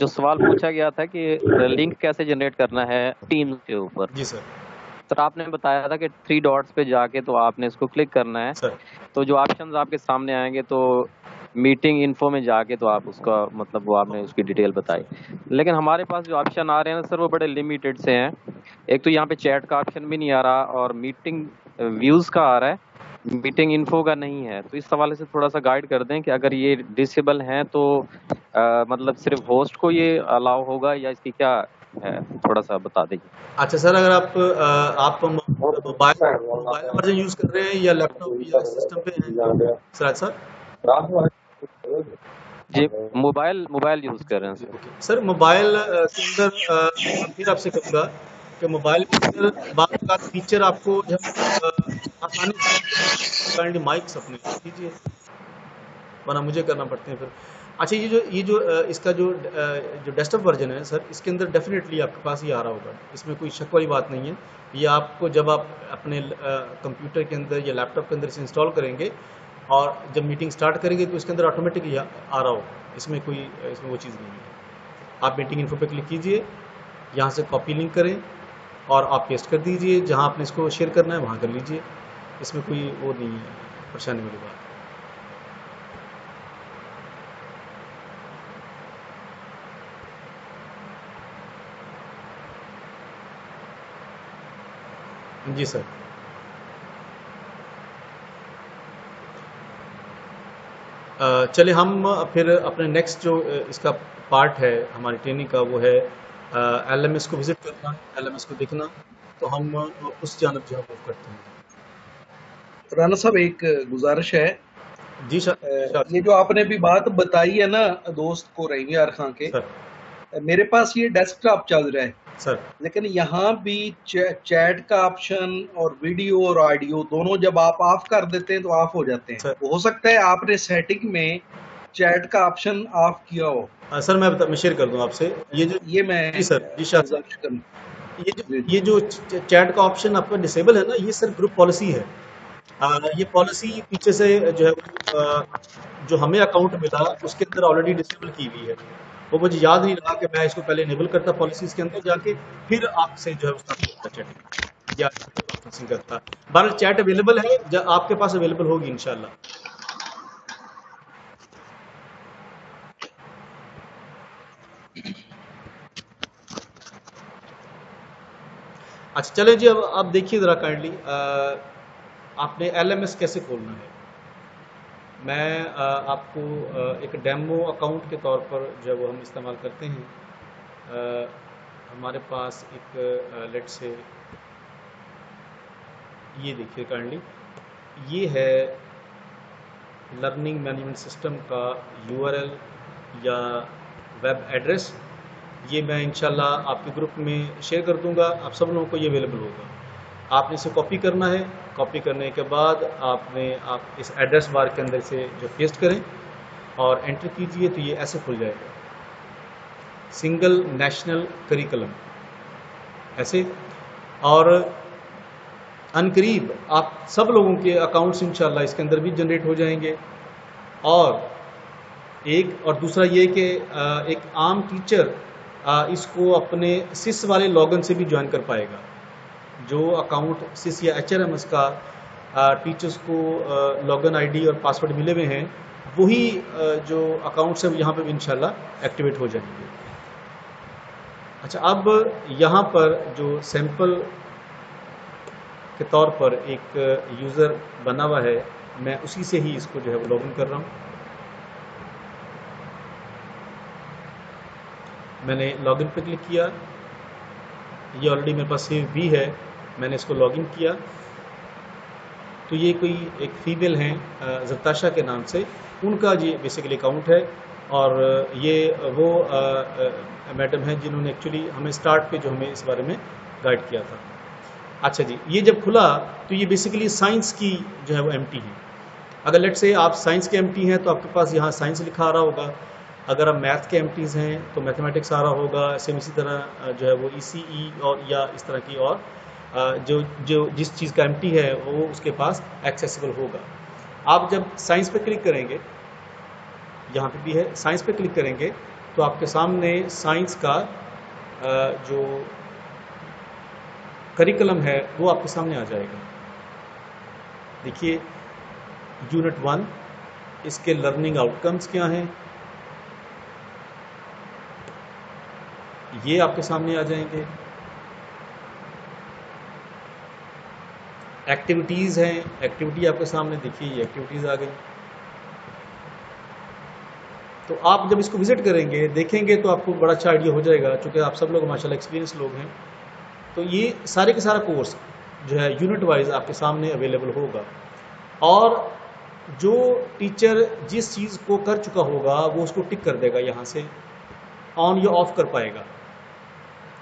जो सवाल पूछा गया था कि लिंक कैसे जनरेट करना है टीम के ऊपर। जी सर। सर आपने बताया था कि 3 डॉट्स पे जाके तो आपने इसको क्लिक करना है सर। तो जो ऑप्शंस आपके सामने आएंगे तो मीटिंग इन्फो में जाके तो आप उसका मतलब वो आपने उसकी डिटेल बताई, लेकिन हमारे पास जो ऑप्शन आ रहे हैं सर वो बड़े लिमिटेड से हैं। एक तो यहाँ पे चैट का ऑप्शन भी नहीं आ रहा और मीटिंग व्यूज का आ रहा है, मीटिंग इन्फो का नहीं है। तो इस हवाले से थोड़ा सा गाइड कर दें कि अगर ये डिसेबल हैं तो मतलब सिर्फ होस्ट को ये अलाउ होगा या इसकी क्या है, थोड़ा सा बता दीजिए। अच्छा सर, अगर आप मोबाइल वर्जन यूज कर रहे हैं या लैपटॉप या सिस्टम पे हैं सर? सर जी मोबाइल यूज कर रहे हैं सर। सर मोबाइल के अंदर फिर आपसे कहूँगा कि मोबाइल के अंदर बात का फीचर आपको जब आसानी से माइक्स अपने कीजिए, वरना मुझे करना पड़ते हैं फिर। अच्छा, ये जो इसका जो डेस्कटॉप वर्जन है सर, इसके अंदर डेफिनेटली आपके पास ये आ रहा होगा, इसमें कोई शक वाली बात नहीं है। ये आपको जब आप अपने कंप्यूटर के अंदर या लैपटॉप के अंदर इसे इंस्टॉल करेंगे और जब मीटिंग स्टार्ट करेंगे तो इसके अंदर ऑटोमेटिकली आ रहा होगा, इसमें वो चीज़ नहीं है। आप मीटिंग इन्फो पे क्लिक कीजिए, यहाँ से कॉपी लिंक करें और आप पेस्ट कर दीजिए, जहाँ आपने इसको शेयर करना है वहाँ कर लीजिए, इसमें कोई वो नहीं है परेशानी वाली बात। जी सर। चलिए हम फिर अपने नेक्स्ट जो इसका पार्ट है हमारी ट्रेनिंग का, वो है LMS को विजिट करना, LMS को देखना। तो हम उस जानब जो है मूव करते हैं। राणा साहब एक गुजारिश है। जी सर। ये जो आपने भी बात बताई है ना दोस्त को रेमियर खान के, मेरे पास ये डेस्कटॉप चल रहा है सर, लेकिन यहाँ भी चैट का ऑप्शन और वीडियो और ऑडियो दोनों जब आप ऑफ कर देते हैं तो ऑफ हो जाते हैं। तो हो सकता है आपने सेटिंग में चैट का ऑप्शन ऑफ किया हो। सर मैं शेयर कर दूं आपसे ये मैं जी सर। जी सर, ये जो चैट का ऑप्शन आपका डिसेबल है ना, ये सर ग्रुप पॉलिसी है। ये पॉलिसी पीछे से जो है जो हमें अकाउंट मिला उसके अंदर ऑलरेडी डिसेबल की हुई है। वो मुझे याद नहीं रहा कि मैं इसको पहले इनेबल करता पॉलिसीज के अंदर जाके, फिर आपसे जो है उसका चैटिंग या कॉन्फ्रेंसिंग करता। बहरहाल चैट अवेलेबल है, जब आपके पास अवेलेबल होगी इंशाल्लाह। अच्छा चले जी, अब आप देखिए ज़रा काइंडली आपने LMS कैसे खोलना है। मैं आपको एक डेमो अकाउंट के तौर पर जो है वो हम इस्तेमाल करते हैं। हमारे पास एक लेट से ये देखिए काइंडली, ये है लर्निंग मैनेजमेंट सिस्टम का URL या वेब एड्रेस। ये मैं इंशाल्लाह आपके ग्रुप में शेयर कर दूंगा, आप सब लोगों को ये अवेलेबल होगा। आपने इसे कॉपी करना है, कॉपी करने के बाद आप इस एड्रेस बार के अंदर से जो पेस्ट करें और एंटर कीजिए तो ये ऐसे खुल जाएगा, सिंगल नेशनल करिकुलम ऐसे। और अनकरीब आप सब लोगों के अकाउंट्स इंशाल्लाह इसके अंदर भी जनरेट हो जाएंगे। और दूसरा ये कि एक आम टीचर इसको अपने सिस वाले लॉगिन से भी ज्वाइन कर पाएगा। जो अकाउंट सिस या HRMS का टीचर्स को लॉगिन आईडी और पासवर्ड मिले हुए हैं, वही जो अकाउंट्स हैं यहाँ पे भी इंशाल्लाह एक्टिवेट हो जाएंगे। अच्छा, अब यहाँ पर जो सैंपल के तौर पर एक यूज़र बना हुआ है, मैं उसी से ही इसको जो है वो लॉगिन कर रहा हूँ। मैंने लॉगिन पे क्लिक किया, ये ऑलरेडी मेरे पास सेव भी है। मैंने इसको लॉगिन किया तो ये कोई एक फीमेल हैं जरताशा के नाम से, उनका ये बेसिकली अकाउंट है और ये वो मैडम हैं जिन्होंने एक्चुअली हमें स्टार्ट पे जो हमें इस बारे में गाइड किया था। अच्छा जी, ये जब खुला तो ये बेसिकली साइंस की जो है वो एम्प्टी है। अगर लेट से आप साइंस के एम्प्टी हैं तो आपके पास यहाँ साइंस लिखा आ रहा होगा, अगर आप मैथ के एम्प्टीज हैं तो मैथमेटिक्स आ रहा होगा, सेम इसी तरह जो है वो ECE और या इस तरह की और जो जो जिस चीज़ का एम्प्टी है वो उसके पास एक्सेसिबल होगा। आप जब साइंस पे क्लिक करेंगे, यहाँ पे भी है, साइंस पे क्लिक करेंगे तो आपके सामने साइंस का जो करिकुलम है वो आपके सामने आ जाएगा। देखिए यूनिट 1, इसके लर्निंग आउटकम्स क्या हैं ये आपके सामने आ जाएंगे। एक्टिविटीज़ हैं, एक्टिविटी आपके सामने देखिए, ये एक्टिविटीज़ आ गई। तो आप जब इसको विजिट करेंगे देखेंगे तो आपको बड़ा अच्छा आइडिया हो जाएगा, चूँकि आप सब लोग माशाल्लाह एक्सपीरियंस लोग हैं। तो ये सारे के सारा कोर्स जो है यूनिट वाइज आपके सामने अवेलेबल होगा और जो टीचर जिस चीज़ को कर चुका होगा वो उसको टिक कर देगा, यहाँ से ऑन या ऑफ कर पाएगा।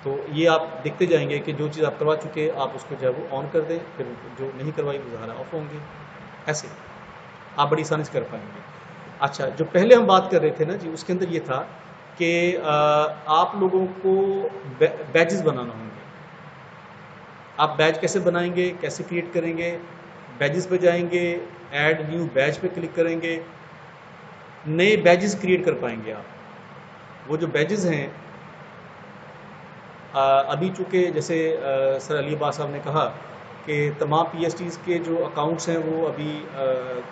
तो ये आप देखते जाएंगे कि जो चीज़ आप करवा चुके आप उसको जो है वो ऑन कर दें, फिर जो नहीं करवाई वो ज़ाहिर ऑफ होंगे। ऐसे आप बड़ी आसानी से कर पाएंगे। अच्छा, जो पहले हम बात कर रहे थे ना जी, उसके अंदर ये था कि आप लोगों को बैजेस बनाना होंगे। आप बैज कैसे बनाएंगे, कैसे क्रिएट करेंगे? बैजेस पे जाएंगे, ऐड न्यू बैज पे क्लिक करेंगे, नए बैजेस क्रिएट कर पाएंगे आप। वो जो बैजेस हैं अभी चूँकि जैसे सर अली अब्बास साहब ने कहा कि तमाम PSTs के जो अकाउंट्स हैं वो अभी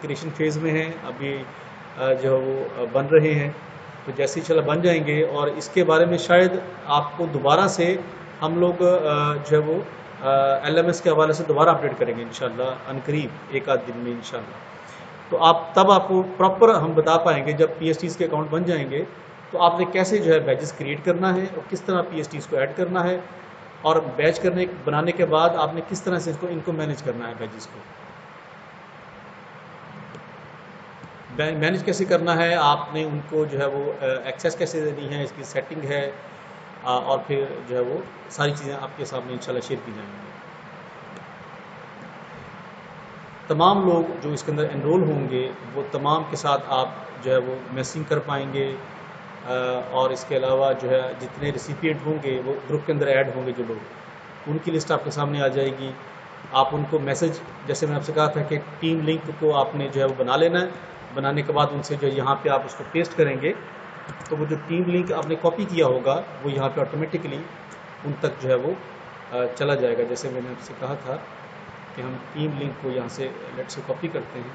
क्रिएशन फेज़ में हैं, अभी जो वो बन रहे हैं। तो जैसे ही चला बन जाएंगे और इसके बारे में शायद आपको दोबारा से हम लोग जो है वो LMS के हवाले से दोबारा अपडेट करेंगे इंशाल्लाह अनकरीब, एक आध दिन में इंशाल्लाह। तो आप तब आपको प्रॉपर हम बता पाएंगे जब PSTs के अकाउंट बन जाएंगे तो आपने कैसे जो है बैजेस क्रिएट करना है और किस तरह PSTs को ऐड करना है, और बैच बनाने के बाद आपने किस तरह से इनको मैनेज करना है। बैजेस को मैनेज कैसे करना है, आपने उनको जो है वो एक्सेस कैसे देनी है, इसकी सेटिंग है, और फिर जो है वो सारी चीज़ें आपके सामने इंशाल्लाह शेयर की जाएंगी। तमाम लोग जो इसके अंदर एनरोल होंगे वो तमाम के साथ आप जो है वो मैसेजिंग कर पाएंगे, और इसके अलावा जो है जितने रिसिपिएंट होंगे वो ग्रुप के अंदर ऐड होंगे, जो लोग उनकी लिस्ट आपके सामने आ जाएगी। आप उनको मैसेज, जैसे मैंने आपसे कहा था कि टीम लिंक को आपने जो है वो बना लेना है, बनाने के बाद उनसे जो यहाँ पे आप उसको पेस्ट करेंगे तो वो जो टीम लिंक आपने कॉपी किया होगा वो यहाँ पे ऑटोमेटिकली उन तक जो है वो चला जाएगा। जैसे मैंने आपसे कहा था कि हम टीम लिंक को यहाँ से लेट से कॉपी करते हैं,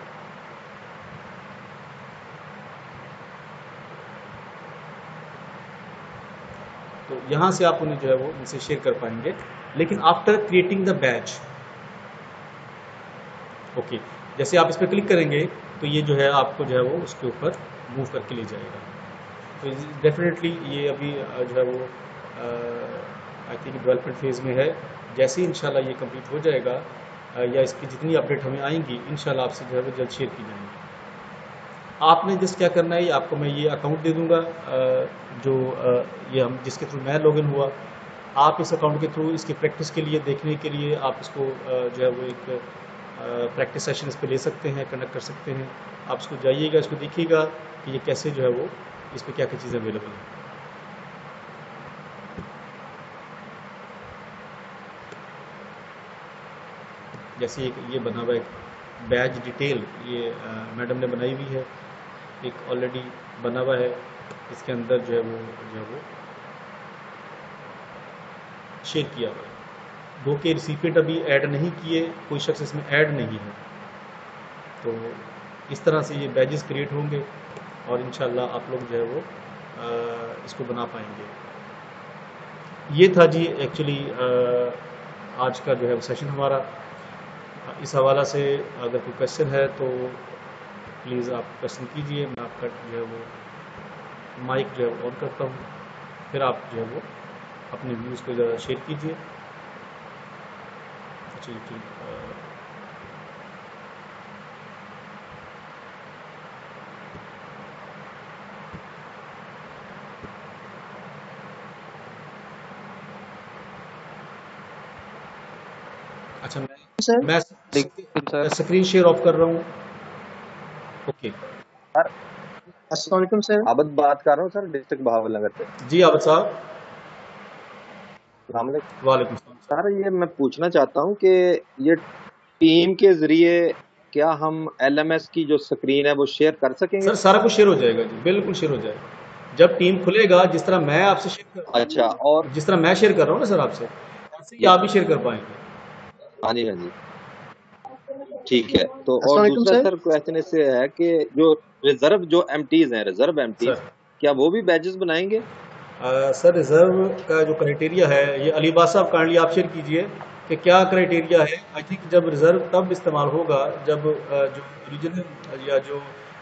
तो यहाँ से आप उन्हें जो है वो उनसे शेयर कर पाएंगे, लेकिन after creating the batch. Okay, जैसे आप इस पर क्लिक करेंगे तो ये जो है आपको जो है वो उसके ऊपर मूव करके ले जाएगा। तो डेफिनेटली ये अभी जो है वो आई थिंक डेवलपमेंट फेज़ में है। जैसे ही इंशाल्लाह ये कंप्लीट हो जाएगा या इसकी जितनी अपडेट हमें आएंगी इंशाल्लाह आपसे जो है वो जल्द शेयर की जाएंगी। आपने जस्ट क्या करना है, आपको मैं ये अकाउंट दे दूंगा जो ये हम जिसके थ्रू मैं लॉगिन हुआ। आप इस अकाउंट के थ्रू इसकी प्रैक्टिस के लिए, देखने के लिए आप इसको जो है वो एक प्रैक्टिस सेशन इस पर ले सकते हैं, कंडक्ट कर सकते हैं। आप इसको जाइएगा, इसको देखिएगा कि ये कैसे जो है वो इस पर क्या क्या चीज़ें अवेलेबल हैं। जैसे ये बना हुआ है बैच डिटेल, ये मैडम ने बनाई हुई है, एक ऑलरेडी बना हुआ है, इसके अंदर जो है वो शेयर किया हुआ है। दो के रिसिपिएंट अभी ऐड नहीं किए, कोई शख्स इसमें ऐड नहीं है। तो इस तरह से ये बैजेस क्रिएट होंगे और इंशाल्लाह आप लोग जो है वो इसको बना पाएंगे। ये था जी एक्चुअली आज का जो है सेशन हमारा। इस हवाला से अगर कोई क्वेश्चन है तो प्लीज़ आप क्वेश्चन कीजिए। मैं आपका जो है वो माइक जो है ऑन करता हूँ, फिर आप जो है वो अपने व्यूज़ को ज़रा शेयर कीजिए। अच्छा जी ठीक अच्छा मैं स्क्रीन शेयर ऑफ कर रहा हूँ। ओके सर अस्सलाम वालेकुम सर। आबद बात कर रहा हूँ सर, डिस्ट्रिक्ट बहावल नगर से। जी आबद साहब। वालेकुम सर, ये मैं पूछना चाहता हूँ कि ये टीम के जरिए क्या हम LMS की जो स्क्रीन है वो शेयर कर सकेंगे? सर सारा कुछ शेयर हो जाएगा जी, बिल्कुल शेयर हो जाएगा। जब टीम खुलेगा, जिस तरह मैं आपसे शेयर कर रहा हूँ, अच्छा, और जिस तरह मैं शेयर कर रहा हूँ ना सर आपसे, ऐसे ही आप भी शेयर कर पाएंगे। हाँ जी ठीक है। तो और दूसरा सर क्वेश्चन इससे है कि जो रिजर्व जो MTs हैं, रिजर्व MTs क्या वो भी बैजेस बनाएंगे? सर रिजर्व का जो क्राइटेरिया है, ये अलीबाद साहब काइंडली आप शेयर कीजिए कि क्या क्राइटेरिया है। आई थिंक जब रिजर्व तब इस्तेमाल होगा जब जो ओरिजिनल या जो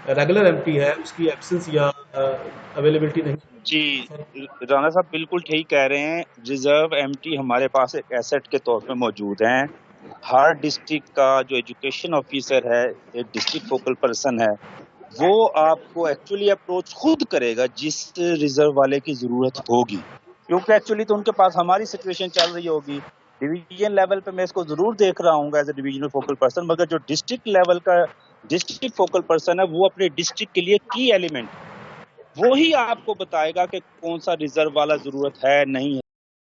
रेगुलर MP है उसकी एब्सेंस या अवेलेबिलिटी नहीं। जी राणा साहब बिल्कुल ठीक कह रहे हैं। रिजर्व MT हमारे पास एक एसेट के तौर पे मौजूद हैं। हर डिस्ट्रिक्ट का जो एजुकेशन ऑफिसर है, एक डिस्ट्रिक्ट फोकल पर्सन है, वो आपको एक्चुअली अप्रोच खुद करेगा जिस रिजर्व वाले की जरूरत होगी, क्योंकि एक्चुअली तो उनके पास हमारी सिचुएशन चल रही होगी। डिवीजन लेवल पे मैं इसको जरूर देख रहा हूँ as a divisional focal person, मगर जो डिस्ट्रिक्ट लेवल का डिस्ट्रिक्ट फोकल पर्सन है वो अपने डिस्ट्रिक्ट के लिए की एलिमेंट वो ही आपको बताएगा कि कौन सा रिजर्व वाला जरूरत है नहीं है।